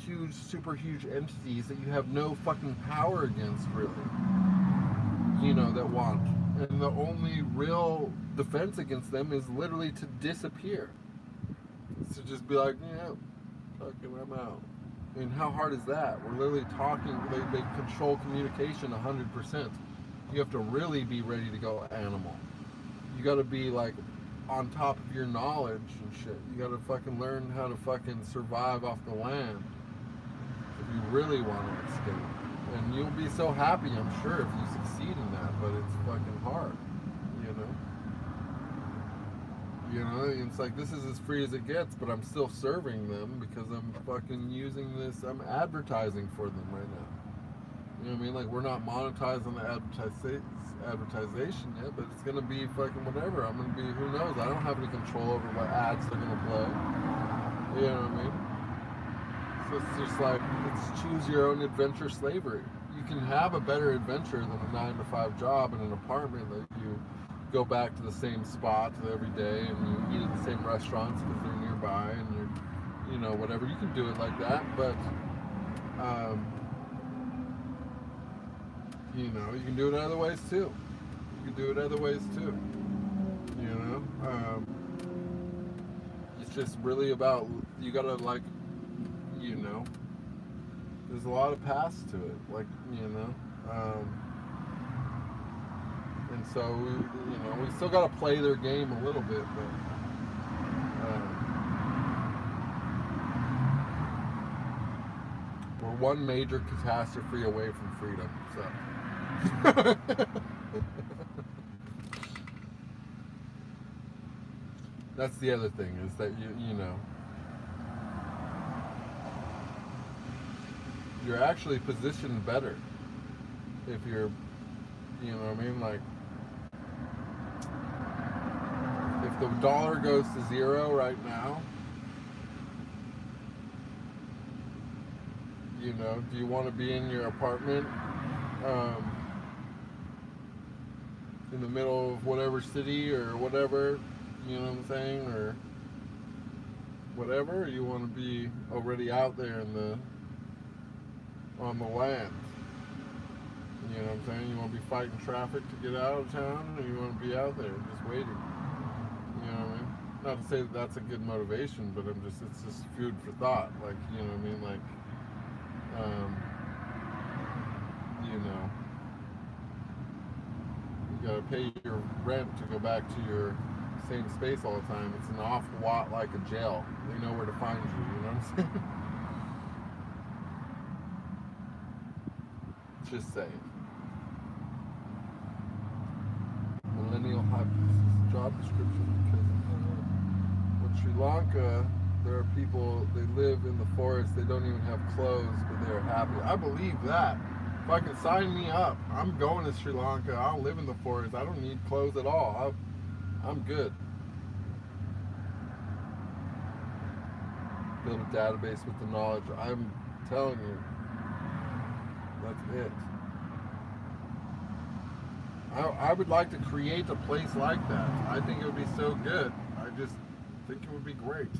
huge, super huge entities that you have no fucking power against, really, you know, that want. And the only real defense against them is literally to disappear. It's to just be like, yeah, fucking, I'm out. And how hard is that? We're literally talking. They control communication 100%. You have to really be ready to go animal. You got to be like on top of your knowledge and shit. You got to fucking learn how to fucking survive off the land if you really want to escape. And you'll be so happy, I'm sure, if you succeed in that. But it's fucking hard, you know. You know, it's like, this is as free as it gets, but I'm still serving them because I'm fucking using this. I'm advertising for them right now. You know what I mean? Like, we're not monetized on the advertisation yet, but it's gonna be fucking whatever. I'm gonna be, who knows? I don't have any control over what ads they're gonna play. You know what I mean? So it's just like, it's choose your own adventure slavery. You can have a better adventure than a 9-to-5 job in an apartment that you go back to the same spots every day and you eat at the same restaurants because they're nearby and you're, you know, whatever. You can do it like that, but you know, you can do it other ways too. You can do it other ways too. You know, it's just really about, you gotta, like, you know, there's a lot of paths to it, like, you know. And so, you know, we still got to play their game a little bit, but we're one major catastrophe away from freedom. So that's the other thing, is that you know, you're actually positioned better if you're, you know what I mean, like, if the dollar goes to zero right now, you know, do you want to be in your apartment in the middle of whatever city or whatever, you know what I'm saying, or whatever, or you want to be already out there in the, on the land? You know what I'm saying? You want to be fighting traffic to get out of town, or you want to be out there just waiting? You know what I mean? Not to say that that's a good motivation, but it's just food for thought. Like, you know what I mean? Like, you know, you gotta pay your rent to go back to your same space all the time. It's an awful lot like a jail. They know where to find you. You know what I'm saying? Just saying. Millennial hypothesis job description, because with Sri Lanka, there are people, they live in the forest, they don't even have clothes, but they're happy. I believe that. Fucking sign me up. I'm going to Sri Lanka. I'll live in the forest. I don't need clothes at all. I'm good. Build a database with the knowledge. I'm telling you, that's it. I would like to create a place like that. I think it would be so good. I just think it would be great.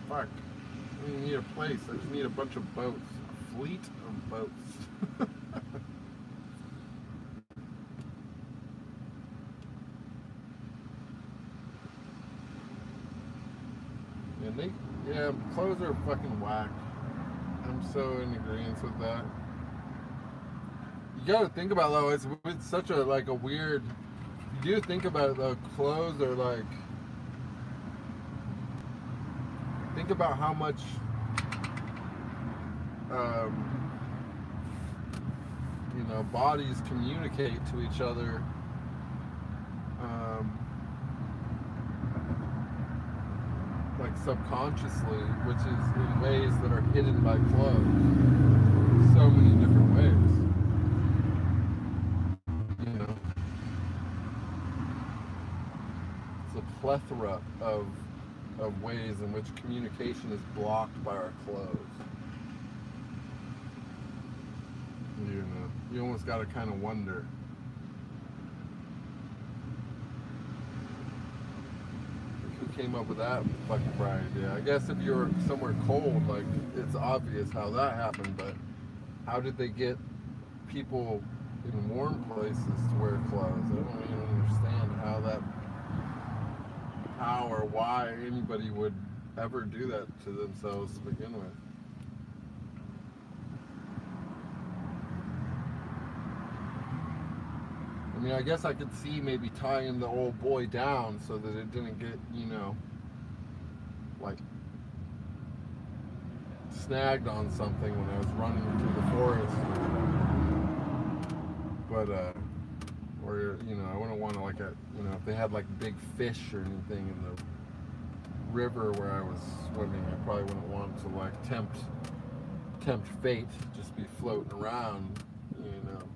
Fuck. I don't even need a place. I just need a bunch of boats. A fleet of boats. And yeah, clothes are fucking whack. I'm so in agreement with that. You gotta think about, though, it's such a, like, a weird, you do think about it, though, clothes are like, think about how much you know, bodies communicate to each other like subconsciously, which is in ways that are hidden by clothes. So many different ways. You know, it's a plethora of ways in which communication is blocked by our clothes. You know, you almost got to kind of wonder. Who came up with that fucking bright idea? I guess if you're somewhere cold, like, it's obvious how that happened, but how did they get people in warm places to wear clothes? I don't even understand how how or why anybody would ever do that to themselves to begin with. I mean, I guess I could see maybe tying the old boy down so that it didn't get, you know, like snagged on something when I was running through the forest. But, or, you know, I wouldn't want to, like, you know, if they had, like, big fish or anything in the river where I was swimming, I probably wouldn't want to, like, tempt fate, just be floating around, you know.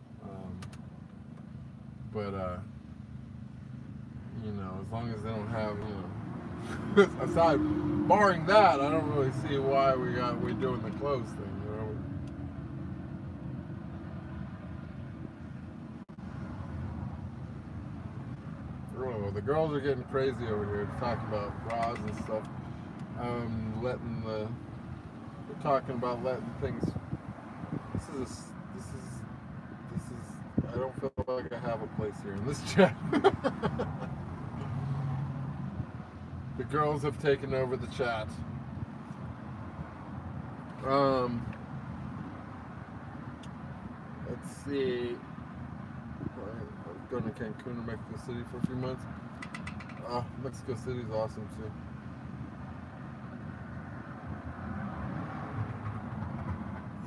But, you know, as long as they don't have, you know, aside, barring that, I don't really see why we're doing the clothes thing, you know. Oh, the girls are getting crazy over here talking about bras and stuff. We're talking about letting things. This is. I don't feel like I have a place here in this chat. The girls have taken over the chat. Let's see. I'm going to Cancun or Mexico City for a few months. Mexico City is awesome too.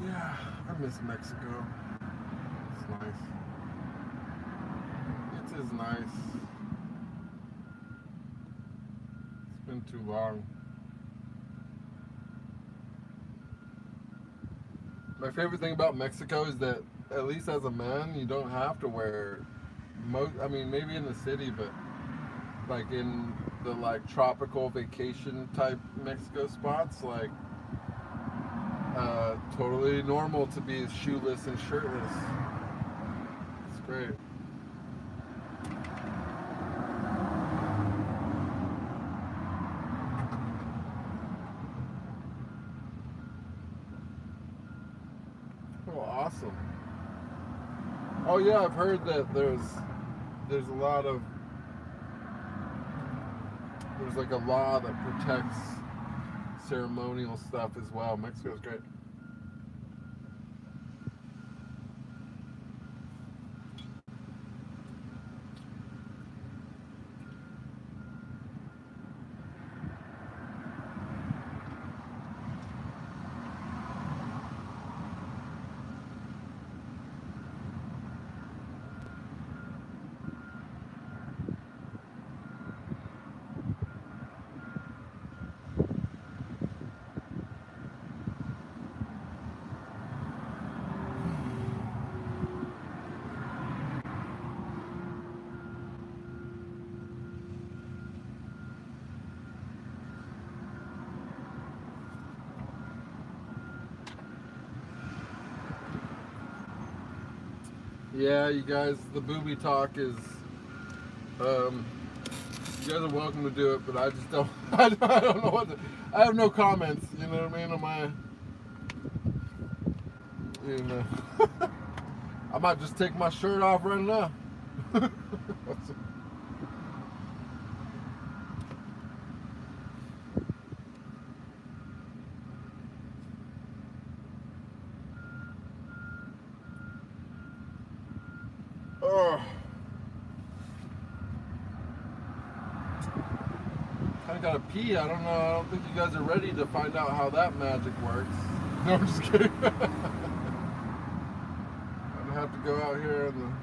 Yeah, I miss Mexico. It's nice. It is nice. It's been too long. My favorite thing about Mexico is that, at least as a man, you don't have to wear I mean, maybe in the city, but like in the like tropical vacation type Mexico spots, like totally normal to be shoeless and shirtless. It's great. Oh, awesome. Oh yeah, I've heard that there's a lot of, there's like a law that protects ceremonial stuff as well. Mexico's great. Yeah, you guys, the booby talk is, you guys are welcome to do it, but I just don't, I don't know what to, I have no comments, you know what I mean, on my, you know, I might just take my shirt off right now. I gotta pee. I don't know. I don't think you guys are ready to find out how that magic works. No, I'm just kidding. I'm gonna have to go out here and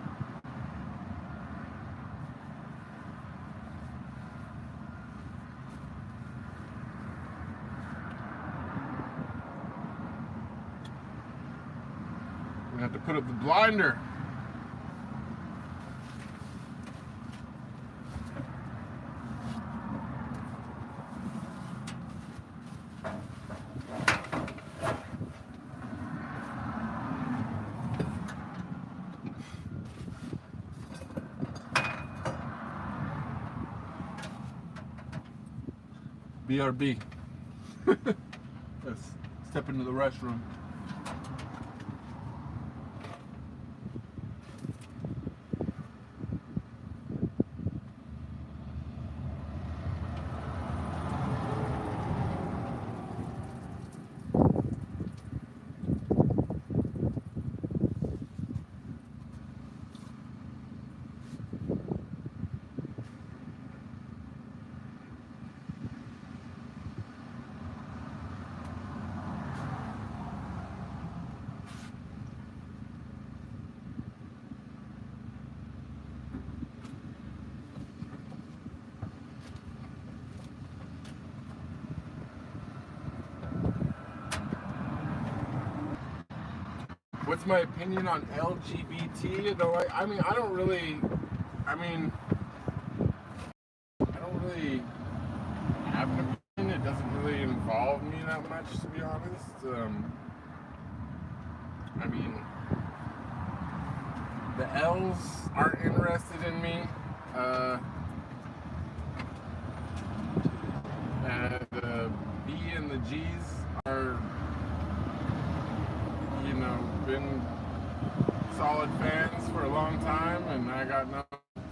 I'm gonna have to put up the blinder. BRB. Let's step into the restroom. What's my opinion on LGBT? Though I mean, I don't really have an opinion. It doesn't really involve me that much, to be honest. I mean, the L's aren't interested in me. And the B and the G's are, you know, been solid fans for a long time, and I got no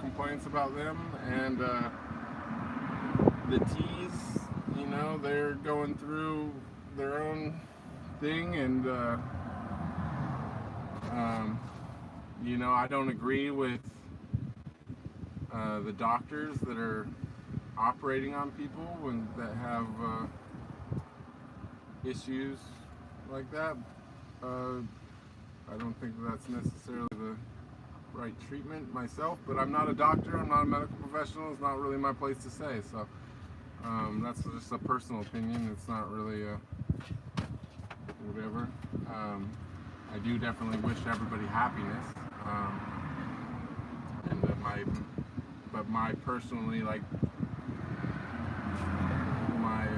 complaints about them. And the T's, you know, they're going through their own thing, and you know, I don't agree with the doctors that are operating on people that have issues like that. I don't think that's necessarily the right treatment myself, but I'm not a doctor, I'm not a medical professional, it's not really my place to say, so that's just a personal opinion. It's not really whatever. I do definitely wish everybody happiness, and my personally, like, my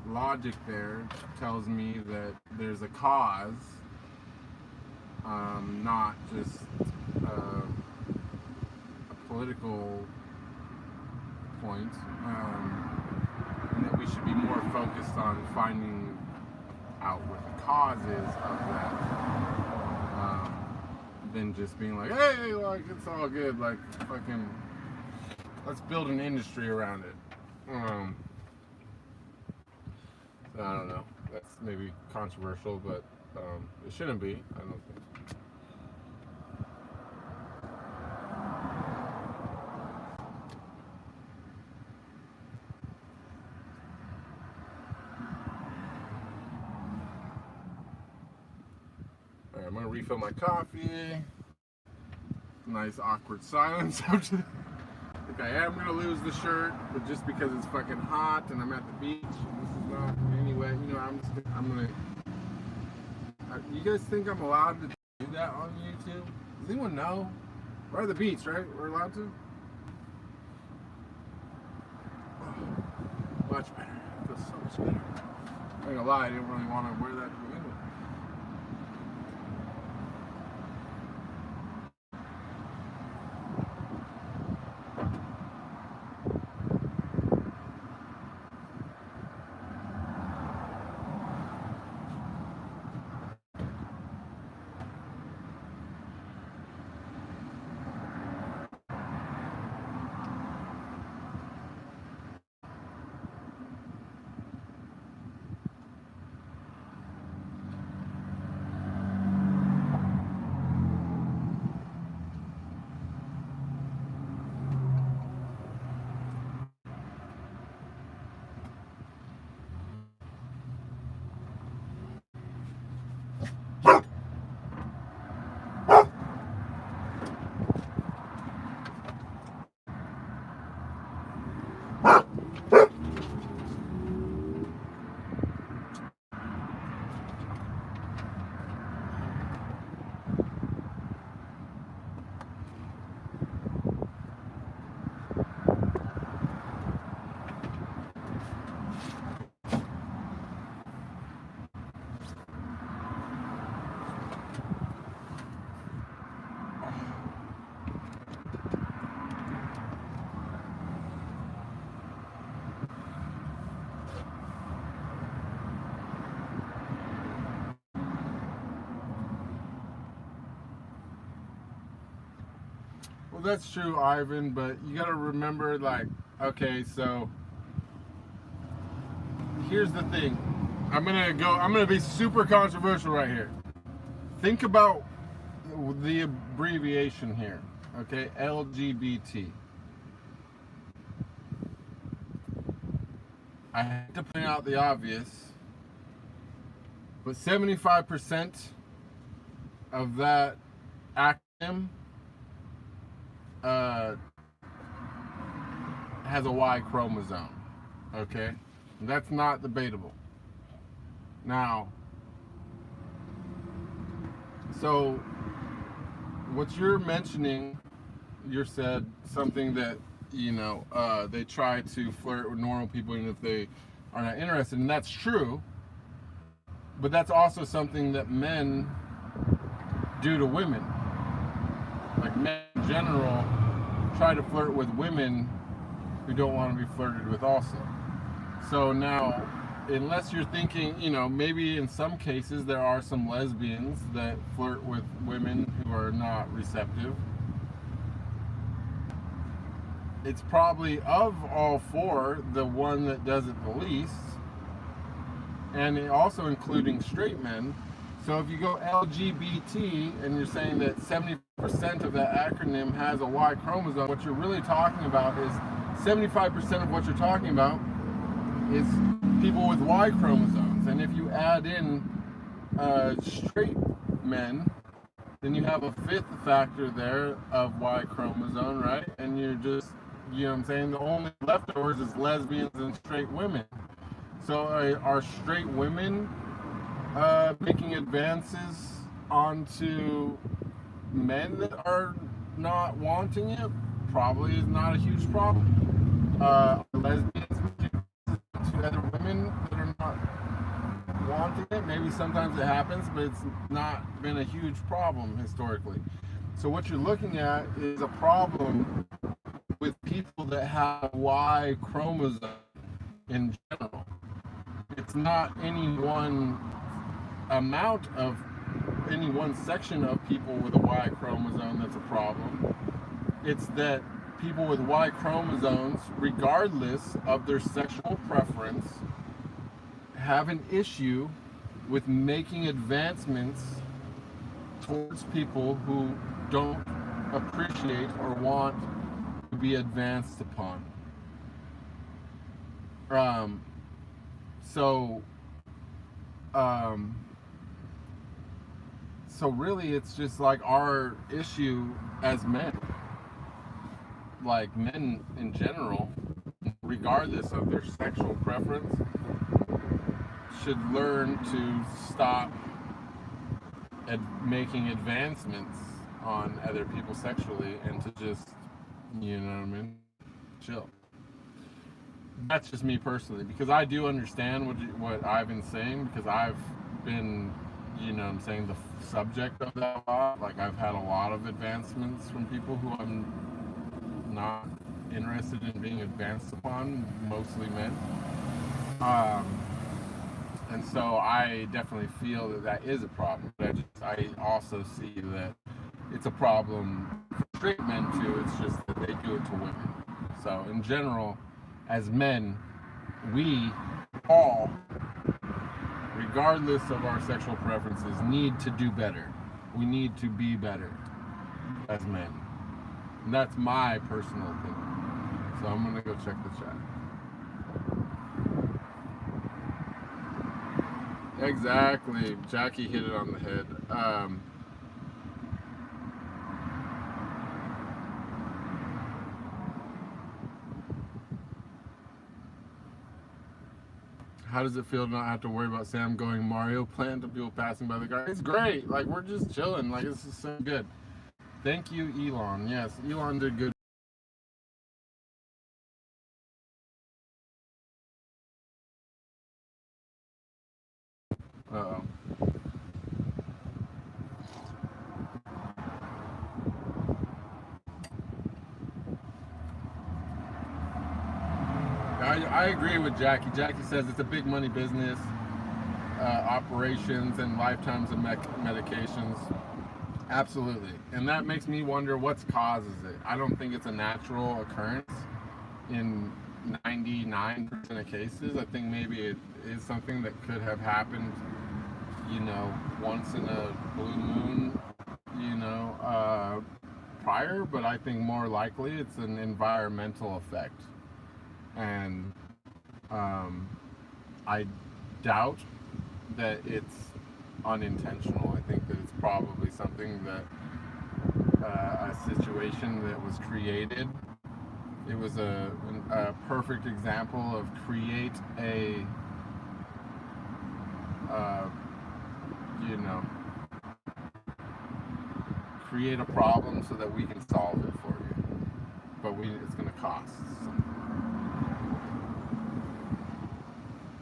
logic there tells me that there's a cause, not just a political point, and that we should be more focused on finding out what the cause is of that, than just being like, hey, like, it's all good, like, fucking, let's build an industry around it. So I don't know. That's maybe controversial, but it shouldn't be, I don't think. Alright, I'm gonna refill my coffee. Nice awkward silence. Like, I am gonna lose the shirt, but just because it's fucking hot and I'm at the beach, this is not anyway. You know, I'm gonna. You guys think I'm allowed to do that on YouTube? Does anyone know? We're at the beach, right? We're allowed to. Oh, much better. It feels so much better. I'm not gonna lie, I didn't really want to wear that to begin with. Well, that's true, Ivan, but you gotta remember, like, okay, so here's the thing. I'm gonna be super controversial right here. Think about the abbreviation here, okay? LGBT. I have to point out the obvious, but 75% of that acronym has a Y chromosome, okay? That's not debatable. Now, So what you're mentioning, you said something that, they try to flirt with normal people even if they are not interested, and that's true. But that's also something that men do to women. Like, men in general try to flirt with women who don't want to be flirted with also. So now, unless you're thinking, maybe in some cases there are some lesbians that flirt with women who are not receptive. It's probably, of all four, the one that does it the least, and also including straight men. So if you go LGBT and you're saying that 70% of that acronym has a Y chromosome, what you're really talking about is 75% of what you're talking about is people with Y chromosomes. And if you add in straight men, then you have a fifth factor there of Y chromosome, right? And you're just, what I'm saying, the only leftovers is lesbians and straight women. So are straight women making advances onto men that are not wanting it? Probably is not a huge problem. Lesbians to other women that are not wanting it? Maybe sometimes it happens, but it's not been a huge problem historically. So what you're looking at is a problem with people that have Y chromosome in general. It's not any one amount of any one section of people with a Y chromosome that's a problem. It's that people with Y chromosomes, regardless of their sexual preference, have an issue with making advancements towards people who don't appreciate or want to be advanced upon. So really it's just like our issue as men, like men in general, regardless of their sexual preference, should learn to stop making advancements on other people sexually and to just, chill. That's just me personally, because I do understand what I've been saying, because I've been, the subject of that a lot. Like, I've had a lot of advancements from people who I'm not interested in being advanced upon, mostly men. And so I definitely feel that is a problem. But I also see that it's a problem for straight men too. It's just that they do it to women. So in general, as men, we all, regardless of our sexual preferences, need to do better. We need to be better as men. And that's my personal opinion. So I'm gonna go check the chat. Exactly. Jackie hit it on the head. How does it feel to not have to worry about Sam going Mario Plant to people passing by the car? It's great. Like, we're just chilling. Like, this is so good. Thank you, Elon. Yes, Elon did good. Uh-oh. I agree with Jackie. Jackie says it's a big money business, operations and lifetimes of medications. Absolutely. And that makes me wonder what causes it. I don't think it's a natural occurrence in 99% of cases. I think maybe it is something that could have happened, once in a blue moon, prior, but I think more likely it's an environmental effect. And I doubt that it's unintentional. I think that it's probably something that a situation that was created. It was a perfect example of create a create a problem so that we can solve it for you. But it's going to cost something.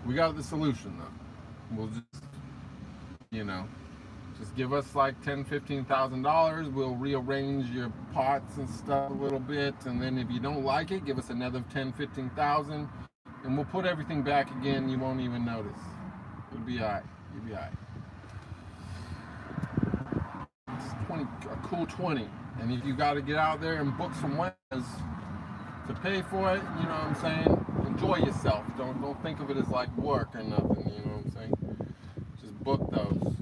We got the solution though. We'll just, just give us like $10,000-$15,000. We'll rearrange your pots and stuff a little bit, and then if you don't like it, give us another $10,000-$15,000, and we'll put everything back again. You won't even notice. It'll be alright. You'll be alright. It's a cool 20, and if you got to get out there and book some windows to pay for it, you know what I'm saying? Enjoy yourself. Don't think of it as like work or nothing. You know what I'm saying? Just book those.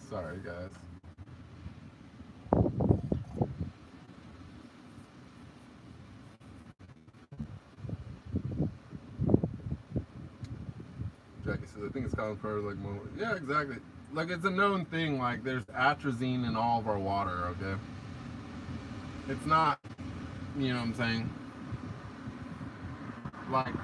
Sorry, guys. Jackie says, I think it's common for like more. Yeah, exactly. Like, it's a known thing. Like, there's atrazine in all of our water, okay? It's not, you know what I'm saying? Like,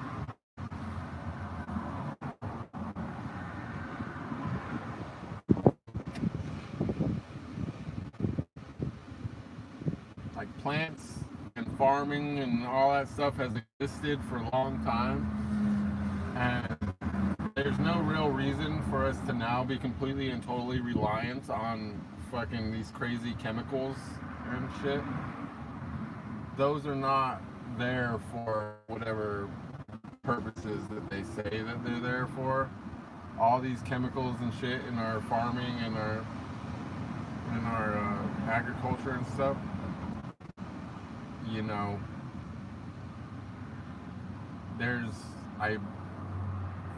plants and farming and all that stuff has existed for a long time, and there's no real reason for us to now be completely and totally reliant on fucking these crazy chemicals and shit. Those are not there for whatever purposes that they say that they're there for. All these chemicals and shit in our farming and our agriculture and stuff, there's, I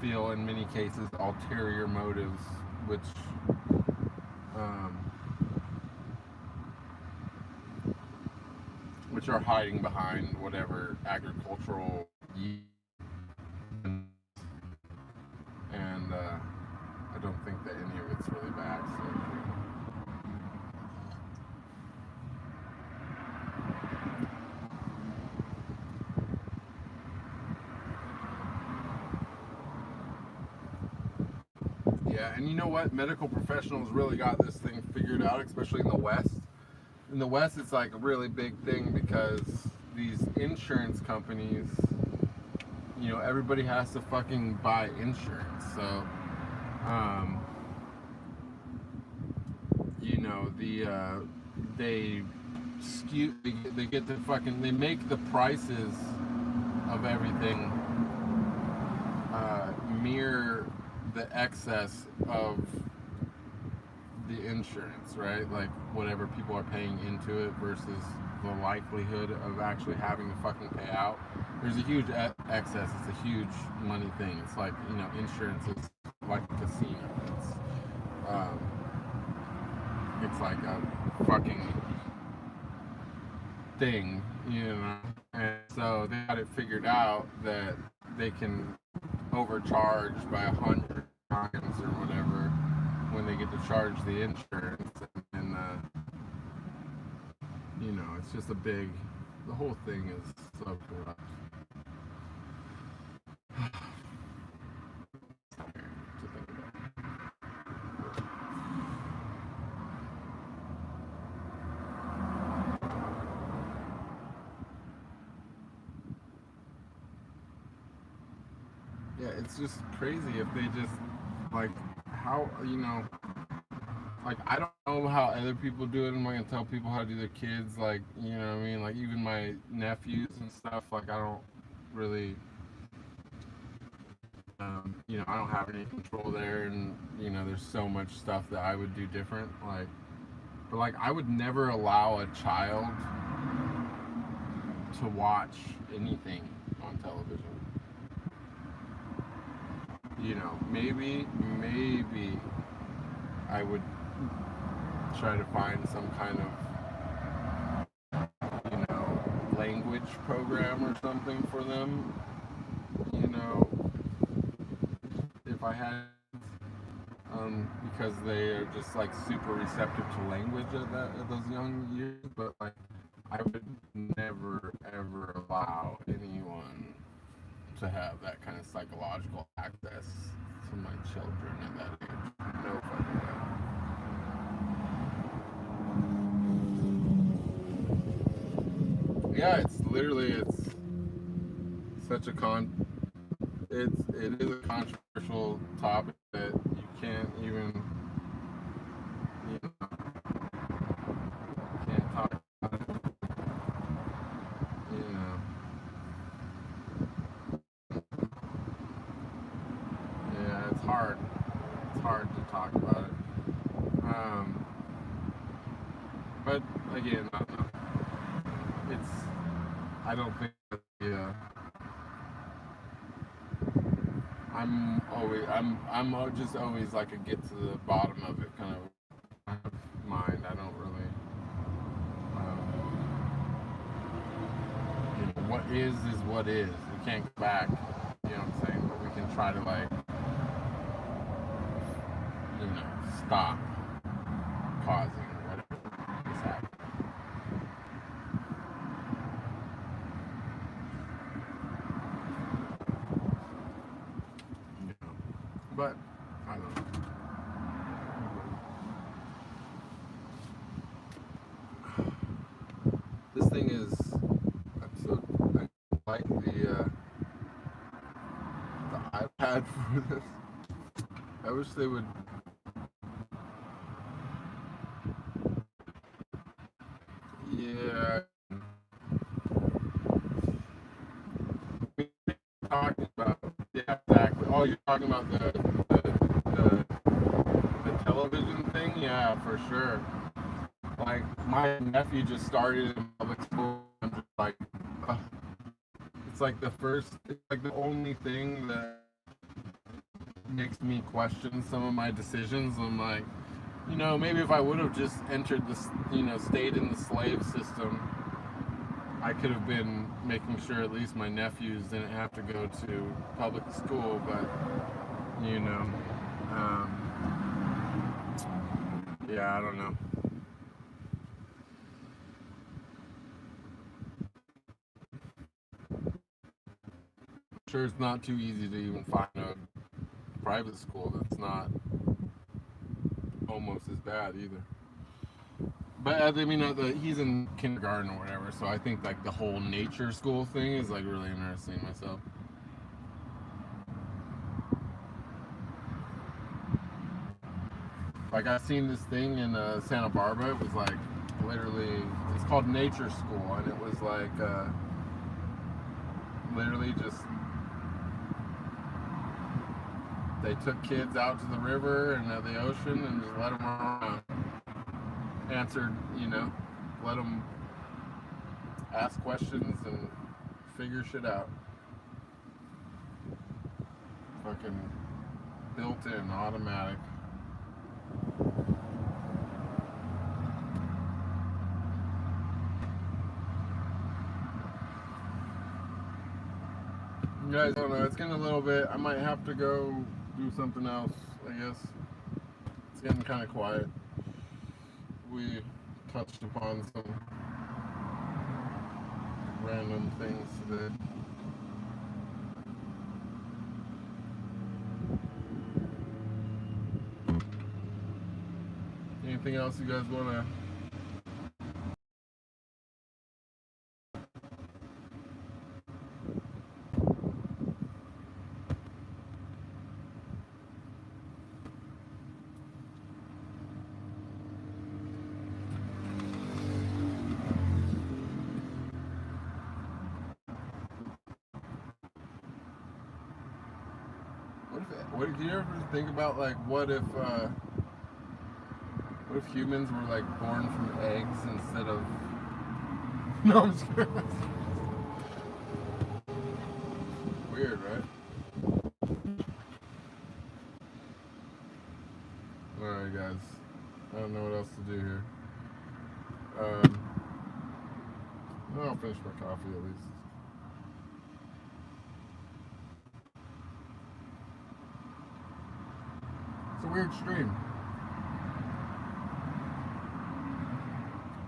feel in many cases, ulterior motives which are hiding behind whatever agricultural and I don't think that any of it's really bad. So. Yeah, and you know what? Medical professionals really got this thing figured out, especially in the West. In the West, it's like a really big thing because these insurance companies, everybody has to fucking buy insurance. So, they skew, they get the fucking, they make the prices of everything mirror the excess of the insurance, right? Like whatever people are paying into it versus the likelihood of actually having to fucking pay out. There's a huge excess. It's a huge money thing. It's like, insurance is like a casino. It's like a fucking thing, And so they got it figured out that they can overcharge by 100 times or whatever when they get to charge the insurance, and it's just the whole thing is so corrupt. Yeah, it's just crazy if they just, like, how, like, I don't know how other people do it. I'm not gonna tell people how to do their kids, like, you know what I mean? Like, even my nephews and stuff, like, I don't really, I don't have any control there, and, there's so much stuff that I would do different, like, but, like, I would never allow a child to watch anything on television. Maybe I would try to find some kind of, language program or something for them, if I had, because they are just like super receptive to language at those young years, but like I would never ever allow anyone to have that kind of psychological access to my children at that age. No fucking way. Yeah, it's literally, it's such a it is a controversial topic that you can't even, you know, can't talk about it, you know. Yeah, it's hard. It's hard to talk about it. But again, it's, I don't think that the, I'm just always like a get to the bottom of it kind of mind. I don't really, you know, what is what is. We can't go back, you know what I'm saying? But we can try to, like, you know, stop causing whatever is happening. You know, but I don't know. This thing is, so I like the iPad for this. I wish they would. Yeah. Talking about, yeah, exactly. Oh, you're talking about the television thing? Yeah, for sure. Like, my nephew just started in public school. I'm just like, it's like it's like the only thing that makes me question some of my decisions. I'm like, you know, maybe if I would have just entered this, you know, stayed in the slave system, I could have been making sure at least my nephews didn't have to go to public school, but, you know, yeah, I don't know. I'm sure it's not too easy to even find a private school that's not almost as bad either. But I mean, he's in kindergarten or whatever, so I think like the whole nature school thing is like really interesting myself. Like, I've seen this thing in Santa Barbara. It was like literally, it's called Nature School, and it was like literally just, they took kids out to the river and the ocean and just let them run around. Answered, you know, let them ask questions and figure shit out. Fucking built in, automatic. You guys don't know, it's getting a little bit, I might have to go do something else, I guess. It's getting kind of quiet. We touched upon some random things today. Anything else you guys want to? What do you ever think about, like, what if humans were like born from eggs instead of? No, I'm just kidding. Weird, right? All right, guys. I don't know what else to do here. I'll finish my coffee at least. It's a weird stream.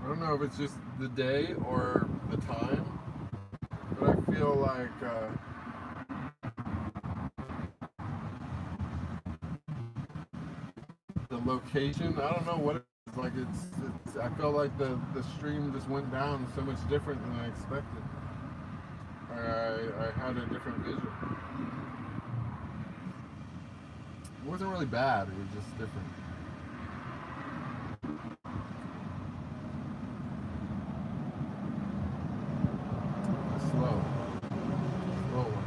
I don't know if it's just the day or the time, but I feel like location. I don't know what it is. Like it's I felt like the stream just went down so much different than I expected. I had a different vision. It wasn't really bad. It was just different. Slow. Slow one.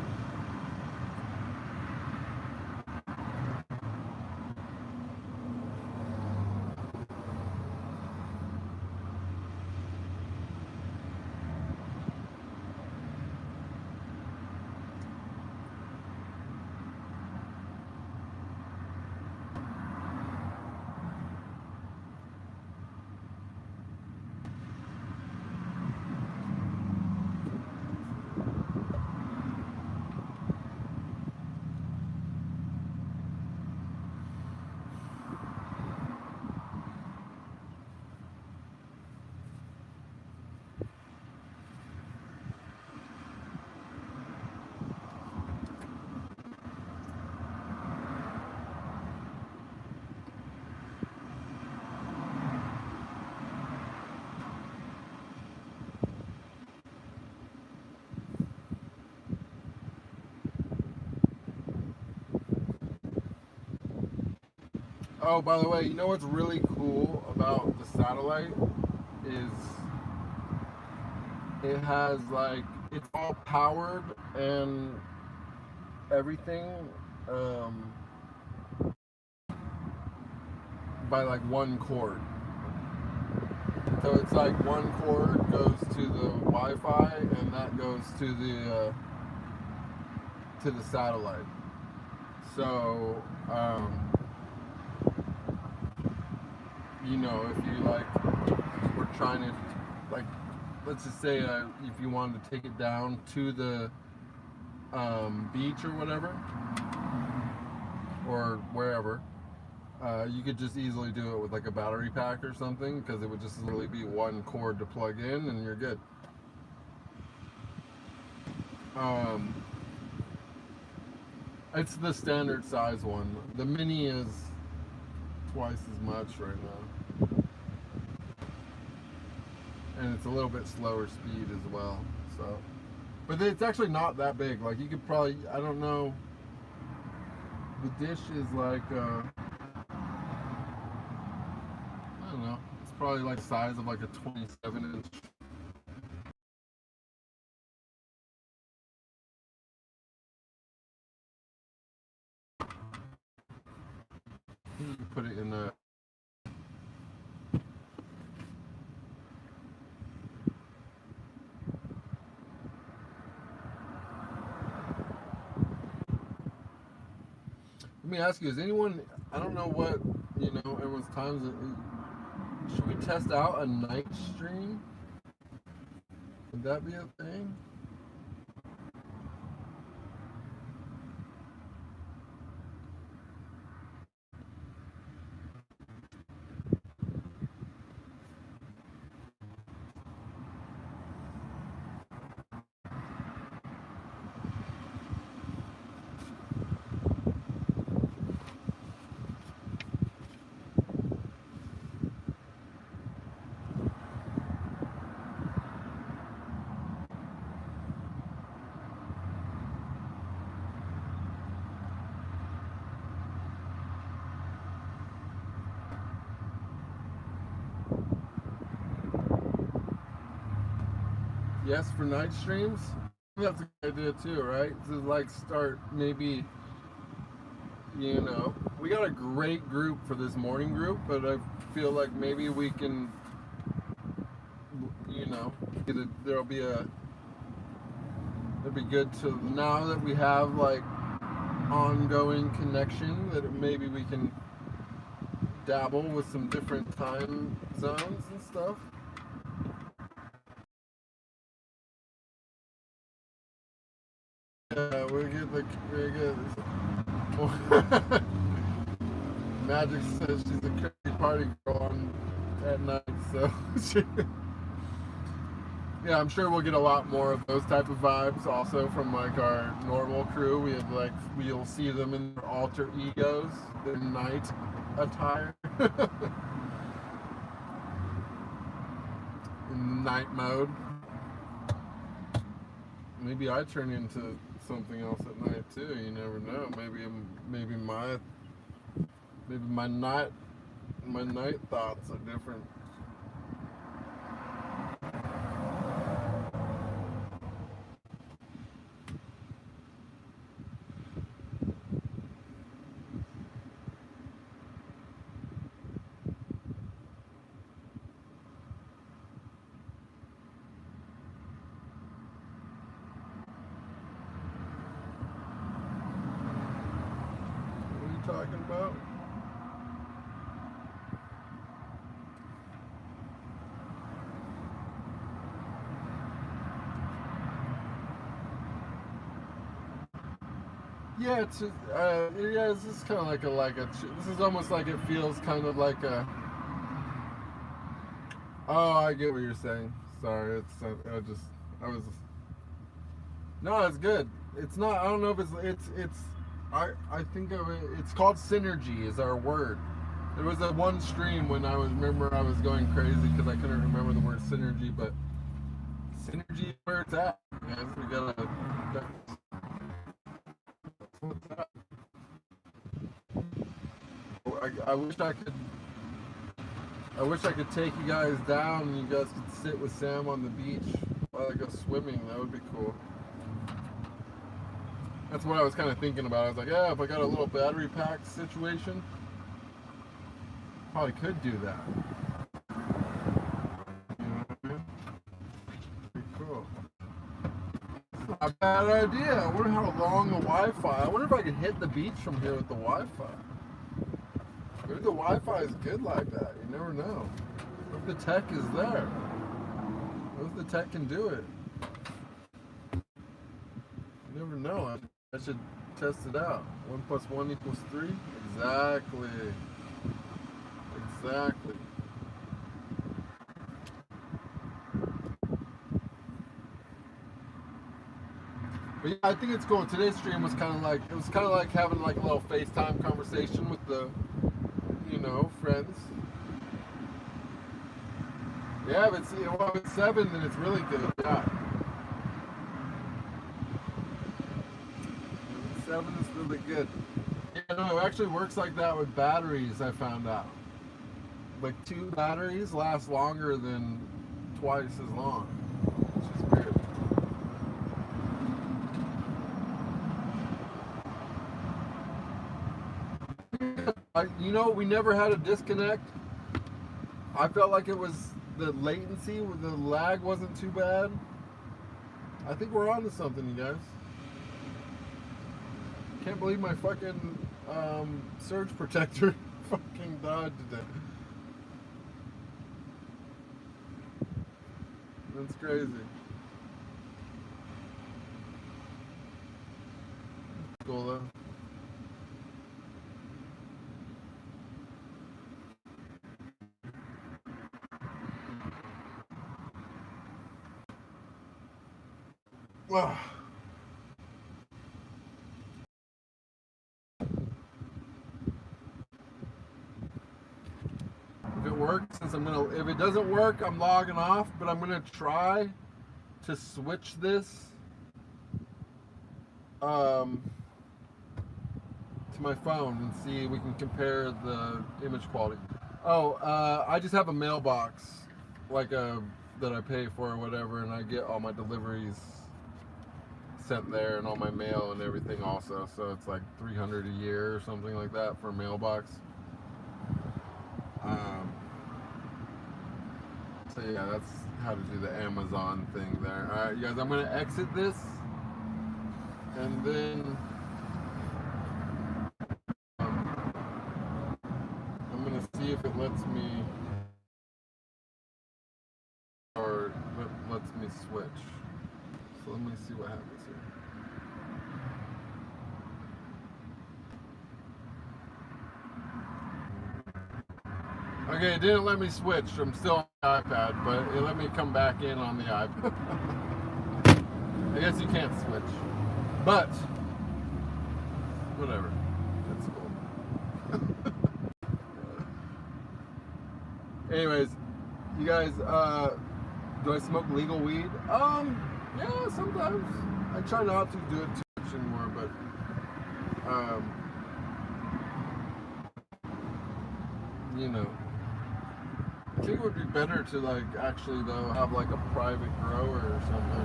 Oh, by the way, you know what's really cool about the satellite is it has like it's all powered and everything by like one cord. So it's like one cord goes to the Wi-Fi and that goes to the satellite. So you know, if you like, we're trying to, like, let's just say if you wanted to take it down to the beach or whatever, or wherever, you could just easily do it with like a battery pack or something, because it would just literally be one cord to plug in and you're good. It's the standard size one. The mini is twice as much right now, and it's a little bit slower speed as well. So, but it's actually not that big. Like you could probably, I don't know. The dish is like, I don't know. It's probably like size of like a 27-inch. You can put it in the. Let me ask you: is anyone? I don't know what everyone's times. Should we test out a night stream? Would that be a thing? Yes, for night streams. That's a good idea too, right? To like start maybe, we got a great group for this morning group, but I feel like maybe we can, it'll be good to, now that we have like ongoing connection, that maybe we can dabble with some different time zones and stuff. Yeah, we're good. Magic says she's a crazy party girl at night, so Yeah, I'm sure we'll get a lot more of those type of vibes also from like our normal crew. We'll see them in their alter egos, their night attire, in night mode. Maybe I turn into something else at night too. You never know. Maybe my night thoughts are different. What are you talking about? Yeah, this is kind of this is almost like it feels kind of like a. Oh, I get what you're saying. Sorry, I was. No, it's good. It's not. I don't know if it's. I think of it. It's called synergy. Is our word. There was a one stream when I was going crazy because I couldn't remember the word synergy, but synergy is where it's at. Guys, we gotta. What's that? I wish I could. I wish I could take you guys down and you guys could sit with Sam on the beach while I go swimming. That would be cool. That's what I was kind of thinking about. I was like, yeah, if I got a little battery pack situation, probably could do that. You know what I mean? Pretty cool. Not a bad idea. I wonder how long the Wi-Fi. I wonder if I could hit the beach from here with the Wi-Fi. Maybe the Wi-Fi is good like that. You never know. What if the tech is there? What if the tech can do it? You never know. I should test it out. 1 + 1 = 3? Exactly. Exactly. But yeah, I think it's cool. Today's stream was kind of like, it was kind of like having like a little FaceTime conversation with the, friends. Yeah, but see, well, if it's 7, then it's really good. Yeah. 7 is really good. Yeah, no, it actually works like that with batteries, I found out. Like 2 batteries last longer than twice as long, which is weird. We never had a disconnect. I felt like it was the latency, the lag wasn't too bad. I think we're on to something, you guys. Can't believe my fucking surge protector fucking died today. That's crazy. Cool though. Wow. If it works, if it doesn't work, I'm logging off, but I'm gonna try to switch this to my phone and see if we can compare the image quality. Oh, I just have a mailbox, that I pay for or whatever, and I get all my deliveries sent there and all my mail and everything also. So it's like $300 a year or something like that for a mailbox. So yeah, that's how to do the Amazon thing there. All right, you guys, I'm gonna exit this, and then I'm gonna see if it lets me, or lets me switch. So let me see what happens here. Okay, it didn't let me switch. I'm still on the iPad, but it let me come back in on the iPad. I guess you can't switch. But, whatever. That's cool. Anyways, you guys, do I smoke legal weed? Yeah, sometimes. I try not to do it too much anymore, but, you know. I think it would be better to, like, actually, though, have, like, a private grower or something.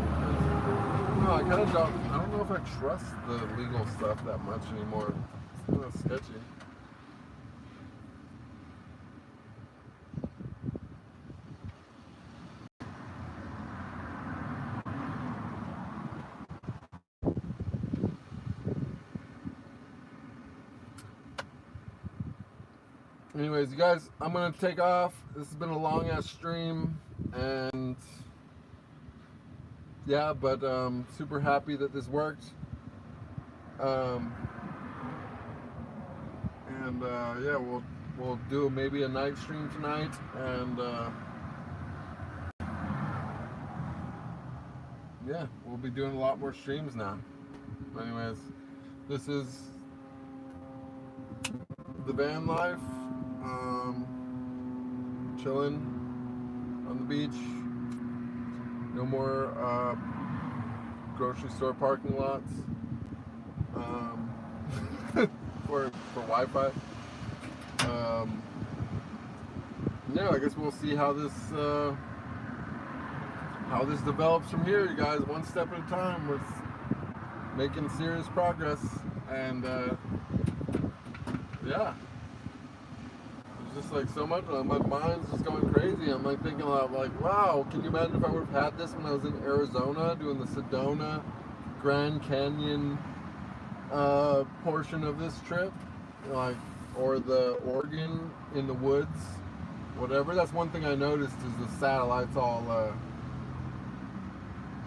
No, I kind of don't. I don't know if I trust the legal stuff that much anymore. It's kind of sketchy. Anyways, you guys, I'm gonna take off. This has been a long ass stream, and yeah, but super happy that this worked. And yeah, we'll do maybe a night stream tonight, and yeah, we'll be doing a lot more streams now. Anyways, this is the van life, chilling on the beach. No more grocery store parking lots for Wi-Fi. Yeah, I guess we'll see how this develops from here, you guys. One step at a time. We're making serious progress, and yeah, there's just like so much. My mind's just going crazy. I'm like thinking like, wow, can you imagine if I would have had this when I was in Arizona doing the Sedona Grand Canyon portion of this trip, like, or the Oregon in the woods, whatever. That's one thing I noticed is the satellite's all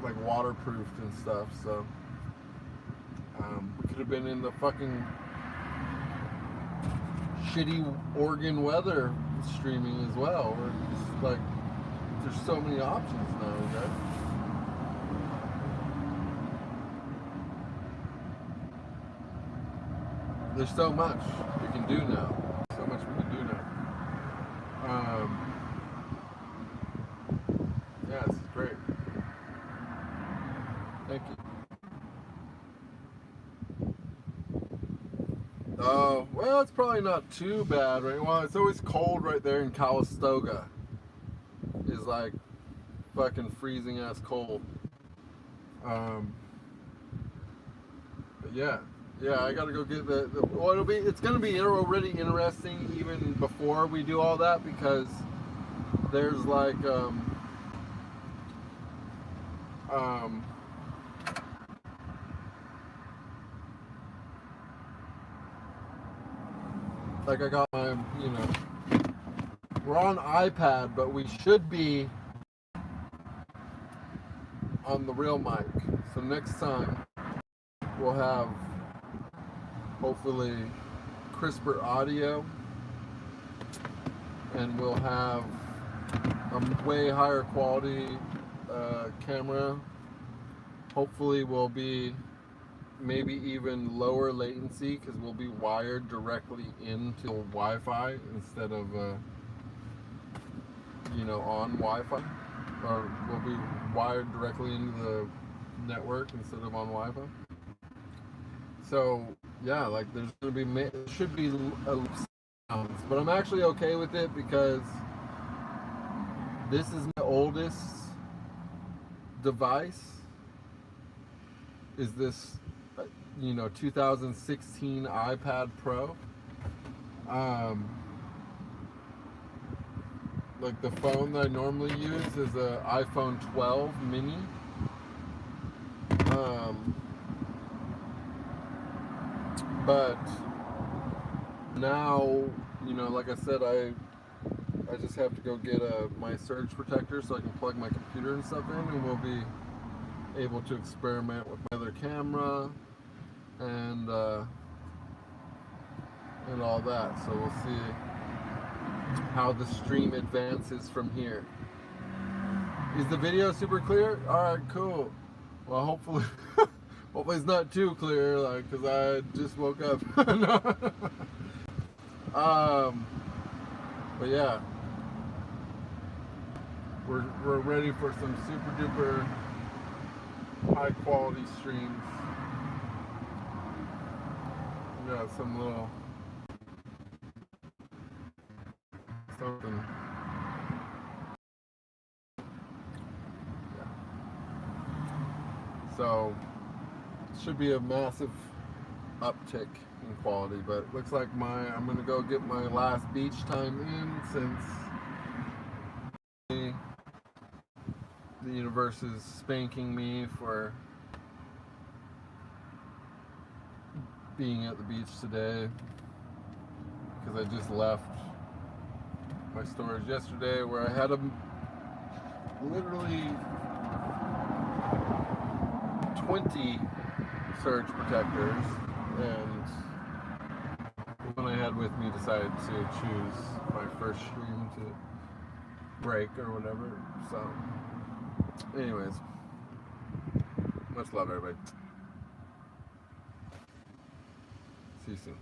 like waterproofed and stuff. So we could have been in the fucking shitty Oregon weather streaming as well. We're just like, there's so many options now, guys. There's so much we can do now. So much we can do now. Yeah, this is great. Thank you. Oh, well, it's probably not too bad, right? Well, it's always cold right there in Calistoga. It's like fucking freezing ass cold. But yeah. Yeah, I gotta go get well, it's gonna be already interesting even before we do all that, because there's like like I got my, you know, we're on iPad, but we should be on the real mic. So next time we'll have hopefully crisper audio, and we'll have a way higher quality camera. Hopefully we'll be maybe even lower latency, because we'll be wired directly into Wi-Fi instead of you know, on Wi-Fi, or we'll be wired directly into the network instead of on Wi-Fi. So yeah, like there's gonna be, should be sounds, but I'm actually okay with it, because this is my oldest device. Is this, you know, 2016 iPad Pro. Like the phone that I normally use is a iPhone 12 mini. But now, you know, like I said, I just have to go get my surge protector so I can plug my computer and stuff in, and we'll be able to experiment with my other camera and all that. So we'll see how the stream advances from here. Is the video super clear? Alright, cool. Well, hopefully, hopefully it's not too clear, like, because I just woke up. But yeah, we're ready for some super duper high quality streams. We got some little something. Yeah. So it should be a massive uptick in quality, but it looks like I'm gonna go get my last beach time in, since the universe is spanking me for being at the beach today, because I just left my storage yesterday where I had literally 20 surge protectors, and the one I had with me decided to choose my first stream to break or whatever. So anyways, much love, everybody. See you soon.